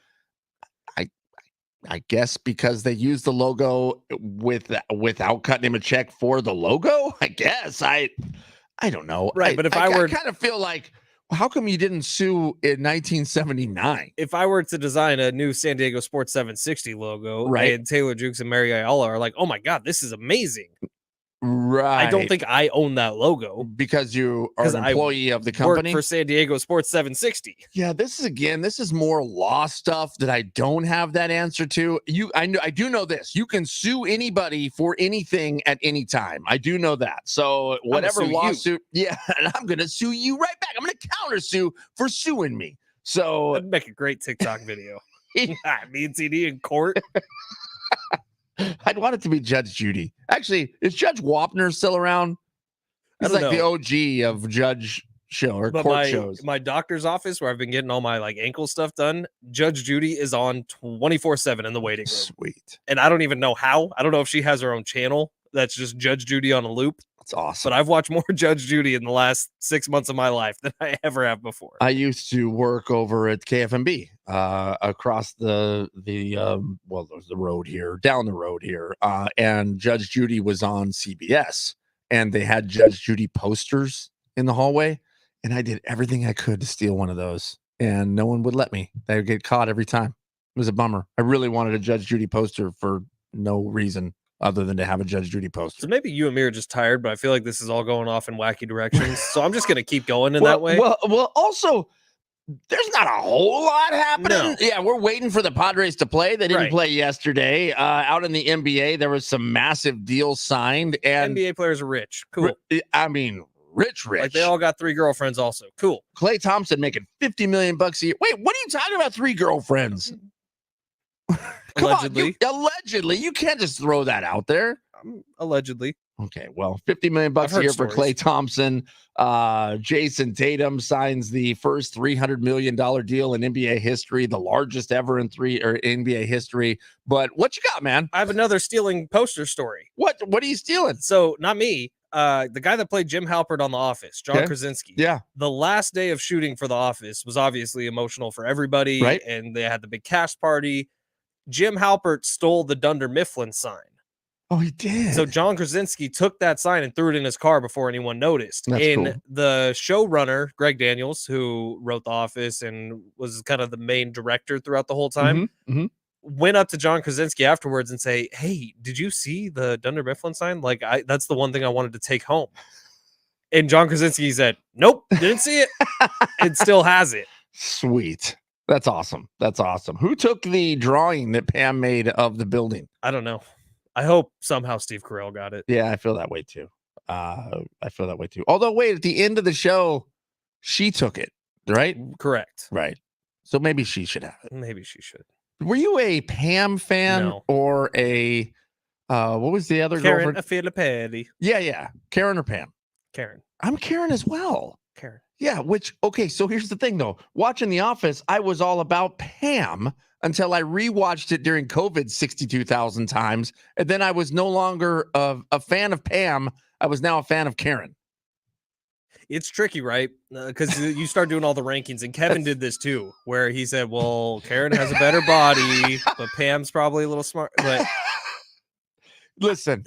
I guess because they used the logo without cutting him a check for the logo. I guess I don't know. Right, but if I kind of feel like, how come you didn't sue in 1979? If I were to design a new San Diego Sports 760 logo, right, and Taylor Jukes and Mary Ayala are like, oh my God, this is amazing. Right. I don't think I own that logo because you are an employee of the company. Work for San Diego Sports 760. Yeah, this is more law stuff that I don't have that answer to. I do know this. You can sue anybody for anything at any time. I do know that. So whatever lawsuit, and I'm gonna sue you right back. I'm gonna counter sue for suing me. So that'd make a great TikTok video. Me and CD in court. I'd want it to be Judge Judy. Actually, is Judge Wapner still around? He's like the OG of judge show or court shows. My doctor's office, where I've been getting all my like ankle stuff done, Judge Judy is on 24/7 in the waiting room. Sweet. And I don't even know how. I don't know if she has her own channel that's just Judge Judy on a loop. That's awesome. But I've watched more Judge Judy in the last 6 months of my life than I ever have before. I used to work over at KFMB across there's the road here, down the road here. And Judge Judy was on CBS, and they had Judge Judy posters in the hallway. And I did everything I could to steal one of those, and no one would let me. They would get caught every time. It was a bummer. I really wanted a Judge Judy poster for no reason other than to have a Judge Judy poster. So maybe you and me are just tired, but I feel like this is all going off in wacky directions. So I'm just going to keep going in that way. Well, also, there's not a whole lot happening. No. Yeah, we're waiting for the Padres to play. They didn't play yesterday. Out in the NBA, there was some massive deals signed. And NBA players are rich. Cool. I mean, rich. Like they all got 3 girlfriends also. Cool. Klay Thompson making $50 million a year. Wait, what are you talking about 3 girlfriends? Allegedly. Allegedly. You can't just throw that out there. Allegedly. Okay, well, $50 million a year for Klay Thompson. Jason Tatum signs the first $300 million deal in NBA history, the largest ever in NBA history. But what you got, man? I have another stealing poster story. What are you stealing? So, not me. The guy that played Jim Halpert on The Office, John Krasinski. Yeah. The last day of shooting for The Office was obviously emotional for everybody. Right. And they had the big cast party. Jim Halpert stole the Dunder Mifflin sign. Oh, he did. So John Krasinski took that sign and threw it in his car before anyone noticed. That's And cool. the showrunner, Greg Daniels, who wrote The Office and was kind of the main director throughout the whole time, went up to John Krasinski afterwards and say, "Hey, did you see the Dunder Mifflin sign? Like, that's the one thing I wanted to take home." And John Krasinski said, "Nope, didn't see it. It still has it." Sweet. That's awesome. That's awesome. Who took the drawing that Pam made of the building? I don't know. I hope somehow Steve Carell got it. Yeah, I feel that way too. Although, wait, at the end of the show, she took it, right? Correct. Right. So maybe she should have it. Maybe she should. Were you a Pam fan No. or a what was the other Karen, girlfriend? I feel a petty. Yeah. Karen or Pam? Karen. I'm Karen as well. Karen. Yeah, okay, so here's the thing though. Watching The Office, I was all about Pam until I rewatched it during COVID 62,000 times. And then I was no longer a fan of Pam. I was now a fan of Karen. It's tricky, right? Because you start doing all the rankings, and Kevin did this too, where he said, well, Karen has a better body, but Pam's probably a little smart. But listen,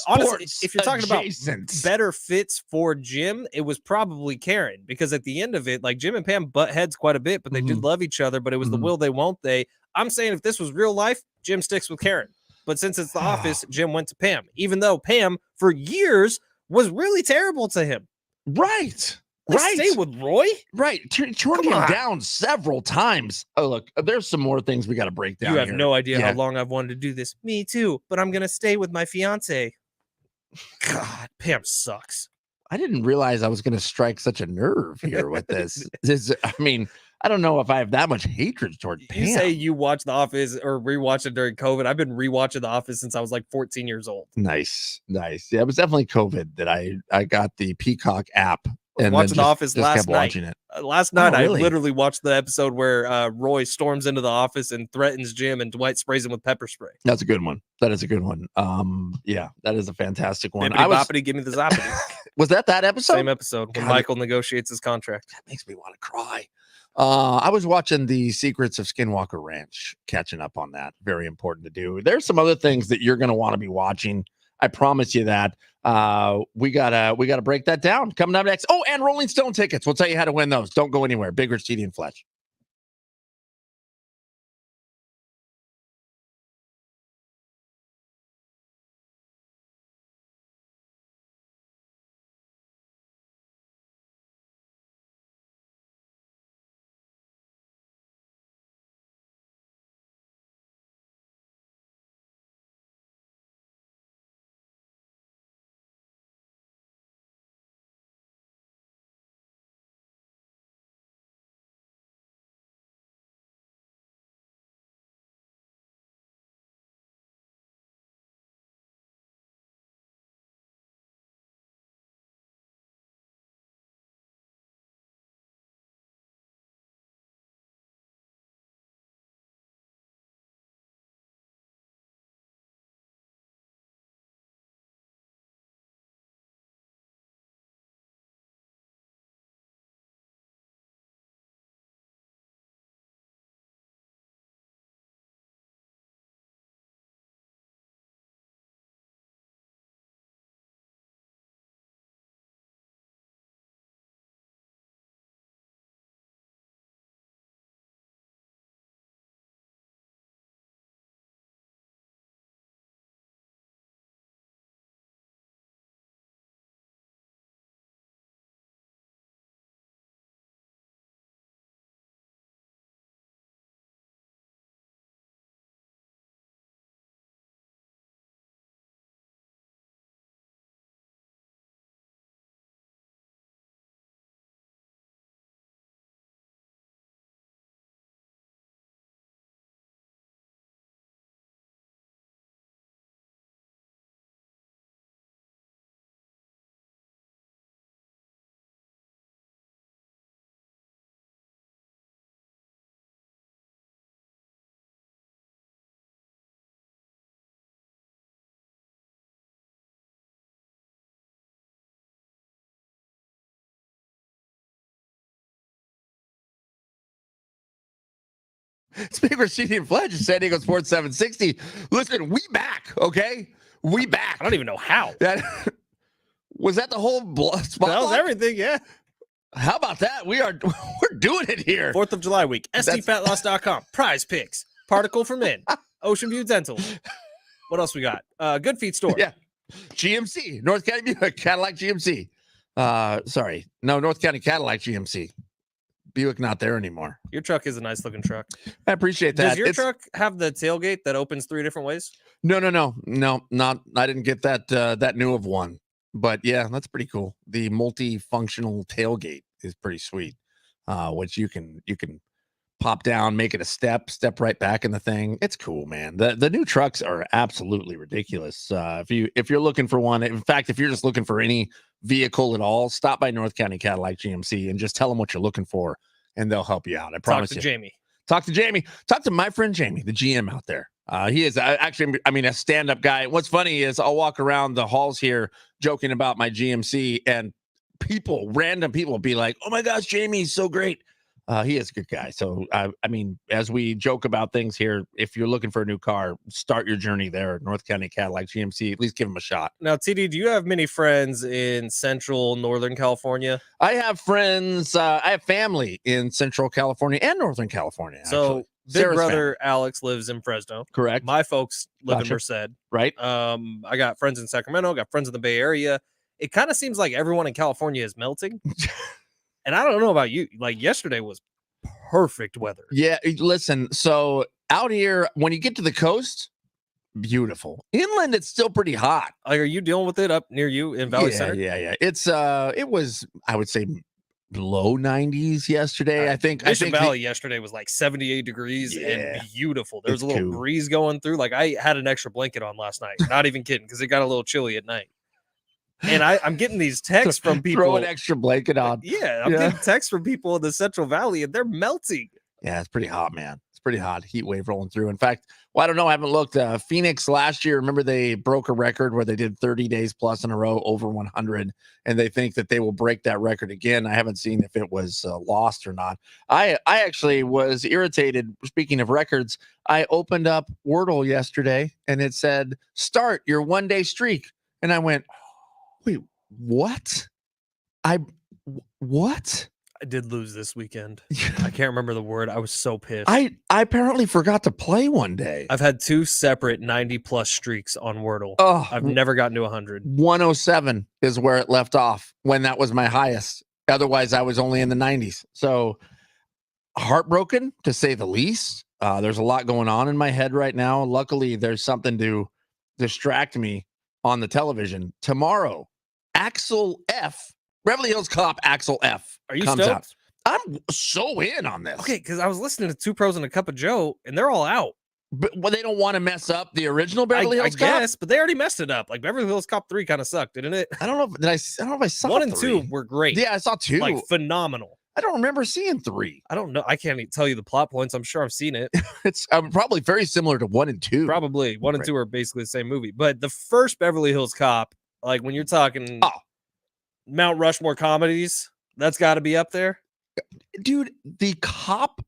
honestly, if you're talking adjacent. about better fits for Jim, it was probably Karen, because at the end of it, like, Jim and Pam butt heads quite a bit, but they did love each other, but it was the will they, won't they. I'm saying if this was real life, Jim sticks with Karen. But since it's The Office, Jim went to Pam, even though Pam for years was really terrible to him. Right. Like, right. Stay with Roy. Right. Turned him down several times. Oh, look, there's some more things we got to break down. You have here. no idea how long I've wanted to do this. Me too, but I'm going to stay with my fiance. God, Pam sucks. I didn't realize I was going to strike such a nerve here with this. I mean, I don't know if I have that much hatred toward Pam. You say you watch The Office or rewatch it during COVID. I've been rewatching The Office since I was like 14 years old. Nice. Yeah, it was definitely COVID that I got the Peacock app. And watching The Office last night. Watching it. Last night, I literally watched the episode where Roy storms into the office and threatens Jim, and Dwight sprays him with pepper spray. That's a good one. That is a good one. Yeah, that is a fantastic one. Bippity give me the zappity. Was that episode? Same episode when Michael negotiates his contract. That makes me want to cry. I was watching The Secrets of Skinwalker Ranch, catching up on that. Very important to do. There's some other things that you're going to want to be watching. I promise you that. We gotta break that down. Coming up next. Oh, and Rolling Stone tickets. We'll tell you how to win those. Don't go anywhere. Big Rich, TD, and Fletch. Speaker of TD and Fletch, San Diego Sports 760. Listen, we back, okay? We back. I don't even know how. That was that the whole spot. That was everything, yeah. How about that? We're doing it here. 4th of July week. SDFatLoss.com. Prize picks. Particle for men. Ocean View Dental. What else we got? Good Feet Store. Yeah. GMC. North County Cadillac GMC. Sorry. No, North County Cadillac GMC. Buick not there anymore. Your truck is a nice looking truck. I appreciate that. Does your truck have the tailgate that opens 3 different ways? No, not. I didn't get that new of one, but yeah, that's pretty cool. The multifunctional tailgate is pretty sweet, which you can pop down, make it a step right back in the thing. It's cool, man. The new trucks are absolutely ridiculous. If you're looking for one, in fact, if you're just looking for any vehicle at all, stop by North County Cadillac GMC and just tell them what you're looking for, and they'll help you out. I promise you. Talk to Jamie. Talk to my friend Jamie, the GM out there. He is actually, a stand-up guy. What's funny is I'll walk around the halls here joking about my GMC, and random people be like, "Oh my gosh, Jamie's so great." He is a good guy. So, as we joke about things here, if you're looking for a new car, start your journey there. North County Cadillac GMC, at least give them a shot. Now, TD, do you have many friends in Central Northern California? I have friends. I have family in Central California and Northern California. So, big brother Alex lives in Fresno. Correct. My folks live in Merced. Right. I got friends in Sacramento. Got friends in the Bay Area. It kind of seems like everyone in California is melting. And I don't know about you. Like yesterday was perfect weather. Yeah, listen. So out here, when you get to the coast, beautiful. Inland, it's still pretty hot. Like, are you dealing with it up near you in Valley Center? Yeah. It was, I would say, low 90s yesterday. I think Valley yesterday was like 78 degrees and beautiful. There was a little breeze going through. Like I had an extra blanket on last night. Not even kidding, because it got a little chilly at night. And I'm getting these texts from people. Throw an extra blanket on. Yeah, I'm getting texts from people in the Central Valley, and they're melting. Yeah, it's pretty hot, man. It's pretty hot. Heat wave rolling through. In fact, I don't know. I haven't looked. Phoenix last year, remember they broke a record where they did 30 days plus in a row over 100, and they think that they will break that record again. I haven't seen if it was lost or not. I actually was irritated. Speaking of records, I opened up Wordle yesterday, and it said, "Start your 1-day streak," and I went, "Wait, what? What?" I did lose this weekend. I can't remember the word. I was so pissed. I apparently forgot to play one day. I've had 2 separate 90-plus streaks on Wordle. Oh, I've never gotten to 100. 107 is where it left off when that was my highest. Otherwise, I was only in the 90s. So heartbroken, to say the least. There's a lot going on in my head right now. Luckily, there's something to distract me on the television. Tomorrow, Axel F. Beverly Hills Cop Axel F. Are you comes stoked? out. I'm so in on this. Okay, because I was listening to 2 Pros and a Cup of Joe, and they're all out. But they don't want to mess up the original Beverly Hills Cop. Yes, but they already messed it up. Like Beverly Hills Cop 3 kind of sucked, didn't it? I don't know. I don't know if I saw 1 and 3. 2 were great. Yeah, I saw 2. Like phenomenal. I don't remember seeing 3. I don't know. I can't even tell you the plot points. I'm sure I've seen it. It's probably very similar to 1 and 2. Probably 1 and 2 are basically the same movie. But the first Beverly Hills Cop, like when you're talking Mount Rushmore comedies, that's got to be up there. Dude, the cop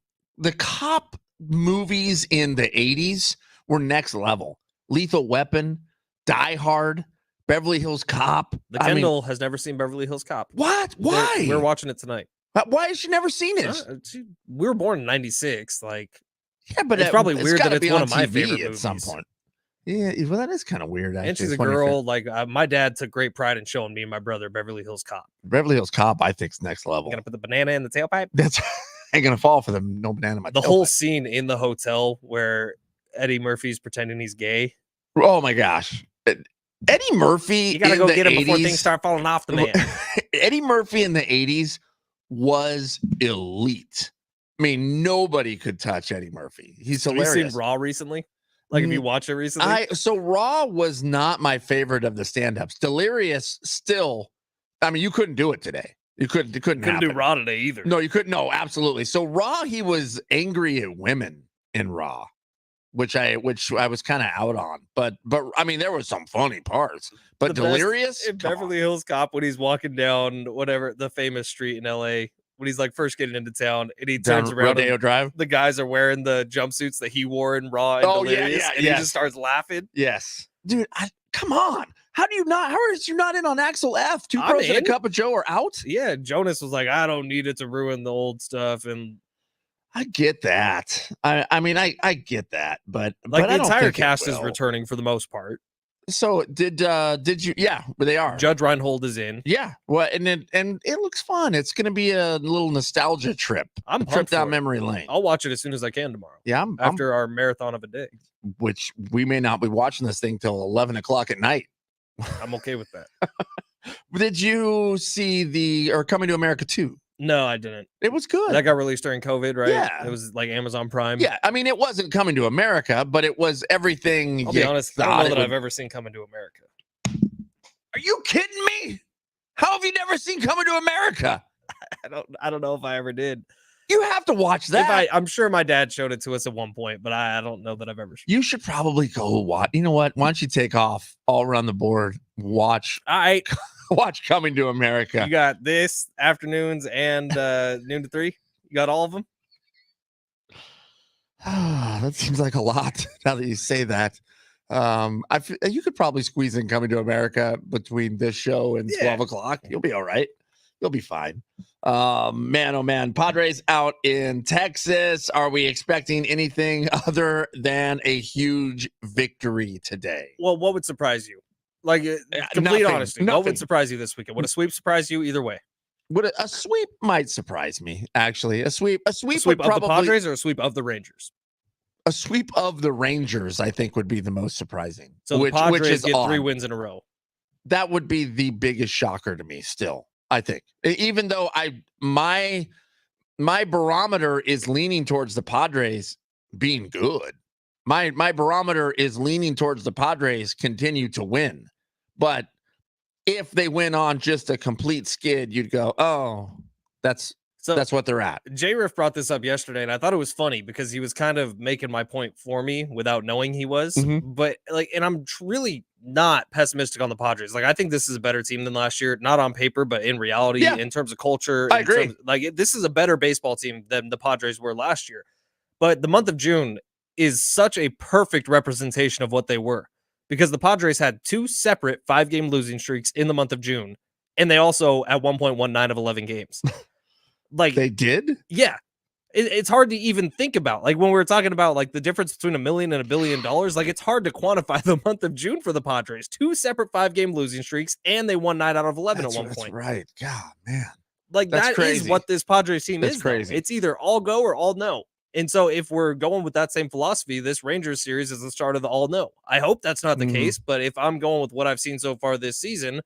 movies in the 80s were next level. Lethal Weapon, Die Hard, Beverly Hills Cop. The Kendall has never seen Beverly Hills Cop. What? Why? We're watching it tonight. Why has she never seen it? We were born in 96. Like, yeah, but it's probably weird that it's one of my favorite at movies. Some point. Yeah, well, that is kind of weird. Actually. And she's a girl. Like, my dad took great pride in showing me and my brother Beverly Hills Cop. Beverly Hills Cop, I think, is next level. Gonna put the banana in the tailpipe. That's ain't gonna fall for them. No banana in my The tailpipe. whole scene in the hotel where Eddie Murphy's pretending he's gay. Oh my gosh, Eddie Murphy. You gotta go get him 80s, before things start falling off the man. Eddie Murphy in the 80s was elite. I mean, nobody could touch Eddie Murphy. He's hilarious. Have you seen Raw recently? Like, have you watched it recently? So Raw was not my favorite of the stand-ups. Delirious still. I mean, you couldn't do it today. You couldn't do Raw today either. No, you couldn't. No, absolutely. So Raw, he was angry at women in Raw, which I was kind of out on. But I mean, there was some funny parts. But Delirious in Beverly Hills Cop, when he's walking down whatever the famous street in LA, when he's like first getting into town, and he turns around, Rodeo Drive. The guys are wearing the jumpsuits that he wore in Raw and Delirious, and he just starts laughing. Yes, dude. come on. How is you not in on Axel F? Two I'm pros and a in. cup of Joe are out? Yeah, Jonas was like, I don't need it to ruin the old stuff. And I get that. I mean, I get that, but like I the don't entire think it cast is will. returning for the most part. So did you? Yeah, but they are. Judge Reinhold is in. Yeah, well, and it looks fun. It's going to be a little nostalgia trip. I'm a trip pumped down for it. memory lane. I'll watch it as soon as I can tomorrow. Yeah, after our marathon of a day. Which we may not be watching this thing till 11 o'clock at night. I'm okay with that. Did you see Coming to America 2? No, I didn't. It was good. That got released during COVID, right? Yeah. It was like Amazon Prime. Yeah, I mean, it wasn't Coming to America, but it was everything. I'll be honest, I don't know that I've ever seen Coming to America. Are you kidding me? How have you never seen Coming to America? I don't know if I ever did. You have to watch that. I'm sure my dad showed it to us at one point, but I don't know that I've ever. You should probably go watch. You know what? Why don't you take off all around the board? Watch Coming to America. You got this afternoons and noon to 3. You got all of them. That seems like a lot. Now that you say that, you could probably squeeze in Coming to America between this show and 12 o'clock. You'll be all right. You'll be fine. Man, oh man. Padres out in Texas. Are we expecting anything other than a huge victory today? Well, what would surprise you? Like, complete honesty. Nothing. What would surprise you this weekend? Would a sweep surprise you either way? A sweep might surprise me, actually. A sweep of the Padres or a sweep of the Rangers? A sweep of the Rangers, I think, would be the most surprising. So the Padres get 3 wins in a row. That would be the biggest shocker to me still, I think. Even though my barometer is leaning towards the Padres being good. My barometer is leaning towards the Padres continue to win. But if they went on just a complete skid, you'd go, oh, that's what they're at. J-Riff brought this up yesterday, and I thought it was funny because he was kind of making my point for me without knowing he was. Mm-hmm. But and I'm really not pessimistic on the Padres. Like, I think this is a better team than last year, not on paper, but in reality, in terms of culture. I agree. This is a better baseball team than the Padres were last year. But the month of June is such a perfect representation of what they were, because the Padres had 2 separate 5-game losing streaks in the month of June, and they also at one point won 9 of 11 games. Like, they did? Yeah. It's hard to even think about. Like, when we were talking about like the difference between $1 million and $1 billion, like, it's hard to quantify the month of June for the Padres. 2 separate 5-game losing streaks, and they won 9 out of 11 at one point. That's right. God, man. Like, that is what this Padres team is. Crazy. Though. It's either all go or all no. And so if we're going with that same philosophy, this Rangers series is the start of the all no. I hope that's not the case, but if I'm going with what I've seen so far this season,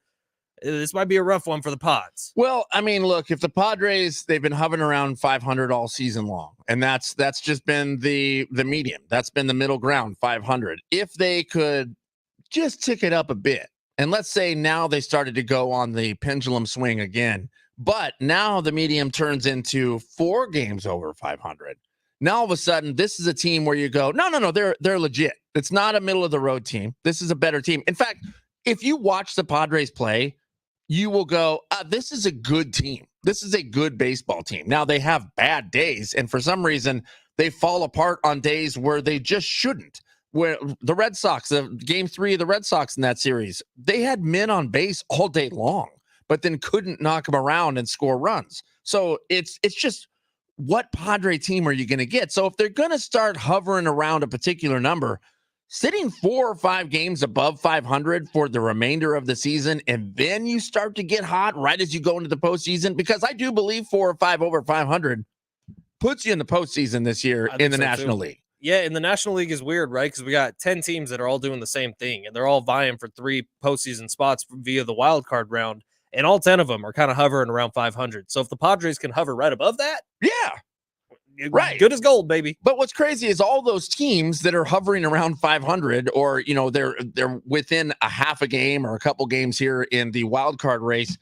this might be a rough one for the Pods. Well, I mean, look, if the Padres, they've been hovering around 500 all season long, and that's just been the medium. That's been the middle ground, 500. If they could just tick it up a bit, and let's say now they started to go on the pendulum swing again, but now the medium turns into 4 games over 500. Now all of a sudden, this is a team where you go, no, they're legit. It's not a middle of the road team. This is a better team. In fact, if you watch the Padres play, you will go, this is a good team. This is a good baseball team. Now, they have bad days, and for some reason, they fall apart on days where they just shouldn't. Where the Red Sox, game 3 of the Red Sox in that series, they had men on base all day long, but then couldn't knock them around and score runs. So it's just, what Padre team are you going to get? So if they're going to start hovering around a particular number, sitting 4 or 5 games above 500 for the remainder of the season, and then you start to get hot right as you go into the postseason, because I do believe 4 or 5 over 500 puts you in the postseason this year in the National League. Yeah, in the National League is weird, right? Because we got 10 teams that are all doing the same thing, and they're all vying for 3 postseason spots via the wild card round. And all 10 of them are kind of hovering around 500. So if the Padres can hover right above that, right, good as gold, baby. But what's crazy is all those teams that are hovering around 500, or they're within a half a game or a couple games here in the wild card race,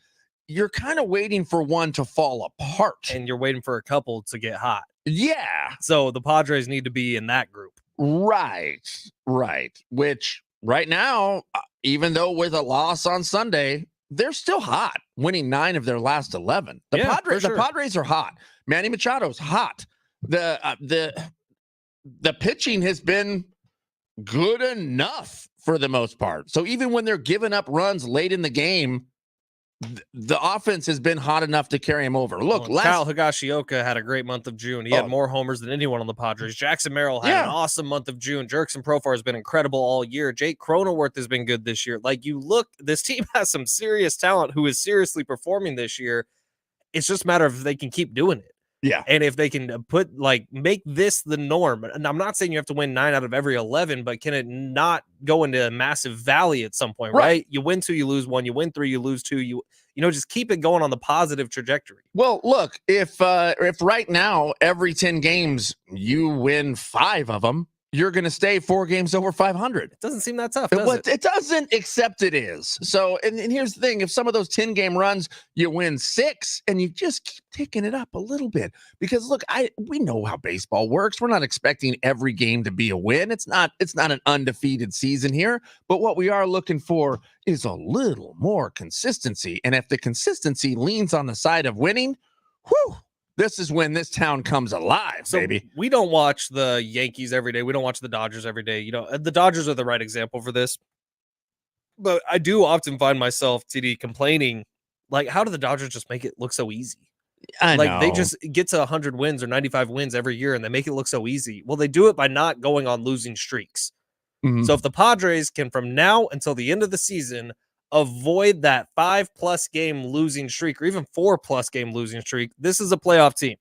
you're kind of waiting for one to fall apart, and you're waiting for a couple to get hot. Yeah. So the Padres need to be in that group. Right. Which right now, even though with a loss on Sunday, they're still hot, winning 9 of their last 11. The Padres are hot. Manny Machado's hot. The pitching has been good enough for the most part. So even when they're giving up runs late in the game, the offense has been hot enough to carry him over. Look, Kyle Higashioka had a great month of June. He had more homers than anyone on the Padres. Jackson Merrill had an awesome month of June. Jerkson Profar has been incredible all year. Jake Cronenworth has been good this year. Like, you look, this team has some serious talent who is seriously performing this year. It's just a matter of if they can keep doing it. Yeah. And if they can make this the norm. And I'm not saying you have to win 9 out of every 11, but can it not go into a massive valley at some point, right? You win 2, you lose 1, you win 3, you lose 2, you just keep it going on the positive trajectory. Well, look, if right now every 10 games you win 5 of them, you're going to stay 4 games over 500. It doesn't seem that tough, does it? It doesn't, except it is. So, and here's the thing. If some of those 10-game runs, you win 6 and you just keep taking it up a little bit. Because, look, we know how baseball works. We're not expecting every game to be a win. It's not an undefeated season here. But what we are looking for is a little more consistency. And if the consistency leans on the side of winning, whew, this is when this town comes alive, baby. We don't watch the Yankees every day. We don't watch the Dodgers every day. The Dodgers are the right example for this. But I do often find myself, TD, complaining, like, how do the Dodgers just make it look so easy? I know. They just get to 100 wins or 95 wins every year, and they make it look so easy. Well, they do it by not going on losing streaks. Mm-hmm. So if the Padres can, from now until the end of the season, avoid that 5+ game losing streak or even 4+ game losing streak, this is a playoff team.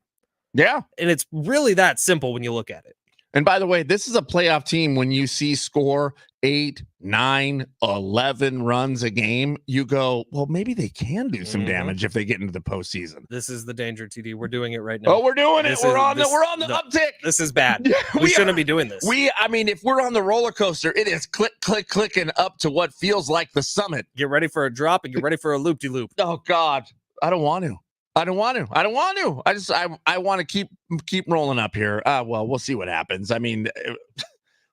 Yeah. And it's really that simple when you look at it. And by the way, this is a playoff team. When you see score 8, 9, 11 runs a game, you go, well, maybe they can do some damage if they get into the postseason. This is the danger, TD. We're doing it right now. Oh, we're doing it. We're on the uptick. This is bad. We shouldn't be doing this. If we're on the roller coaster, it is clicking up to what feels like the summit. Get ready for a drop and get ready for a loop-de-loop. Oh God, I don't want to. I want to keep rolling up here. Well, we'll see what happens. I mean,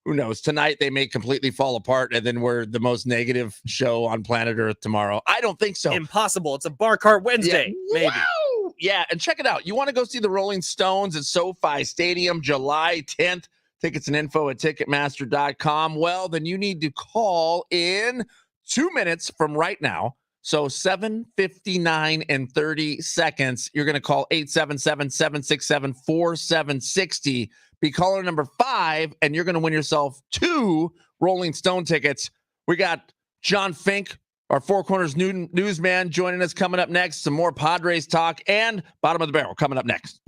who knows? Tonight they may completely fall apart, and then we're the most negative show on planet Earth tomorrow. I don't think so. Impossible. It's a bar cart Wednesday. Yeah. Maybe. Woo! Yeah, and check it out. You want to go see the Rolling Stones at SoFi Stadium July 10th? Tickets and info at Ticketmaster.com. Well, then you need to call in 2 minutes from right now. So 7:59 and 30 seconds. You're going to call 877-767-4760. Be caller number 5, and you're going to win yourself 2 Rolling Stone tickets. We got John Fink, our Four Corners newsman, joining us coming up next. Some more Padres talk and Bottom of the Barrel coming up next.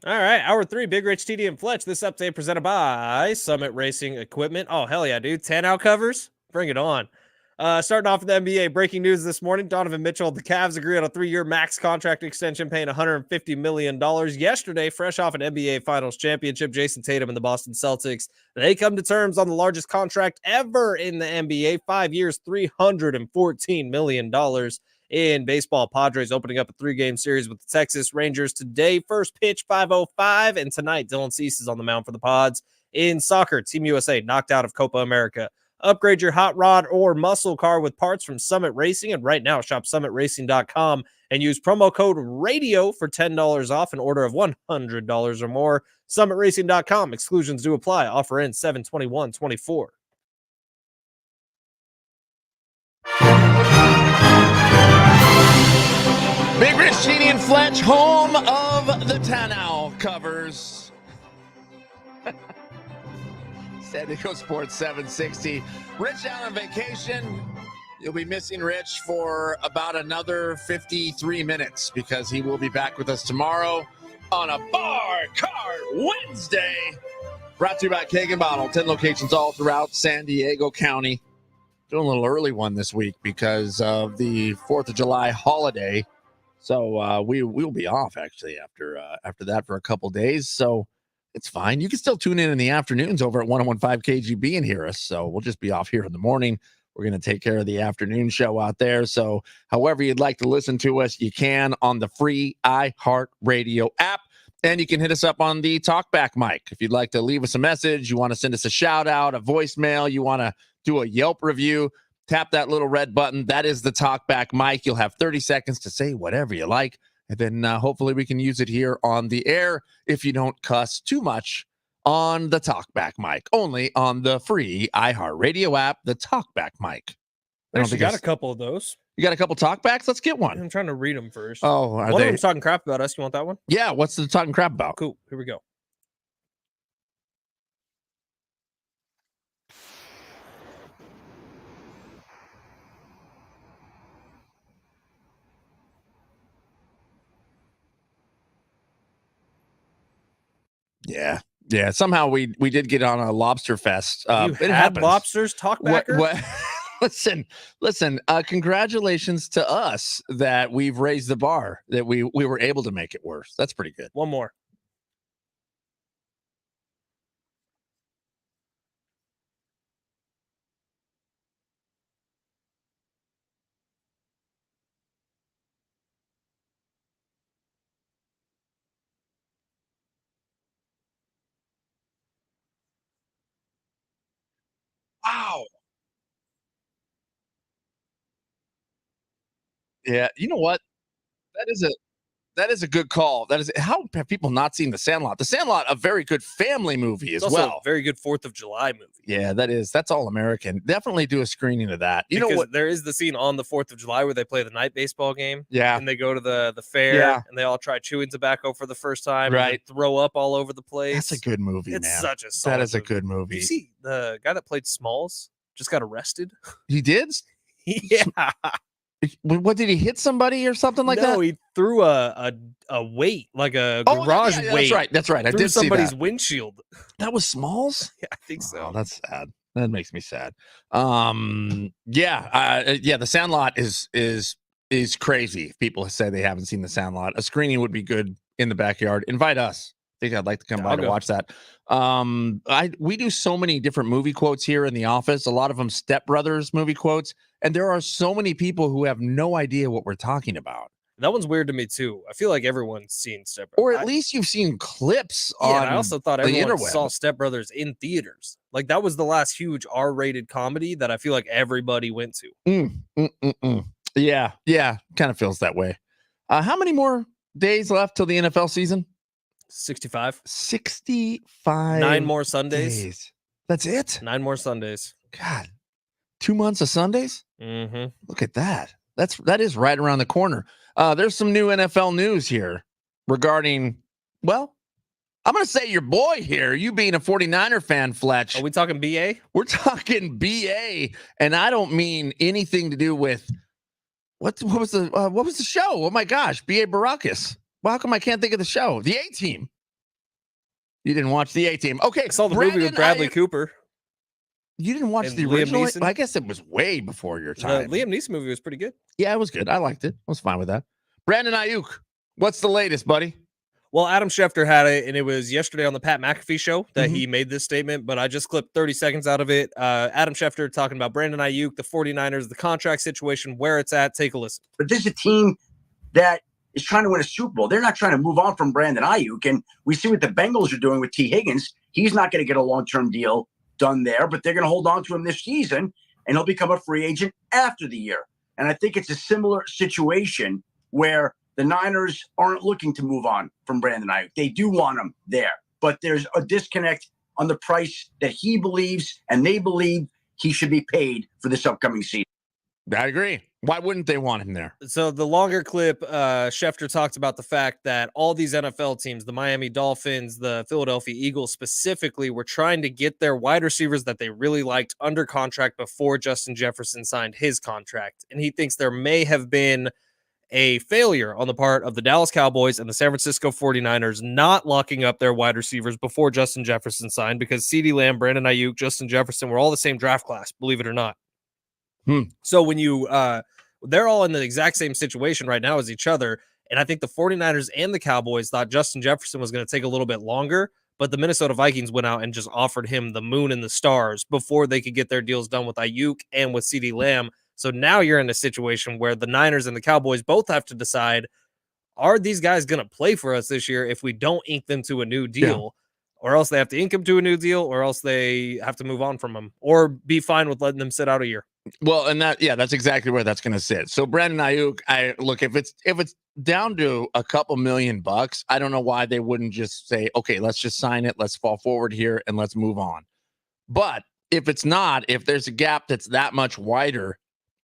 All right, hour 3, Big Rich, TD, and Fletch. This update presented by Summit Racing Equipment. Oh, hell yeah, dude. 10 out covers? Bring it on. Starting off with the NBA, breaking news this morning. Donovan Mitchell, the Cavs agreed on a 3-year max contract extension paying $150 million. Yesterday, fresh off an NBA Finals championship, Jason Tatum and the Boston Celtics, they come to terms on the largest contract ever in the NBA, 5 years, $314 million. In baseball, Padres opening up a 3-game series with the Texas Rangers today. First pitch, 5:05, and tonight, Dylan Cease is on the mound for the Pods. In soccer, Team USA knocked out of Copa America. Upgrade your hot rod or muscle car with parts from Summit Racing, and right now, shop summitracing.com and use promo code RADIO for $10 off an order of $100 or more. Summitracing.com. Exclusions do apply. Offer ends 7/21/24. Big Rich, Cheney, and Fletch, home of the Tanau covers. San Diego Sports 760. Rich out on vacation. You'll be missing Rich for about another 53 minutes because he will be back with us tomorrow on a Bar Card Wednesday. Brought to you by Keg and Bottle. 10 locations all throughout San Diego County. Doing a little early one this week because of the 4th of July holiday. So we'll be off actually after that for a couple days. So it's fine. You can still tune in the afternoons over at 101.5 KGB and hear us. So we'll just be off here in the morning. We're going to take care of the afternoon show out there. So however you'd like to listen to us, you can on the free iHeartRadio app. And you can hit us up on the talkback mic. If you'd like to leave us a message, you want to send us a shout out, a voicemail, you want to do a Yelp review, tap that little red button. That is the talkback mic. You'll have 30 seconds to say whatever you like. And then hopefully we can use it here on the air if you don't cuss too much on the talkback mic. Only on the free iHeartRadio app, the talkback mic. I actually got a couple of those. You got a couple talkbacks? Let's get one. I'm trying to read them first. Oh, one of them's talking crap about us. You want that one? Yeah, what's the talking crap about? Cool. Here we go. Yeah. Somehow we did get on a lobster fest. You it had happens. lobsters, talkbacker? Listen. Congratulations to us that we've raised the bar, that we were able to make it worse. That's pretty good. One more. Wow. Yeah, you know what? That is a good call. That is how have people not seen The Sandlot? The Sandlot, a very good family movie as It's also well. a very good 4th of July movie. Yeah, that's all American. Definitely do a screening of that. You know what? There is the scene on the 4th of July where they play the night baseball game. Yeah. And they go to the fair and they all try chewing tobacco for the first time. Right. And throw up all over the place. That's a good movie, it's man. Such a solid That is a movie. good movie. You see the guy that played Smalls just got arrested? He did? Yeah. What did he hit somebody or something like that? No, he threw a weight, like a garage weight. That's right. I through did see somebody's that. windshield. That was Smalls? Yeah, I think so. Oh, that's sad. That makes me sad. The Sandlot is crazy. If people say they haven't seen The Sandlot, a screening would be good in the backyard. Invite us. I think I'd like to come by to watch that. We do so many different movie quotes here in the office. A lot of them Step Brothers movie quotes, and there are so many people who have no idea what we're talking about. That one's weird to me too. I feel like everyone's seen Step Brothers, or at least you've seen clips. Yeah, and I also thought everyone interweb. saw Step Brothers in theaters. Like that was the last huge R-rated comedy that I feel like everybody went to. Yeah, kind of feels that way. How many more days left till the NFL season? 65. 9 more Sundays. Days. That's it? 9 more Sundays. God, 2 months of Sundays? Mm-hmm. Look at that. That is right around the corner. There's some new NFL news here regarding, well, I'm going to say your boy here, you being a 49er fan, Fletch. Are we talking BA? We're talking BA, and I don't mean anything to do with what was the show? Oh my gosh, BA Baracus. Well, how come I can't think of the show? The A-Team. You didn't watch the A-Team. Okay. I saw the movie with Bradley Cooper. You didn't watch and the Liam original? Neeson. I guess it was way before your The time. Liam Neeson movie was pretty good. Yeah, it was good. I liked it. I was fine with that. Brandon Ayuk, what's the latest, buddy? Well, Adam Schefter had it, and it was yesterday on the Pat McAfee show that he made this statement, but I just clipped 30 seconds out of it. Adam Schefter talking about Brandon Ayuk, the 49ers, the contract situation, where it's at. Take a listen. But this is a team that is trying to win a Super Bowl. They're not trying to move on from Brandon Ayuk, and we see what the Bengals are doing with T. Higgins. He's not going to get a long-term deal done there, but they're going to hold on to him this season, and he'll become a free agent after the year. And I think it's a similar situation where the Niners aren't looking to move on from Brandon Ayuk. They do want him there, but there's a disconnect on the price that he believes and they believe he should be paid for this upcoming season. I agree. Why wouldn't they want him there? So the longer clip, Schefter talked about the fact that all these NFL teams, the Miami Dolphins, the Philadelphia Eagles specifically, were trying to get their wide receivers that they really liked under contract before Justin Jefferson signed his contract. And he thinks there may have been a failure on the part of the Dallas Cowboys and the San Francisco 49ers not locking up their wide receivers before Justin Jefferson signed, because CeeDee Lamb, Brandon Ayuk, Justin Jefferson were all the same draft class, believe it or not. So when you they're all in the exact same situation right now as each other, and I think the 49ers and the Cowboys thought Justin Jefferson was going to take a little bit longer, but the Minnesota Vikings went out and just offered him the moon and the stars before they could get their deals done with Ayuk and with CeeDee Lamb. So now you're in a situation where the Niners and the Cowboys both have to decide, are these guys going to play for us this year if we don't ink them to a new deal? Or else they have to ink them to a new deal, or else they have to move on from them, or be fine with letting them sit out a year. Well, and that's exactly where that's going to sit. So Brandon Ayuk, if it's down to a couple $1,000,000, I don't know why they wouldn't just say, okay, let's just sign it. Let's fall forward here and let's move on. But if it's not, if there's a gap that's that much wider,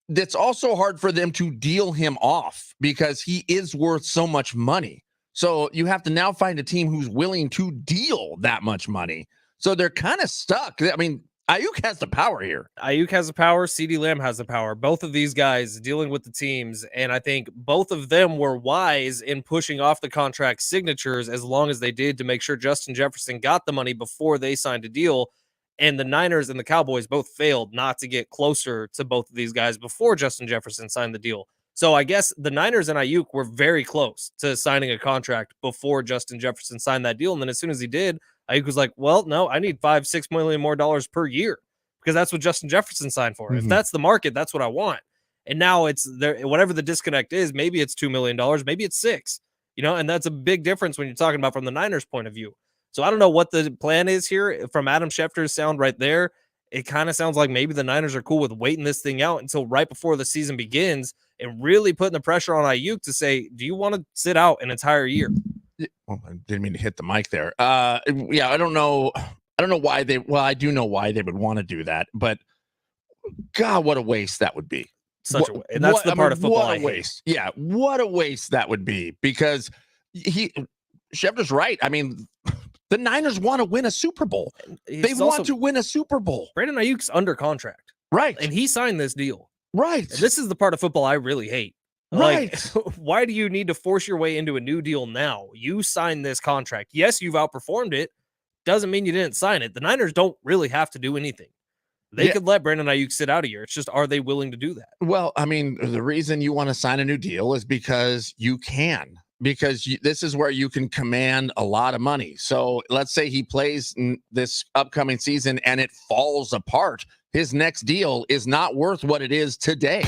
that's also hard for them to deal him off because he is worth so much money. So you have to now find a team who's willing to deal that much money. So they're kind of stuck. I mean, Ayuk has the power here. Ayuk has the power. CeeDee Lamb has the power. Both of these guys dealing with the teams. And I think both of them were wise in pushing off the contract signatures as long as they did to make sure Justin Jefferson got the money before they signed a deal. And the Niners and the Cowboys both failed not to get closer to both of these guys before Justin Jefferson signed the deal. So I guess the Niners and Ayuk were very close to signing a contract before Justin Jefferson signed that deal. And then as soon as he did, Ayuk was like, well, no, I need $5-6 million more per year because that's what Justin Jefferson signed for. If that's the market, that's what I want. And now it's there, whatever the disconnect is, maybe it's $2 million, maybe it's $6 million, and that's a big difference when you're talking about from the Niners point of view. So I don't know what the plan is here from Adam Schefter's sound right there. It kind of sounds like maybe the Niners are cool with waiting this thing out until right before the season begins and really putting the pressure on Ayuk to say, do you want to sit out an entire year? Well, I didn't mean to hit the mic there. I don't know. I don't know why I do know why they would want to do that, but God, what a waste that would be. Such a waste. And that's the part of football What a waste. Yeah, what a waste that would be because Schefter's right. I mean, the Niners want to win a Super Bowl. They want to win a Super Bowl. Brandon Ayuk's under contract. Right. And he signed this deal. Right. And this is the part of football I really hate. Right. Like, why do you need to force your way into a new deal now? You signed this contract. Yes, you've outperformed it. Doesn't mean you didn't sign it. The Niners don't really have to do anything. They could let Brandon Ayuk sit out a year. It's just, are they willing to do that? Well, I mean, the reason you want to sign a new deal is because you can. Because this is where you can command a lot of money. So let's say he plays in this upcoming season and it falls apart. His next deal is not worth what it is today.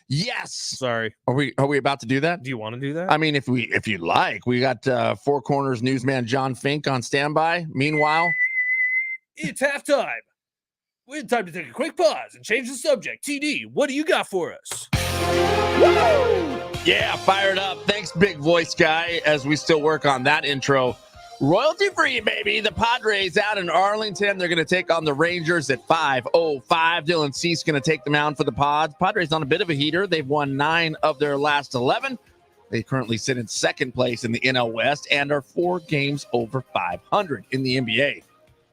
Yes. Sorry. Are we about to do that? Do you want to do that? I mean, if you'd like, we got Four Corners newsman John Fink on standby. Meanwhile, it's halftime. We had time to take a quick pause and change the subject. TD, what do you got for us? Woo! Yeah, fired up. Thanks, big voice guy, as we still work on that intro. Royalty free, baby. The Padres out in Arlington. They're going to take on the Rangers at 5:05. Dylan Cease going to take them out for the Pods. Padres on a bit of a heater. They've won 9 of their last 11. They currently sit in second place in the NL West and are 4 games over 500 in the NBA.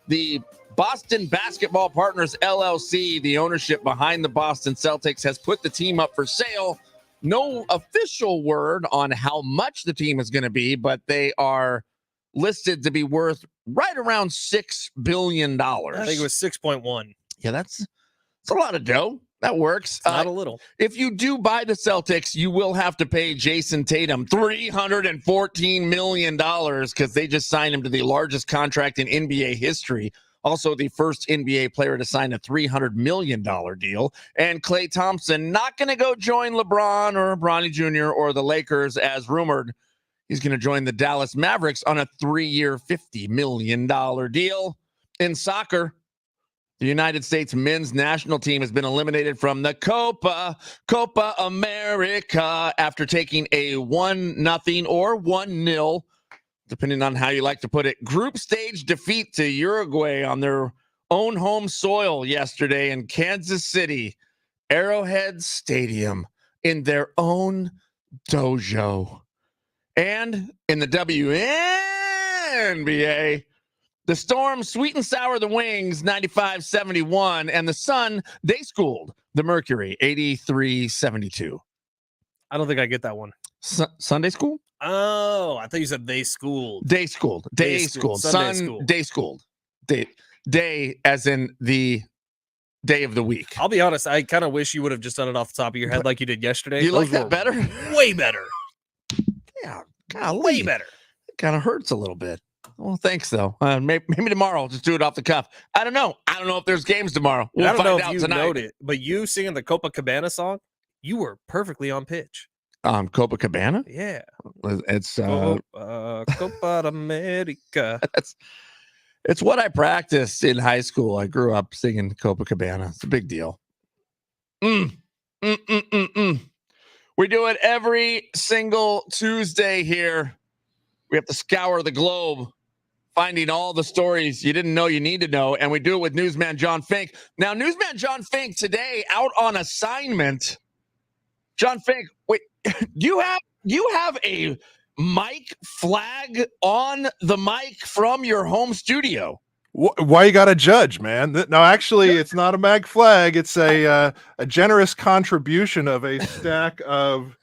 The Boston Basketball Partners, LLC, the ownership behind the Boston Celtics, has put the team up for sale. No official word on how much the team is going to be, but they are listed to be worth right around $6 billion. I think it was 6.1. Yeah, that's a lot of dough. That works. It's not a little. If you do buy the Celtics, you will have to pay Jason Tatum $314 million because they just signed him to the largest contract in NBA history. Also, the first NBA player to sign a $300 million deal. And Klay Thompson not going to go join LeBron or Bronny Jr. or the Lakers as rumored. He's going to join the Dallas Mavericks on a 3-year, $50 million deal. In soccer, the United States men's national team has been eliminated from the Copa America after taking a 1-0 or 1-0, depending on how you like to put it, group stage defeat to Uruguay on their own home soil yesterday in Kansas City, Arrowhead Stadium, in their own dojo. And in the WNBA, the Storm sweet and sour the Wings 95-71, and the Sun, they schooled the Mercury 83-72. I don't think I get that one. Sunday school? Oh, I thought you said they schooled. Day schooled. Day schooled. Sunday Sun, school. day schooled. Day as in the day of the week. I'll be honest, I kind of wish you would have just done it off the top of your head like you did yesterday. You like Those that were better? Way better. Yeah, golly. Way better. It kind of hurts a little bit. Well, thanks, though. Maybe tomorrow I'll just do it off the cuff. I don't know. I don't know if there's games tomorrow. We'll I don't know find if out you tonight. noted it, but you singing the Copacabana song, you were perfectly on pitch. Copacabana? Yeah. It's Copa America. it's what I practiced in high school. I grew up singing Copacabana. It's a big deal. We do it every single Tuesday here. We have to scour the globe, finding all the stories you didn't know you need to know, and we do it with newsman John Fink. Now, newsman John Fink today out on assignment. John Fink, wait, you have a mic flag on the mic from your home studio. Why you got to judge, man? No, actually, it's not a mag flag. It's a generous contribution of a stack of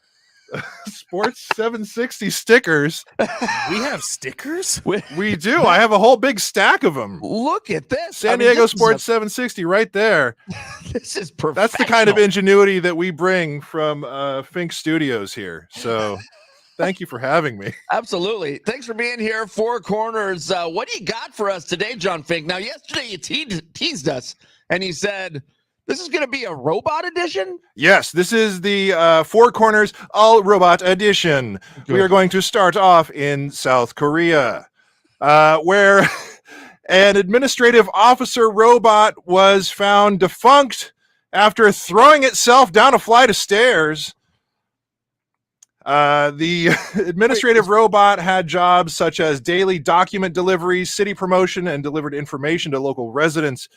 Sports 760 stickers. We have stickers? We do. I have a whole big stack of them. Look at this. San Diego Sports 760 right there. This is perfect. That's the kind of ingenuity that we bring from Fink Studios here. So thank you for having me. Absolutely. Thanks for being here. Four Corners. What do you got for us today, John Fink? Now, yesterday you teased us and you said, this is going to be a robot edition? Yes, this is the Four Corners All Robot Edition. Good. We are going to start off in South Korea, where an administrative officer robot was found defunct after throwing itself down a flight of stairs. The administrative robot had jobs such as daily document delivery, city promotion, and delivered information to local residents.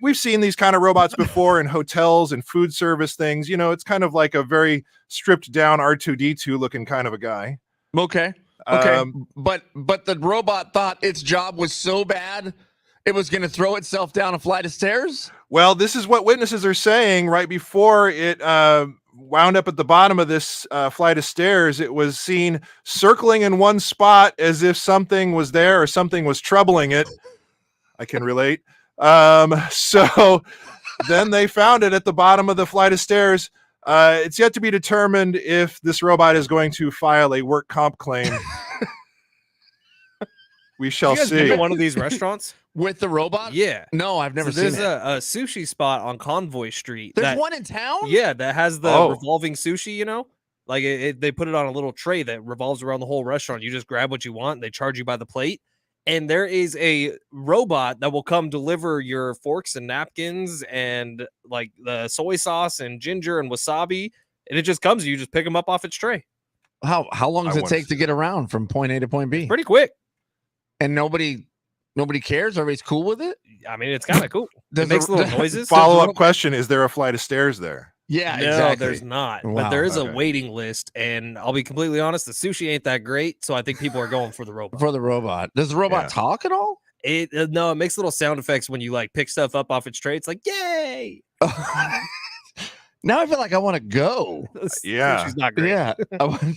We've seen these kind of robots before in hotels and food service things. You know, it's kind of like a very stripped down R2-D2 looking kind of a guy. Okay. But the robot thought its job was so bad it was going to throw itself down a flight of stairs? Well, this is what witnesses are saying. Right before it wound up at the bottom of this flight of stairs, it was seen circling in one spot as if something was there or something was troubling it. I can relate. So then they found it at the bottom of the flight of stairs. It's yet to be determined if this robot is going to file a work comp claim. We shall see. Been to one of these restaurants with the robot? Yeah. No, I've never seen there's it. There's a sushi spot on Convoy Street. There's one in town? Yeah, that has the revolving sushi, you know? Like they put it on a little tray that revolves around the whole restaurant. You just grab what you want. And they charge you by the plate. And there is a robot that will come deliver your forks and napkins and like the soy sauce and ginger and wasabi. And it just comes, you just pick them up off its tray. How long does it take to get around from point A to point B? Pretty quick. And nobody cares? Everybody's cool with it? I mean, it's kind of cool. It makes little noises. Follow-up question, is there a flight of stairs there? Yeah, no, exactly. There's not. Wow, but there is a waiting list, and I'll be completely honest, the sushi ain't that great, so I think people are going for the robot. For the robot. Does the robot talk at all? No, it makes little sound effects when you like pick stuff up off its tray. It's like, yay! Now I feel like I want to go. Yeah. Sushi's not great. Yeah.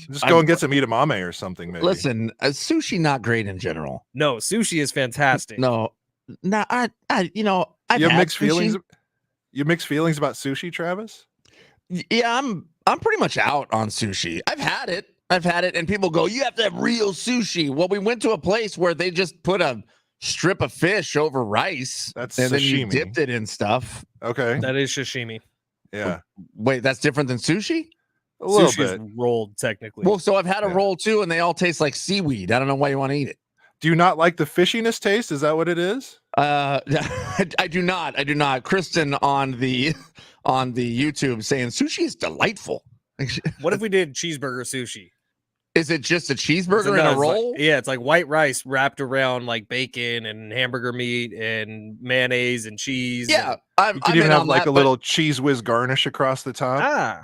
Just go and get some edamame or something, maybe. Listen, sushi not great in general. No, sushi is fantastic. No, I I've You have had mixed feelings. sushi. You have mixed feelings about sushi, Travis? Yeah, I'm pretty much out on sushi. I've had it, and people go, "You have to have real sushi." Well, we went to a place where they just put a strip of fish over rice, That's and then you sashimi. dipped it in stuff. Okay. That is sashimi. Yeah. Wait, that's different than sushi? A little Sushi bit. is rolled technically. Well, so I've had a Yeah. roll too, and they all taste like seaweed. I don't know why you want to eat it. Do you not like the fishiness taste? Is that what it is? I do not. I do not. Kristen on the YouTube saying sushi is delightful. What if we did cheeseburger sushi? Is it just a cheeseburger So and no, a it's like- roll? yeah, it's like white rice wrapped around like bacon and hamburger meat and mayonnaise and cheese. Yeah, and- I'm You could in even have on like that, a but little cheese whiz garnish across the top. Ah,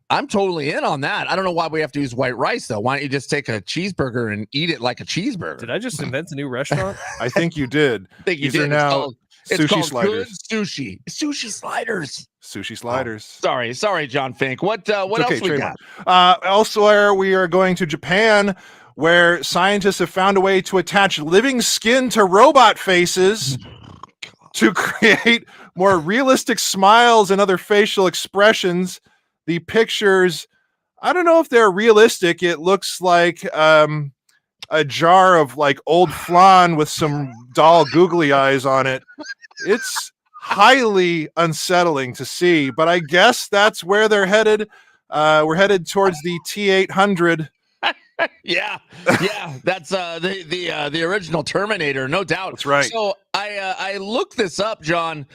I'm totally in on that. I don't know why we have to use white rice though. Why don't you just take a cheeseburger and eat it like a cheeseburger? did I just invent a new restaurant? I think you did. I think you These are did. now It's sushi called sliders. Good sushi. Sushi sliders. Sushi sliders. Sorry, John Fink. What else okay, we got? Elsewhere, we are going to Japan, where scientists have found a way to attach living skin to robot faces to create more realistic smiles and other facial expressions. The pictures, I don't know if they're realistic. It looks like a jar of like old flan with some doll googly eyes on it. It's highly unsettling to see, but I guess that's where they're headed. We're headed towards the T-800. Yeah, that's the original Terminator, no doubt. That's right. So I looked this up, John.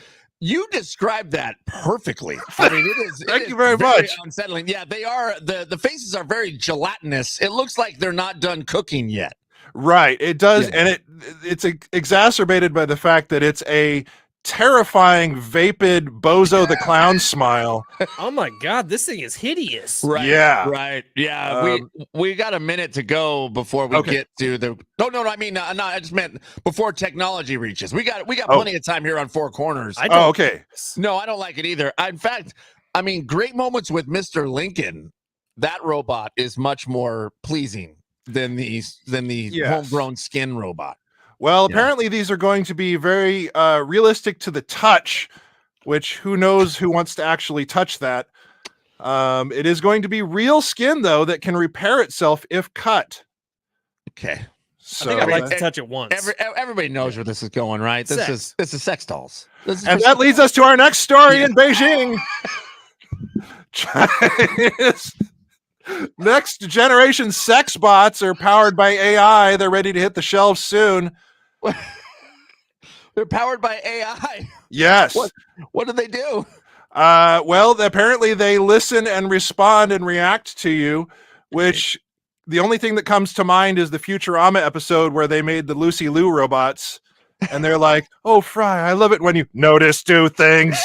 You described that perfectly. I mean, it is. Thank you very much. Unsettling. Yeah, they are. The faces are very gelatinous. It looks like they're not done cooking yet. Right. It does, Yeah. and it's exacerbated by the fact that it's a terrifying, vapid Bozo the Clown smile. Oh my god, this thing is hideous. Right. Yeah. Right. Yeah. We got a minute to go before we Okay. get to the. No. I mean, no. I just meant before technology reaches. We got Oh. plenty of time here on Four Corners. I don't Oh, okay. No, I don't like it either. In fact, I mean, great moments with Mr. Lincoln. That robot is much more pleasing than the Yes. homegrown skin robot. Well, Yeah. apparently these are going to be very realistic to the touch, which who knows who wants to actually touch that. It is going to be real skin, though, that can repair itself if cut. Okay. So, I think I'd like to uh, touch it once. Everybody knows where this is going, right? This is sex dolls. This is and for that sex leads us to our next story in Beijing. China's next generation sex bots are powered by AI. They're ready to hit the shelves soon. dolls. They're powered by AI. Yes. What do they do? Well, apparently they listen and respond and react to you, which the only thing that comes to mind is the Futurama episode where they made the Lucy Liu robots. And they're like, "Oh, Fry, I love it when you notice two things."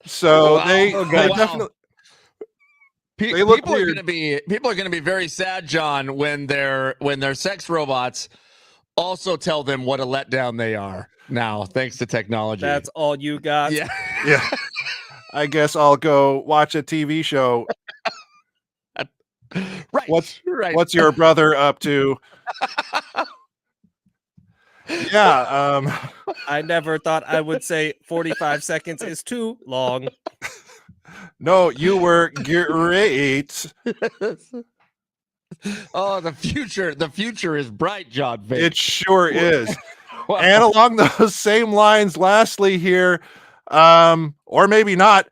So Wow. they Oh, they wow. definitely Pe- They look people are weird. going to be very sad, John, when their sex robots also tell them what a letdown they are now, thanks to technology. That's all you got. yeah. yeah. I guess I'll go watch a TV show. Right. What's What's your brother up to? Yeah. I never thought I would say 45 seconds is too long. No, you were great. Oh, the future is bright, John Vick. It sure is. Wow. And along those same lines, lastly here, or maybe not,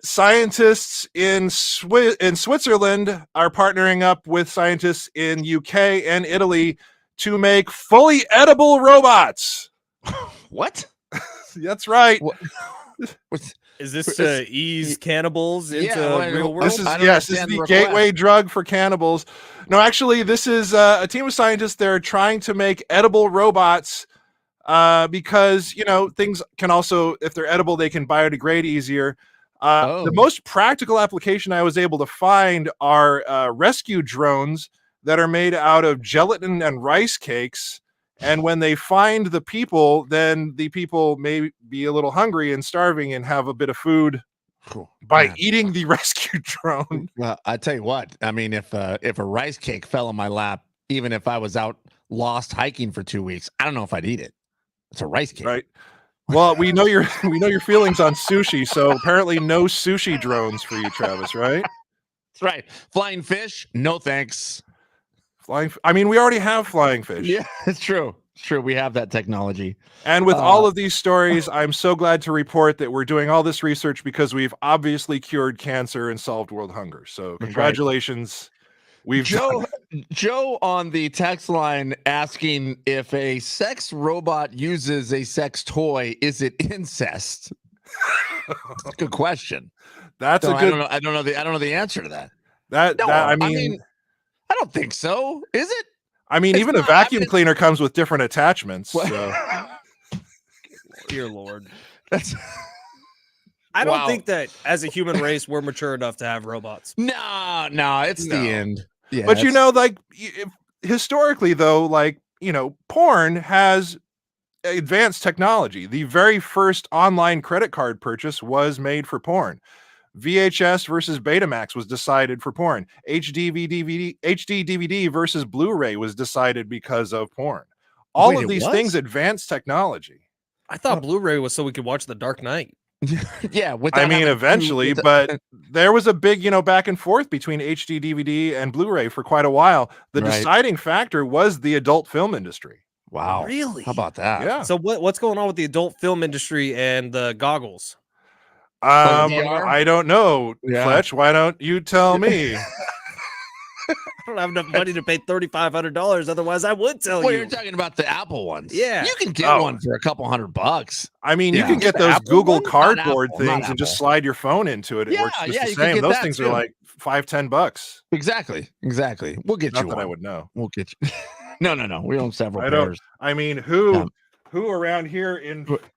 scientists in Switzerland are partnering up with scientists in UK and Italy to make fully edible robots. What? That's right. What's- Is this to ease cannibals into Yeah, wait, real world? This is I don't yes, this is understand the the request. gateway drug for cannibals. No, actually, this is a team of scientists. They're trying to make edible robots because things can also, if they're edible, they can biodegrade easier. Oh. The most practical application I was able to find are rescue drones that are made out of gelatin and rice cakes, And when they find the people, then the people may be a little hungry and starving and have a bit of food by Man. eating the rescue drone. Well, I tell you what. I mean, if a rice cake fell in my lap, even if I was out lost hiking for 2 weeks, I don't know if I'd eat it. It's a rice cake, Right. Well, we know your feelings on sushi, so apparently no sushi drones for you, Travis, right? That's right. Flying fish? No thanks. I mean, we already have flying fish. Yeah, it's true. It's true. We have that technology. And with all of these stories, I'm so glad to report that we're doing all this research because we've obviously cured cancer and solved world hunger. So congratulations. We've Joe on the text line asking if a sex robot uses a sex toy, is it incest? That's a good question. I don't know the answer to that. I mean, I don't think so. Is it? I mean, even a vacuum cleaner comes with different attachments. So. Dear Lord. I don't think that as a human race we're mature enough to have robots. No, it's the end. Yeah, but like historically though, like, porn has advanced technology. The very first online credit card purchase was made for porn. VHS versus Betamax was decided for porn. HD DVD versus Blu-ray was decided because of porn. All of these things advanced technology. I thought Blu-ray was so we could watch The Dark Knight. Yeah, I mean, eventually, but there was a big, back and forth between HD DVD and Blu-ray for quite a while. The deciding factor was the adult film industry. Wow. Really? How about that? Yeah. So what's going on with the adult film industry and the goggles? I don't know, Fletch. Why don't you tell me? I don't have enough money to pay $3,500. Otherwise, I would tell you. Well, you're talking about the Apple ones. Yeah. You can get one for a couple $100. I mean, you can get those Google Cardboard things and just slide your phone into it. It works just the same. Those things are like $5-10. Exactly. We'll get you one. I would know. We'll get you. No. We own several pairs. I mean, who around here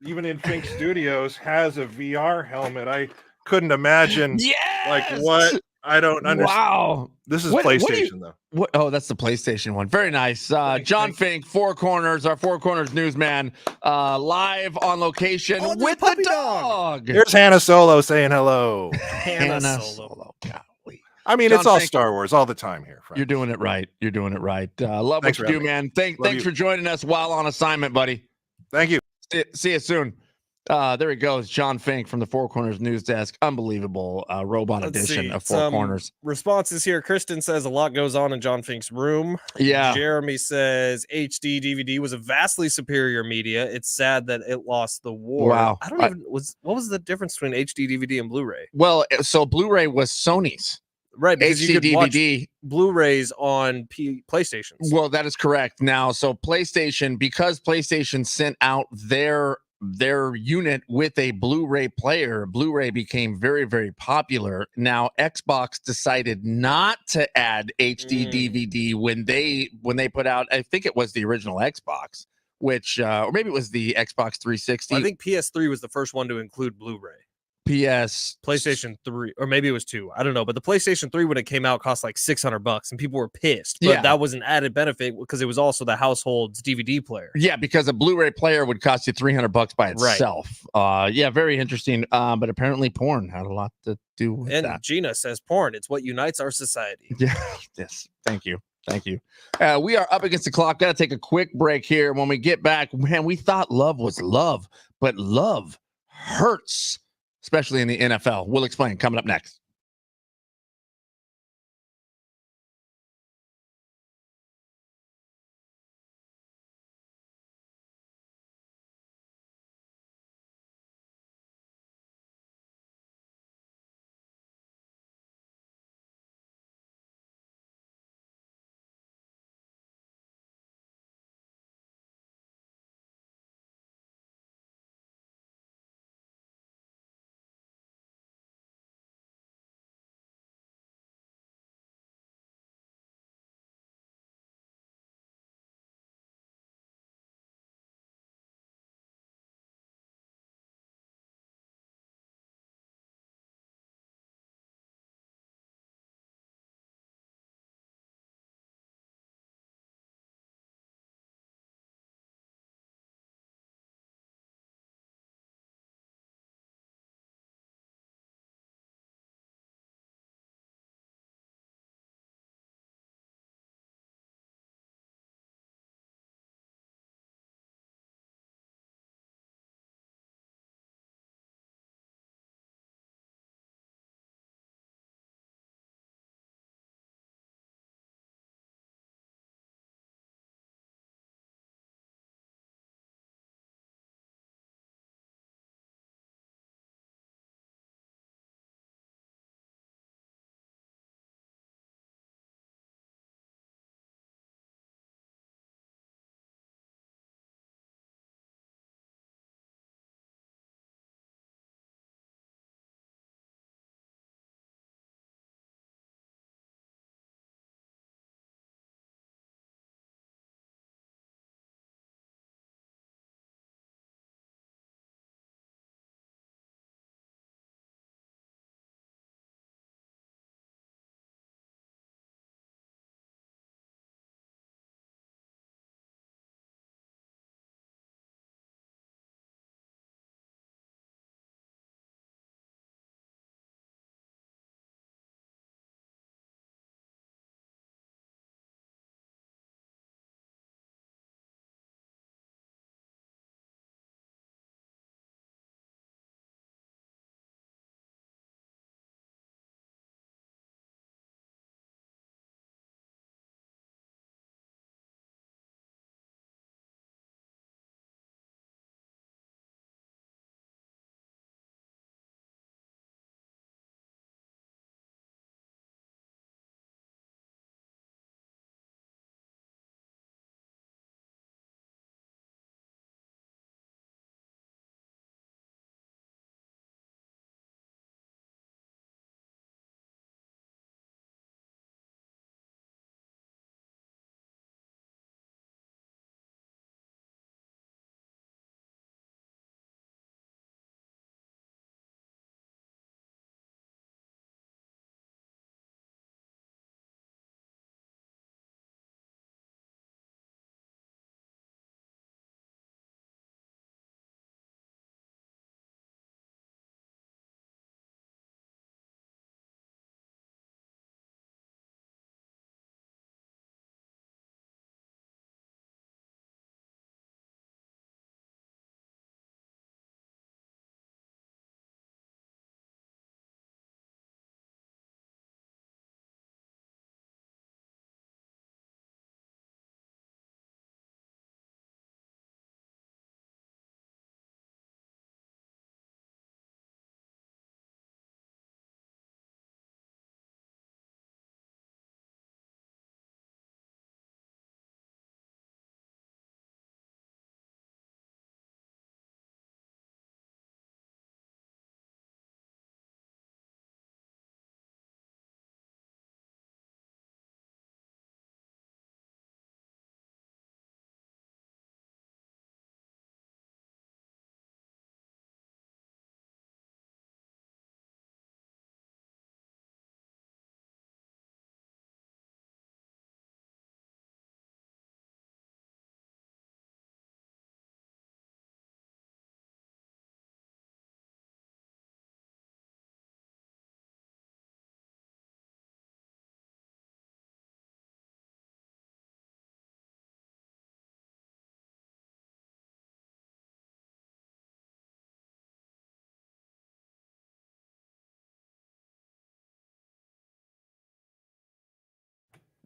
even in Fink Studios has a VR helmet? I couldn't imagine. Like what? I don't understand. Wow. This is PlayStation though. Oh, that's the PlayStation one. Very nice. John Fink, Four Corners, our Four Corners newsman, live on location with the dog. Here's Hannah Solo saying hello. Hannah Solo. Golly. I mean, it's all Star Wars all the time here. Friends. You're doing it right. Love what you do, man. Thanks for joining us while on assignment, buddy. Thank you. See you soon. There he goes, John Fink from the Four Corners News Desk. Unbelievable robot edition of Four Corners. Responses here. Kristen says a lot goes on in John Fink's room. Yeah. Jeremy says HD DVD was a vastly superior media. It's sad that it lost the war. Wow. I don't even what was the difference between HD DVD and Blu-ray? Well, so Blu-ray was Sony's. Right, because HD you could DVD watch Blu-rays on PlayStations. Well, that is correct. Now, so PlayStation, because PlayStation sent out their unit with a Blu-ray player, Blu-ray became very, very popular. Now, Xbox decided not to add HD DVD when they put out, I think it was the original Xbox, which or maybe it was the Xbox 360. I think PS3 was the first one to include Blu-ray. PlayStation 3, or maybe it was 2. I don't know, but the PlayStation 3 when it came out cost like $600 and people were pissed. But that was an added benefit because it was also the household's DVD player. Yeah, because a Blu-ray player would cost you $300 by itself. Right. Yeah, very interesting. But apparently porn had a lot to do with that. And Gina says porn, it's what unites our society. Yeah, yes. Thank you. We are up against the clock. Got to take a quick break here. When we get back, man, we thought love was love, but love hurts, especially in the NFL. We'll explain coming up next.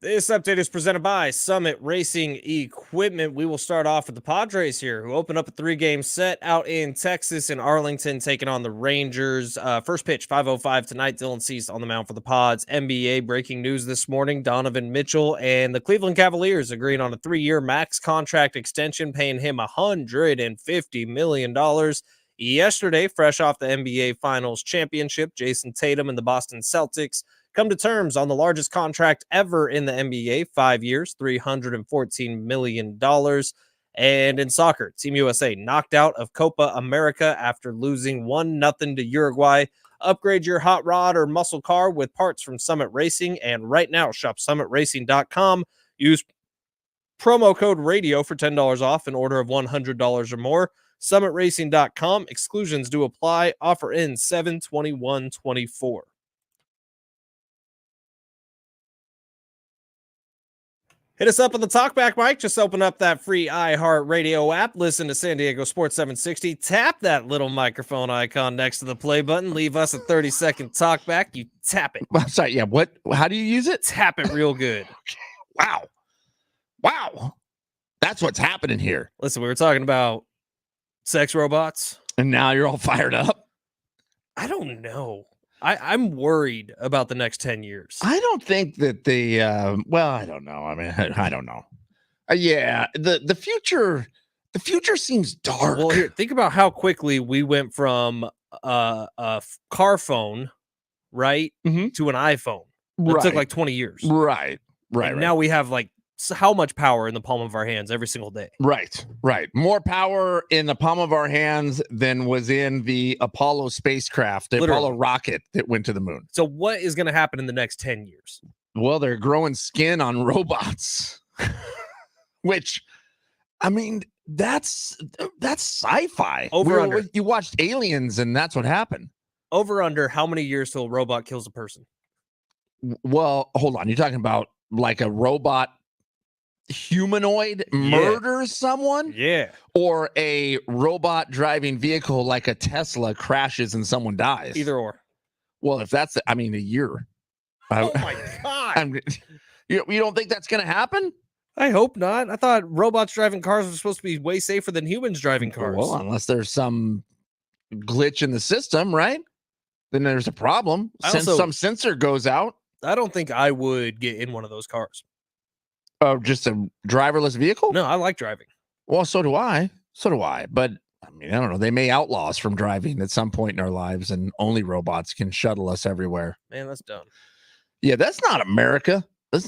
This update is presented by Summit Racing Equipment. We will start off with the Padres here, who open up a 3-game set out in Texas in Arlington, taking on the Rangers. First pitch, 5:05 tonight. Dylan Cease on the mound for the Pods. NBA breaking news this morning. Donovan Mitchell and the Cleveland Cavaliers agreeing on a 3-year max contract extension, paying him $150 million. Yesterday, fresh off the NBA Finals championship, Jason Tatum and the Boston Celtics come to terms on the largest contract ever in the NBA, 5 years, $314 million. And in soccer, Team USA knocked out of Copa America after losing 1-0 to Uruguay. Upgrade your hot rod or muscle car with parts from Summit Racing. And right now, shop summitracing.com. Use promo code RADIO for $10 off an order of $100 or more. Summitracing.com. Exclusions do apply. Offer ends 7/21/24. Hit us up on the talkback mic. Just open up that free iHeartRadio app. Listen to San Diego Sports 760. Tap that little microphone icon next to the play button. Leave us a 30-second talkback. You tap it. I'm sorry. Yeah. What? How do you use it? Tap it real good. Wow. Wow. That's what's happening here. Listen, we were talking about sex robots. And now you're all fired up. I don't know. I'm worried about the next 10 years. I don't think that well, I don't know. I mean, I don't know. Yeah, the future seems dark. Well, here, think about how quickly we went from a car phone, right, to an iPhone. It took like 20 years. Right. And now we have like how much power in the palm of our hands every single day. Right. More power in the palm of our hands than was in the Apollo spacecraft, the Apollo rocket that went to the moon. So what is going to happen in the next 10 years? Well, they're growing skin on robots, which, I mean, that's sci-fi. Under. You watched Aliens, and that's what happened. Over under how many years till a robot kills a person? Well, hold on. You're talking about like a robot humanoid murders someone? Yeah. Or a robot driving vehicle like a Tesla crashes and someone dies? Either or. Well, if that's, a year. Oh my God. You don't think that's going to happen? I hope not. I thought robots driving cars were supposed to be way safer than humans driving cars. Well, unless there's some glitch in the system, right? Then there's a problem. Since some sensor goes out. I don't think I would get in one of those cars. Oh, just a driverless vehicle? No, I like driving. Well, so do I. But I don't know. They may outlaw us from driving at some point in our lives, and only robots can shuttle us everywhere. Man, that's dumb. Yeah, that's not America. We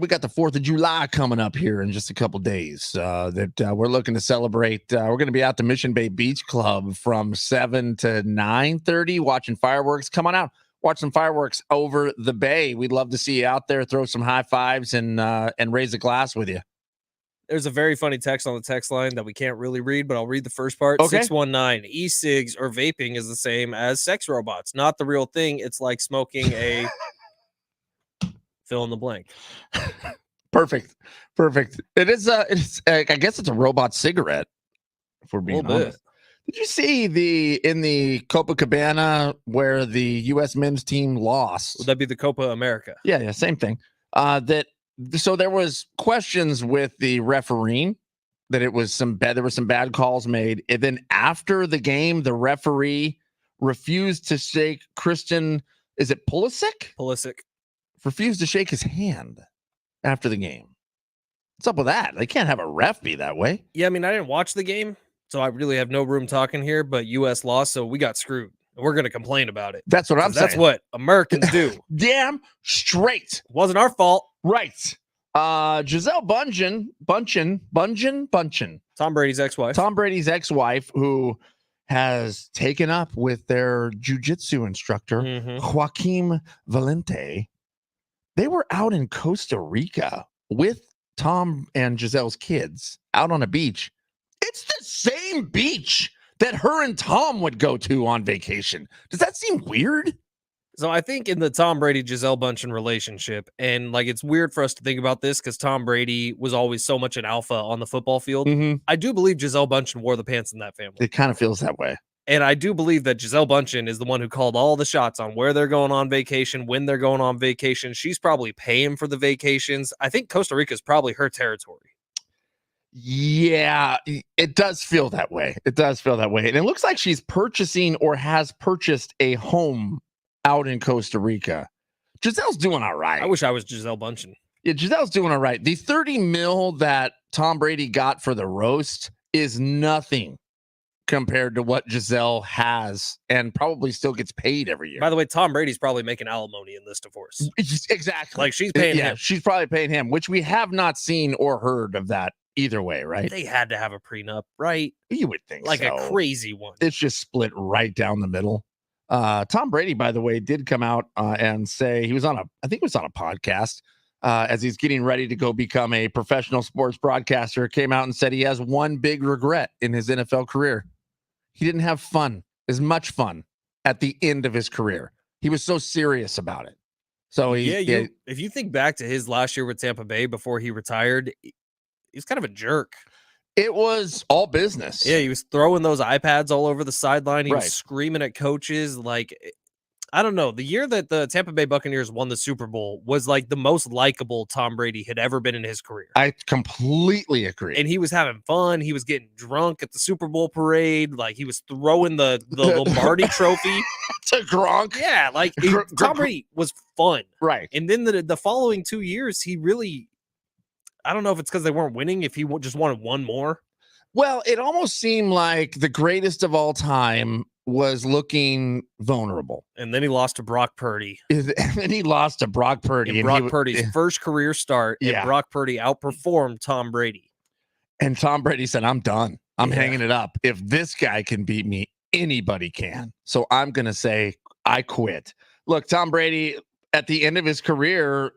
got the 4th of July coming up here in just a couple days that we're looking to celebrate. We're going to be out to Mission Bay Beach Club from 7 to 9:30 watching fireworks. Come on out. Watch some fireworks over the bay. We'd love to see you out there. Throw some high fives and raise a glass with you. There's a very funny text on the text line that we can't really read, but I'll read the first part. Okay. 619, e-cigs or vaping is the same as sex robots. Not the real thing. It's like smoking a fill in the blank. Perfect. It is I guess it's a robot cigarette, if we're being honest. Did you see in the Copacabana where the U.S. men's team lost? Would that be the Copa America? Yeah, same thing. So there was questions with the refereeing that there were some bad calls made, and then after the game, the referee refused to shake Christian. Is it Pulisic? Pulisic refused to shake his hand after the game. What's up with that? They can't have a ref be that way. Yeah, I didn't watch the game, so I really have no room talking here, but U.S. lost, so we got screwed. We're going to complain about it. That's what I'm saying. That's what Americans do. Damn straight. Wasn't our fault. Right. Gisele Bundchen. Tom Brady's ex-wife. Who has taken up with their jiu-jitsu instructor, Joaquim Valente. They were out in Costa Rica with Tom and Gisele's kids out on a beach. It's the same beach that her and Tom would go to on vacation. Does that seem weird? So I think in the Tom Brady-Gisele Bundchen relationship, and it's weird for us to think about this because Tom Brady was always so much an alpha on the football field. I do believe Gisele Bundchen wore the pants in that family. It kind of feels that way. And I do believe that Gisele Bündchen is the one who called all the shots on where they're going on vacation, when they're going on vacation. She's probably paying for the vacations. I think Costa Rica is probably her territory. Yeah, it does feel that way. It does feel that way. And it looks like she's purchasing or has purchased a home out in Costa Rica. Gisele's doing all right. I wish I was Gisele Bündchen. Yeah, Gisele's doing all right. The 30 mil that Tom Brady got for the roast is nothing compared to what Gisele has and probably still gets paid every year. By the way, Tom Brady's probably making alimony in this divorce. Exactly. Like she's paying him. She's probably paying him, which we have not seen or heard of that either way, right? They had to have a prenup, right? You would think like so. a crazy one. It's just split right down the middle. Tom Brady, by the way, did come out and say he was on I think it was on a podcast as he's getting ready to go become a professional sports broadcaster, came out and said he has one big regret in his NFL career. He didn't have as much fun at the end of his career. He was so serious about it. So if you think back to his last year with Tampa Bay before he retired, he's kind of a jerk. It was all business. Yeah, he was throwing those iPads all over the sideline. He was screaming at coaches. Like, I don't know. The year that the Tampa Bay Buccaneers won the Super Bowl was like the most likable Tom Brady had ever been in his career. I completely agree. And he was having fun. He was getting drunk at the Super Bowl parade. Like, he was throwing the Lombardi trophy to Gronk. Yeah, like Tom Brady was fun. Right. And then the following 2 years, he really, I don't know if it's because they weren't winning, if he just wanted one more. Well, it almost seemed like the greatest of all time was looking vulnerable. And then he lost to Brock Purdy. And then he lost to Brock Purdy. And Brock Purdy's first career start, and Brock Purdy outperformed Tom Brady. And Tom Brady said, I'm done. I'm hanging it up. If this guy can beat me, anybody can. So I'm going to say I quit. Look, Tom Brady, at the end of his career,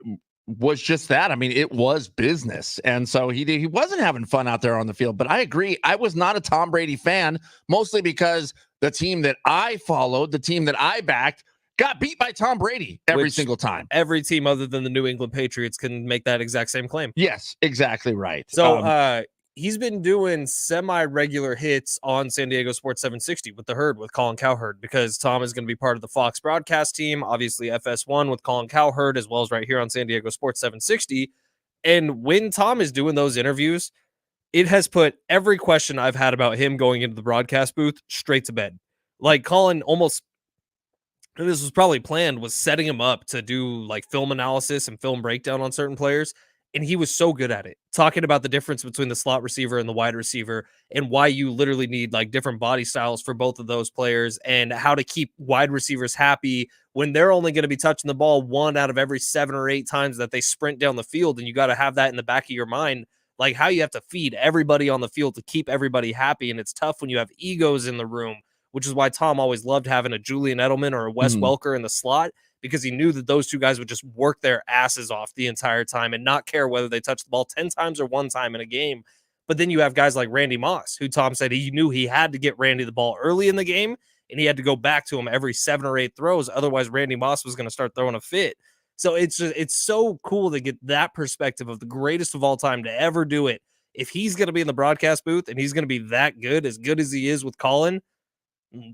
was just that. I mean, it was business. And so he wasn't having fun out there on the field. But I agree. I was not a Tom Brady fan, mostly because the team that I followed, the team that I backed, got beat by Tom Brady every single time. Every team other than the New England Patriots can make that exact same claim. Yes, exactly right. So he's been doing semi-regular hits on San Diego Sports 760 with The Herd, with Colin Cowherd, because Tom is going to be part of the Fox broadcast team, obviously FS1 with Colin Cowherd, as well as right here on San Diego Sports 760. And when Tom is doing those interviews, it has put every question I've had about him going into the broadcast booth straight to bed. Like Colin almost, and this was probably planned, was setting him up to do like film analysis and film breakdown on certain players. And he was so good at it, talking about the difference between the slot receiver and the wide receiver and why you literally need like different body styles for both of those players and how to keep wide receivers happy when they're only going to be touching the ball 1 out of every 7 or 8 times that they sprint down the field. And you got to have that in the back of your mind, like how you have to feed everybody on the field to keep everybody happy. And it's tough when you have egos in the room, which is why Tom always loved having a Julian Edelman or a Wes Welker in the slot, because he knew that those two guys would just work their asses off the entire time and not care whether they touch the ball 10 times or 1 time in a game. But then you have guys like Randy Moss, who Tom said he knew he had to get Randy the ball early in the game, and he had to go back to him every 7 or 8 throws. Otherwise, Randy Moss was going to start throwing a fit. So it's so cool to get that perspective of the greatest of all time to ever do it. If he's going to be in the broadcast booth and he's going to be that good, as good as he is with Colin,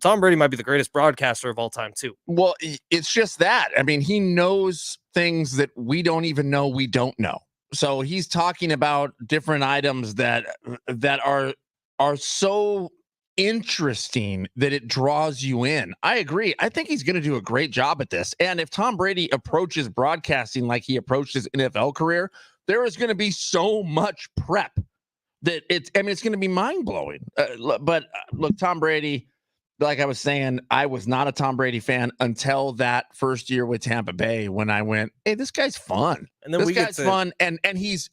Tom Brady might be the greatest broadcaster of all time, too. Well, it's just that. I mean, he knows things that we don't even know we don't know. So he's talking about different items that are so interesting that it draws you in. I agree. I think he's going to do a great job at this. And if Tom Brady approaches broadcasting like he approached his NFL career, there is going to be so much prep that it's going to be mind-blowing. But look, Tom Brady, like I was saying, I was not a Tom Brady fan until that first year with Tampa Bay when I went, hey, this guy's fun. And then this guy's fun. And he's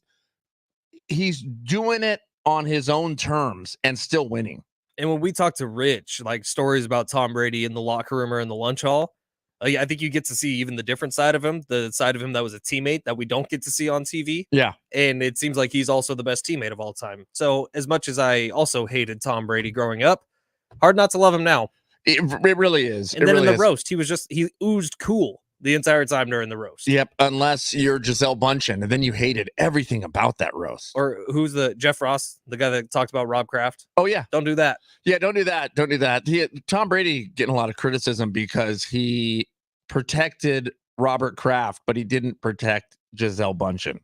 doing it on his own terms and still winning. And when we talk to Rich, like stories about Tom Brady in the locker room or in the lunch hall, I think you get to see even the different side of him, the side of him that was a teammate that we don't get to see on TV. Yeah. And it seems like he's also the best teammate of all time. So as much as I also hated Tom Brady growing up, hard not to love him now. It really is. And then in the roast, he oozed cool. the entire time during the roast. Yep, unless you're Giselle Bundchen, and then you hated everything about that roast. Or who's the Jeff Ross, the guy that talked about Rob Kraft? Oh yeah, Don't do that. yeah, don't do that. Don't do that. Tom Brady getting a lot of criticism because he protected Robert Kraft, but he didn't protect Giselle Bundchen.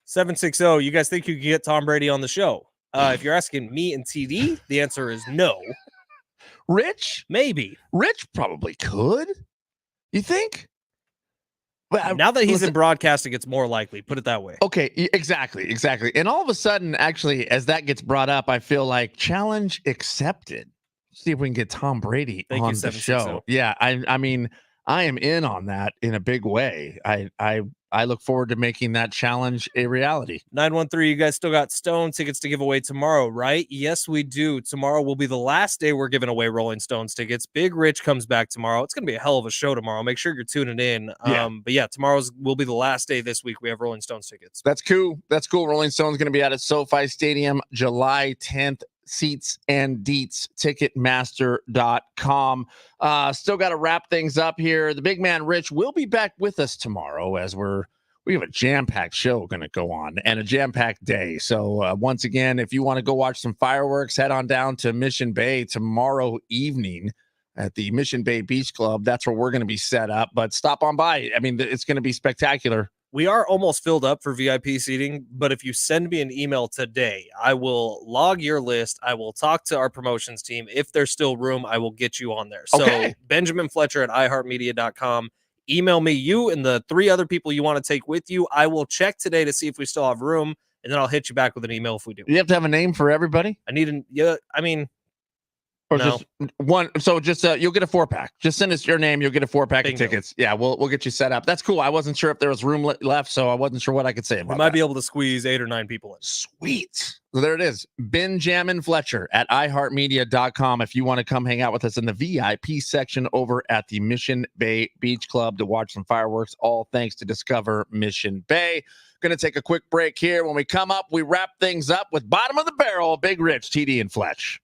760. You guys think you can get Tom Brady on the show? If you're asking me and TD, the answer is no. Rich probably could. You think? Well, Now that he's in broadcasting, it's more likely. Put it that way. Okay, exactly. And all of a sudden, actually, as that gets brought up, I feel like challenge accepted. See if we can get Tom Brady on the show. Yeah, I mean, I am in on that in a big way. I look forward to making that challenge a reality. 913, you guys still got Stone tickets to give away tomorrow, right? Yes, we do. Tomorrow will be the last day we're giving away Rolling Stones tickets. Big Rich comes back tomorrow. It's going to be a hell of a show tomorrow. Make sure you're tuning in. But yeah, tomorrow's will be the last day this week. We have Rolling Stones tickets. That's cool. Rolling Stones going to be out at SoFi Stadium July 10th. Seats and deets, Ticketmaster.com. Still got to wrap things up here. The big man Rich will be back with us tomorrow as we have a jam-packed show going to go on and a jam-packed day. So once again, if you want to go watch some fireworks, head on down to Mission Bay tomorrow evening at the Mission Bay Beach Club. That's where we're going to be set up, but stop on by. I mean, it's going to be spectacular. We are almost filled up for VIP seating, but if you send me an email today, I will log your list. I will talk to our promotions team. If there's still room, I will get you on there. Okay. So Benjamin Fletcher at iHeartMedia.com. Email me, you and the 3 other people you want to take with you. I will check today to see if we still have room, and then I'll hit you back with an email if we do. You have to have a name for everybody? Or no. just one. So just you'll get a 4-pack. Just send us your name. You'll get a 4-pack of tickets. Yeah, we'll get you set up. That's cool. I wasn't sure if there was room left, so I wasn't sure what I could say about We might be able to squeeze 8 or 9 people in. Sweet. So there it is. Benjamin Fletcher at iHeartMedia.com if you want to come hang out with us in the VIP section over at the Mission Bay Beach Club to watch some fireworks, all thanks to Discover Mission Bay. Going to take a quick break here. When we come up, we wrap things up with Bottom of the Barrel, Big Rich, TD, and Fletch.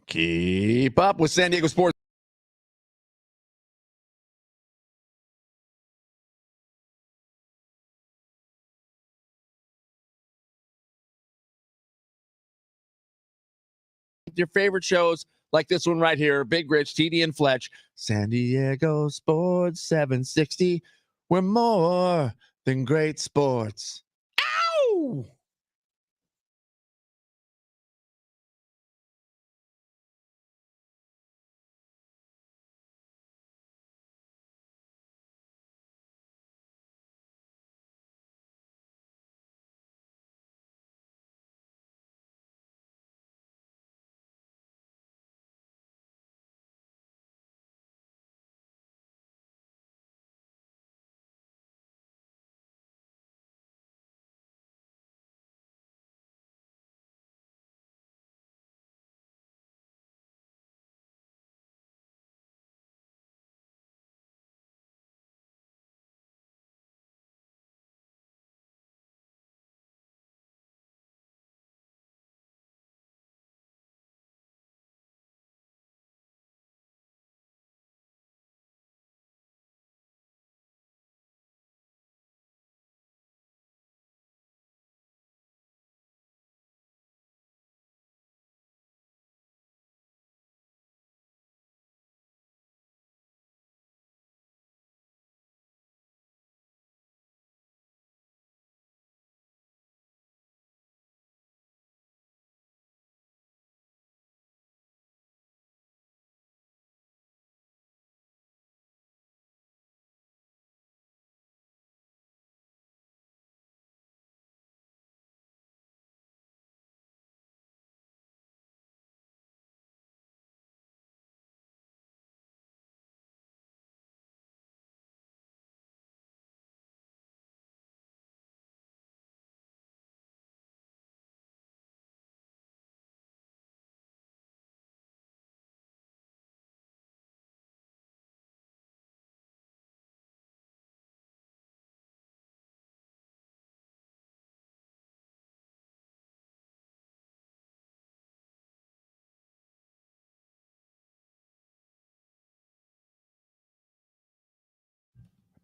Keep up with San Diego sports. Your favorite shows like this one right here, Big Rich, TD and Fletch, San Diego Sports 760. We're more than great sports. Ow!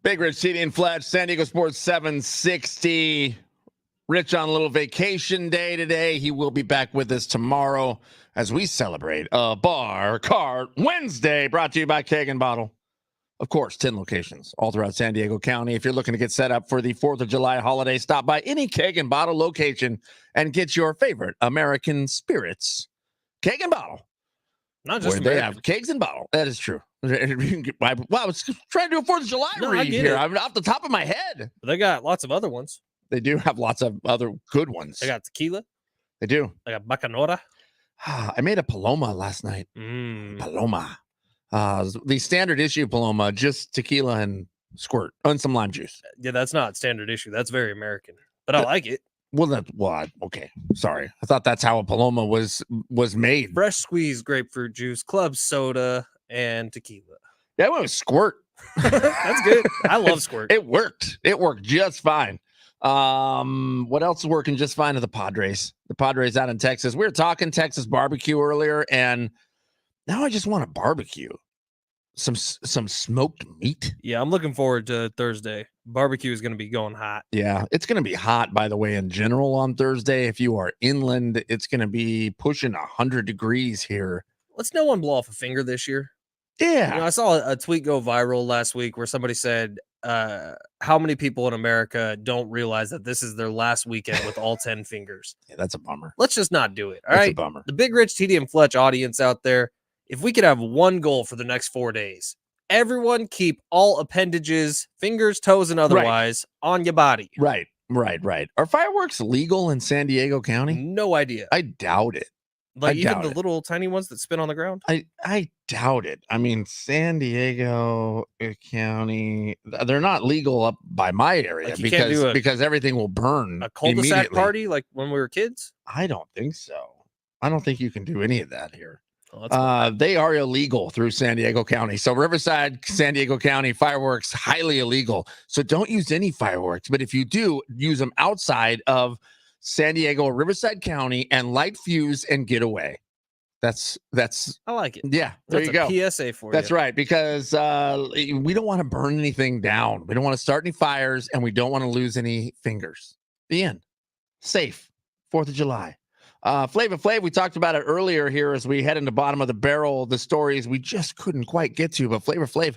Big Rich, TD and Fletch, San Diego Sports 760. Rich on a little vacation day today. He will be back with us tomorrow as we celebrate a Bar Cart Wednesday, brought to you by Keg and Bottle. Of course, 10 locations all throughout San Diego County. If you're looking to get set up for the 4th of July holiday, stop by any Keg and Bottle location and get your favorite American spirits. Keg and Bottle. Not just Where they have kegs and bottle. That is true. Wow, I was trying to do a 4th of July read here. I'm off the top of my head. But they got lots of other ones. They do have lots of other good ones. They got tequila. They do. They got bacanora. I made a Paloma last night. Paloma. The standard issue Paloma, just tequila and squirt and some lime juice. Yeah, that's not standard issue. That's very American. But I like it. Well, okay. Sorry. I thought that's how a Paloma was made. Fresh squeezed grapefruit juice, club soda, and tequila. Yeah, I went with squirt. That's good. I love squirt. It worked. It worked just fine. What else is working just fine are the Padres. The Padres out in Texas. We were talking Texas barbecue earlier, and now I just want a barbecue. Some smoked meat. Yeah, I'm looking forward to Thursday. Barbecue is going to be going hot. Yeah, it's going to be hot, by the way, in general on Thursday. If you are inland, it's going to be pushing 100 degrees here. Let's no one blow off a finger this year. Yeah. You know, I saw a tweet go viral last week where somebody said, how many people in America don't realize that this is their last weekend with all 10 fingers? Yeah, that's a bummer. Let's just not do it. All That's right. a bummer. The Big Rich, TD, and Fletch audience out there, if we could have one goal for the next 4 days, everyone keep all appendages, fingers, toes, and otherwise on your body. Right. Are fireworks legal in San Diego County? No idea. I doubt it. Like I even doubt the it. little tiny ones that spin on the ground. I doubt it. I mean, San Diego County, they're not legal up by my area Like you can't do because everything will burn. A cul-de-sac immediately. party like when we were kids. I don't think so. I don't think you can do any of that here. Oh, that's They are illegal through San Diego County. So Riverside, San Diego County fireworks, highly illegal. So don't use any fireworks. But if you do, use them outside of San Diego or Riverside County and light fuse and get away. That's I like it. yeah. There That's you go. a PSA for That's you. right, because we don't want to burn anything down. We don't want to start any fires, and we don't want to lose any fingers. The end. Safe. 4th of July. Flavor Flav, we talked about it earlier here as we head into bottom of the barrel, the stories we just couldn't quite get to, but Flavor Flav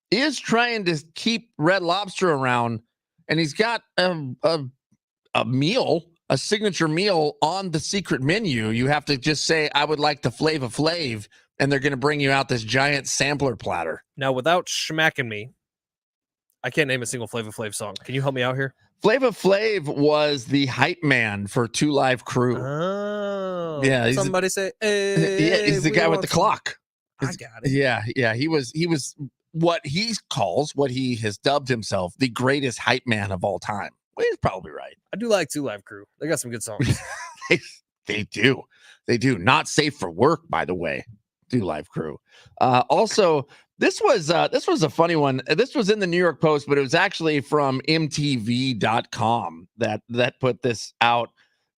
is trying to keep Red Lobster around, and he's got a meal, a signature meal on the secret menu. You have to just say, I would like the Flavor Flav, and they're going to bring you out this giant sampler platter. Now, without schmacking me, I can't name a single Flavor Flav song. Can you help me out here? Flavor Flav was the hype man for 2 Live Crew. Oh, Yeah, somebody say, hey, yeah, he's the guy with the clock. I got it. Yeah. He was what he calls, what he has dubbed himself, the greatest hype man of all time. Well, he's probably right. I do like 2 Live Crew. They got some good songs. They do. Not safe for work, by the way. 2 Live Crew. Also, this was a funny one. This was in the New York Post, but it was actually from MTV.com that put this out.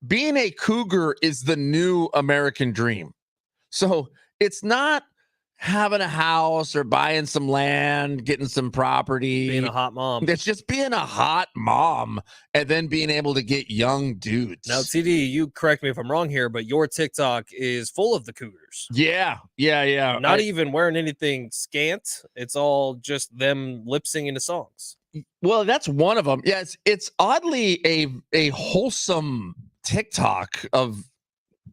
Being a cougar is the new American dream. So it's not having a house or buying some land, getting some property. Being a hot mom. It's just being a hot mom and then being able to get young dudes. Now, TD, you correct me if I'm wrong here, but your TikTok is full of the cougars. Yeah. Not even wearing anything scant. It's all just them lip singing to songs. Well, that's one of them. Yeah, it's oddly a wholesome TikTok of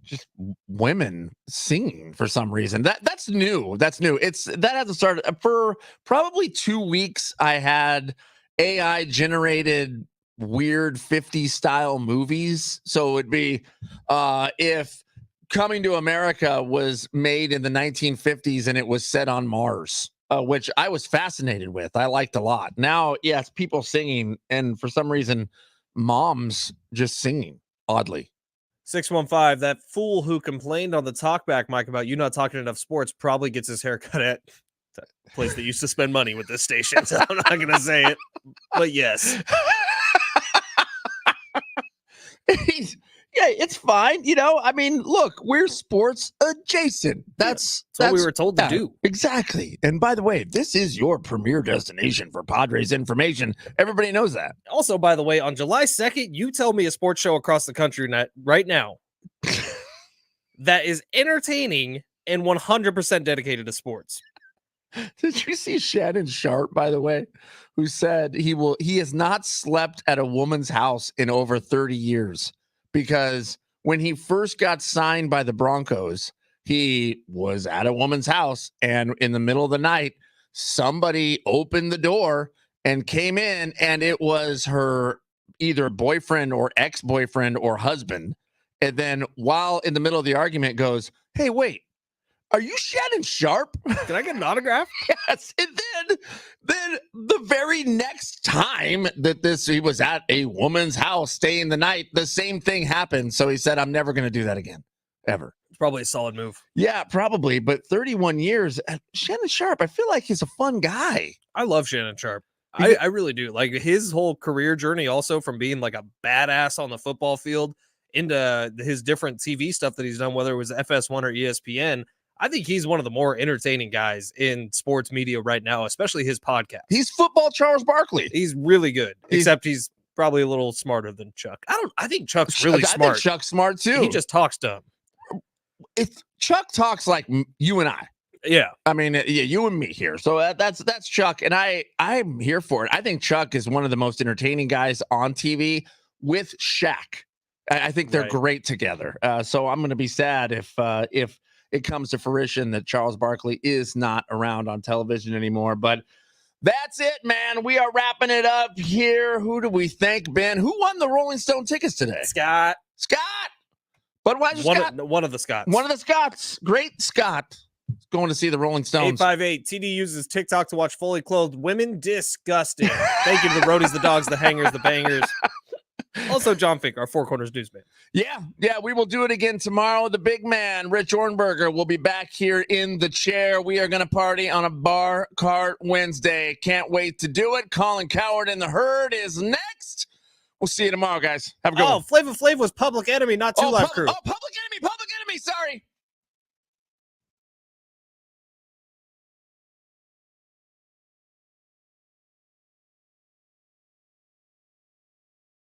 just women singing for some reason. That's new. That hasn't started for probably 2 weeks. I had AI generated weird 50s style movies. So it'd be if Coming to America was made in the 1950s and it was set on Mars, which I was fascinated with. I liked a lot. Now, yes, people singing, and for some reason, moms just singing oddly. 615, that fool who complained on the talkback mic about you not talking enough sports probably gets his haircut at the place that used to spend money with this station. So I'm not going to say it, but yes. Yeah, it's fine. I mean, look, we're sports adjacent. That's what we were told to do. Exactly. And by the way, this is your premier destination for Padres information. Everybody knows that. Also, by the way, on July 2nd, you tell me a sports show across the country right now that is entertaining and 100% dedicated to sports. Did you see Shannon Sharp, by the way, who said he has not slept at a woman's house in over 30 years? Because when he first got signed by the Broncos, he was at a woman's house, and in the middle of the night, somebody opened the door and came in, and it was her either boyfriend or ex-boyfriend or husband. And then while in the middle of the argument goes, "Hey, wait, are you Shannon Sharp? Can I get an autograph?" Yes. And then the very next time that he was at a woman's house staying the night, the same thing happened. So he said, "I'm never going to do that again, ever." It's probably a solid move. Yeah, probably. But 31 years, Shannon Sharp, I feel like he's a fun guy. I love Shannon Sharp. I really do. Like his whole career journey, also from being like a badass on the football field into his different TV stuff that he's done, whether it was FS1 or ESPN. I think he's one of the more entertaining guys in sports media right now, especially his podcast. He's football Charles Barkley. He's really good, except he's probably a little smarter than Chuck. I think Chuck's really smart. I think Chuck's smart too. He just talks dumb. Chuck talks like you and I. Yeah. I mean, yeah, you and me here. So that's Chuck, and I'm here for it. I think Chuck is one of the most entertaining guys on TV with Shaq. I think they're great together. So I'm going to be sad if it comes to fruition that Charles Barkley is not around on television anymore. But that's it, man. We are wrapping it up here. Who do we thank, Ben? Who won the Rolling Stone tickets today? Scott. Budweiser Scott. One of the Scotts. One of the Scotts. Great Scott. Going to see the Rolling Stones. 858. TD uses TikTok to watch fully clothed women. Disgusting. Thank you to the roadies, the dogs, the hangers, the bangers. Also, John Fink, our Four Corners newsman. Yeah, we will do it again tomorrow. The big man, Rich Ornberger, will be back here in the chair. We are going to party on a bar cart Wednesday. Can't wait to do it. Colin Coward and the Herd is next. We'll see you tomorrow, guys. Have a good one. Flavor Flav was Public Enemy, not 2 Live Crew. Public